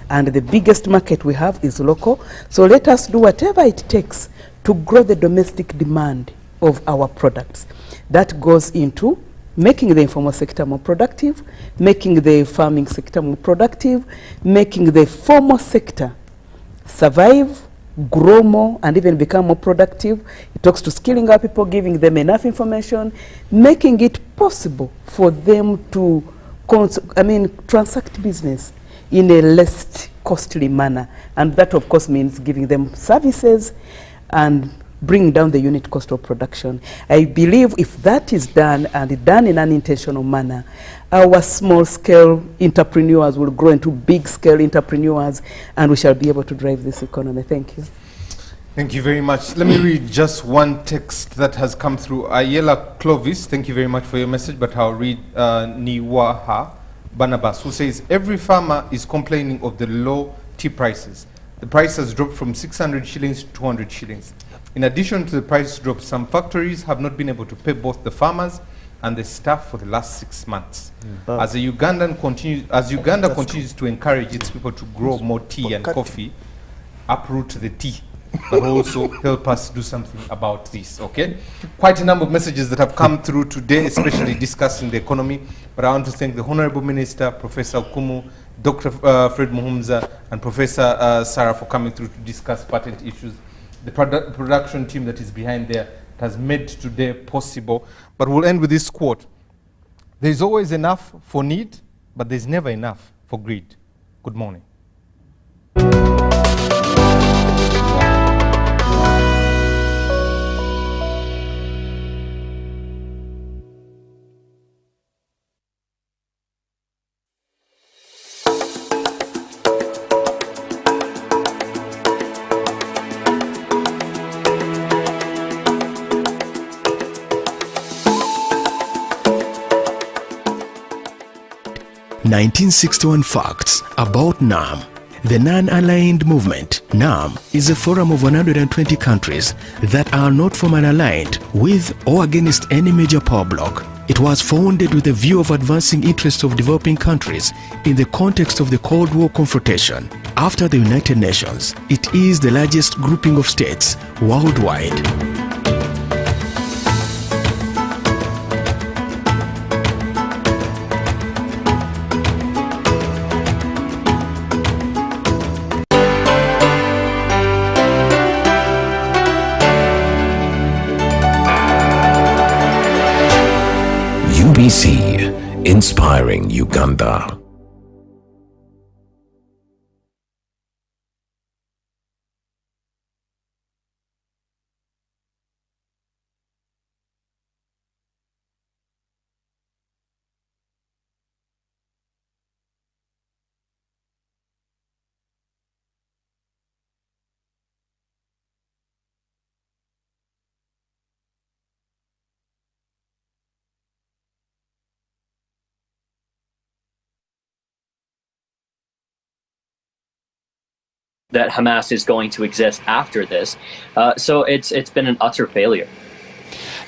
C: and the biggest market we have is local. So let us do whatever it takes to grow the domestic demand of our products. That goes into making the informal sector more productive, making the farming sector more productive, making the formal sector survive, grow more, and even become more productive. It talks to skilling our people, giving them enough information, making it possible for them to transact business in a less costly manner. And that, of course, means giving them services and bring down the unit cost of production. I believe if that is done, and done in an intentional manner, our small-scale entrepreneurs will grow into big-scale entrepreneurs, and we shall be able to drive this economy. Thank you.
B: Thank you very much. Let me read just one text that has come through. Ayela Clovis, thank you very much for your message, but I'll read Niwaha Barnabas, who says, every farmer is complaining of the low tea prices. The price has dropped from 600 shillings to 200 shillings. In addition to the price drop, some factories have not been able to pay both the farmers and the staff for the last 6 months. As Uganda continues to encourage its people to grow more tea and coffee, uproot the tea, but also help us do something about this, okay? Quite a number of messages that have come through today, especially discussing the economy, but I want to thank the Honorable Minister, Professor Okumu, Dr. Fred Muhumza, and Professor Sarah for coming through to discuss patent issues. The production team that is behind there has made today possible. But we'll end with this quote. There's always enough for need, but there's never enough for greed. Good morning.
H: (1961) Facts about NAM. The Non-Aligned Movement, NAM, is a forum of 120 countries that are not formally aligned with or against any major power bloc. It was founded with a view of advancing interests of developing countries in the context of the Cold War confrontation. After the United Nations, it is the largest grouping of states worldwide.
A: UBC, inspiring Uganda.
J: That Hamas is going to exist after this. So it's been an utter failure.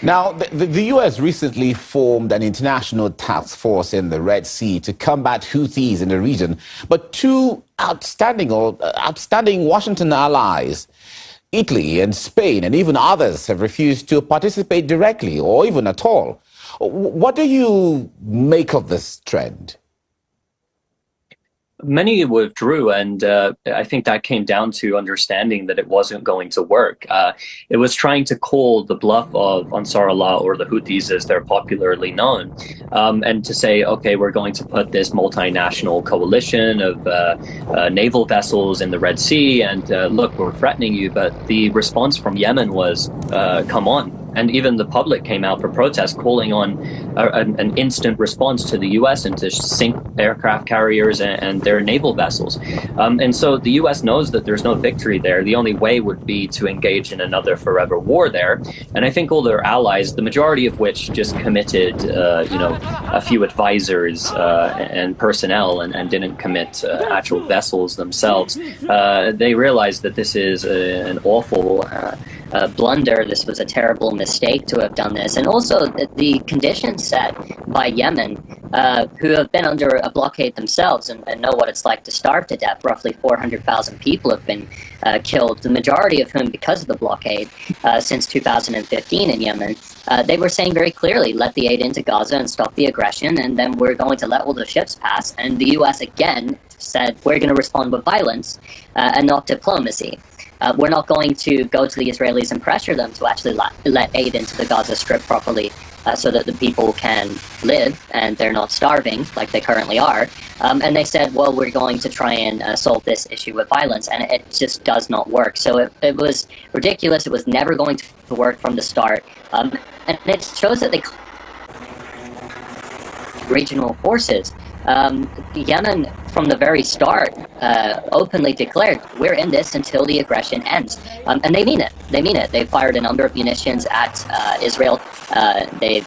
K: Now, the U.S. recently formed an international task force in the Red Sea to combat Houthis in the region, but two outstanding Washington allies, Italy and Spain and even others, have refused to participate directly or even at all. What do you make of this trend?
J: Many withdrew, and I think that came down to understanding that it wasn't going to work. It was trying to call the bluff of Ansar Allah, or the Houthis as they're popularly known, and to say, okay, we're going to put this multinational coalition of naval vessels in the Red Sea, and look, we're threatening you. But the response from Yemen was, come on. And even the public came out for protest, calling on an instant response to the U.S. and to sink aircraft carriers and their naval vessels. And so the U.S. knows that there's no victory there. The only way would be to engage in another forever war there. And I think all their allies, the majority of which just committed, a few advisors and personnel and didn't commit actual vessels themselves, they realized that this is an awful
L: blunder. This was a terrible mistake to have done this. And also the conditions set by Yemen, who have been under a blockade themselves and know what it's like to starve to death. Roughly 400,000 people have been killed, the majority of whom because of the blockade since 2015 in Yemen. They were saying very clearly, let the aid into Gaza and stop the aggression, and then we're going to let all the ships pass. And the U.S. again said, we're going to respond with violence and not diplomacy. We're not going to go to the Israelis and pressure them to actually let aid into the Gaza Strip properly so that the people can live and they're not starving like they currently are. And they said, well, we're going to try and solve this issue with violence. And it just does not work. So it was ridiculous. It was never going to work from the start. And it shows that regional forces. Yemen, from the very start, openly declared, we're in this until the aggression ends. And they mean it. They mean it. They fired a number of munitions at Israel. They've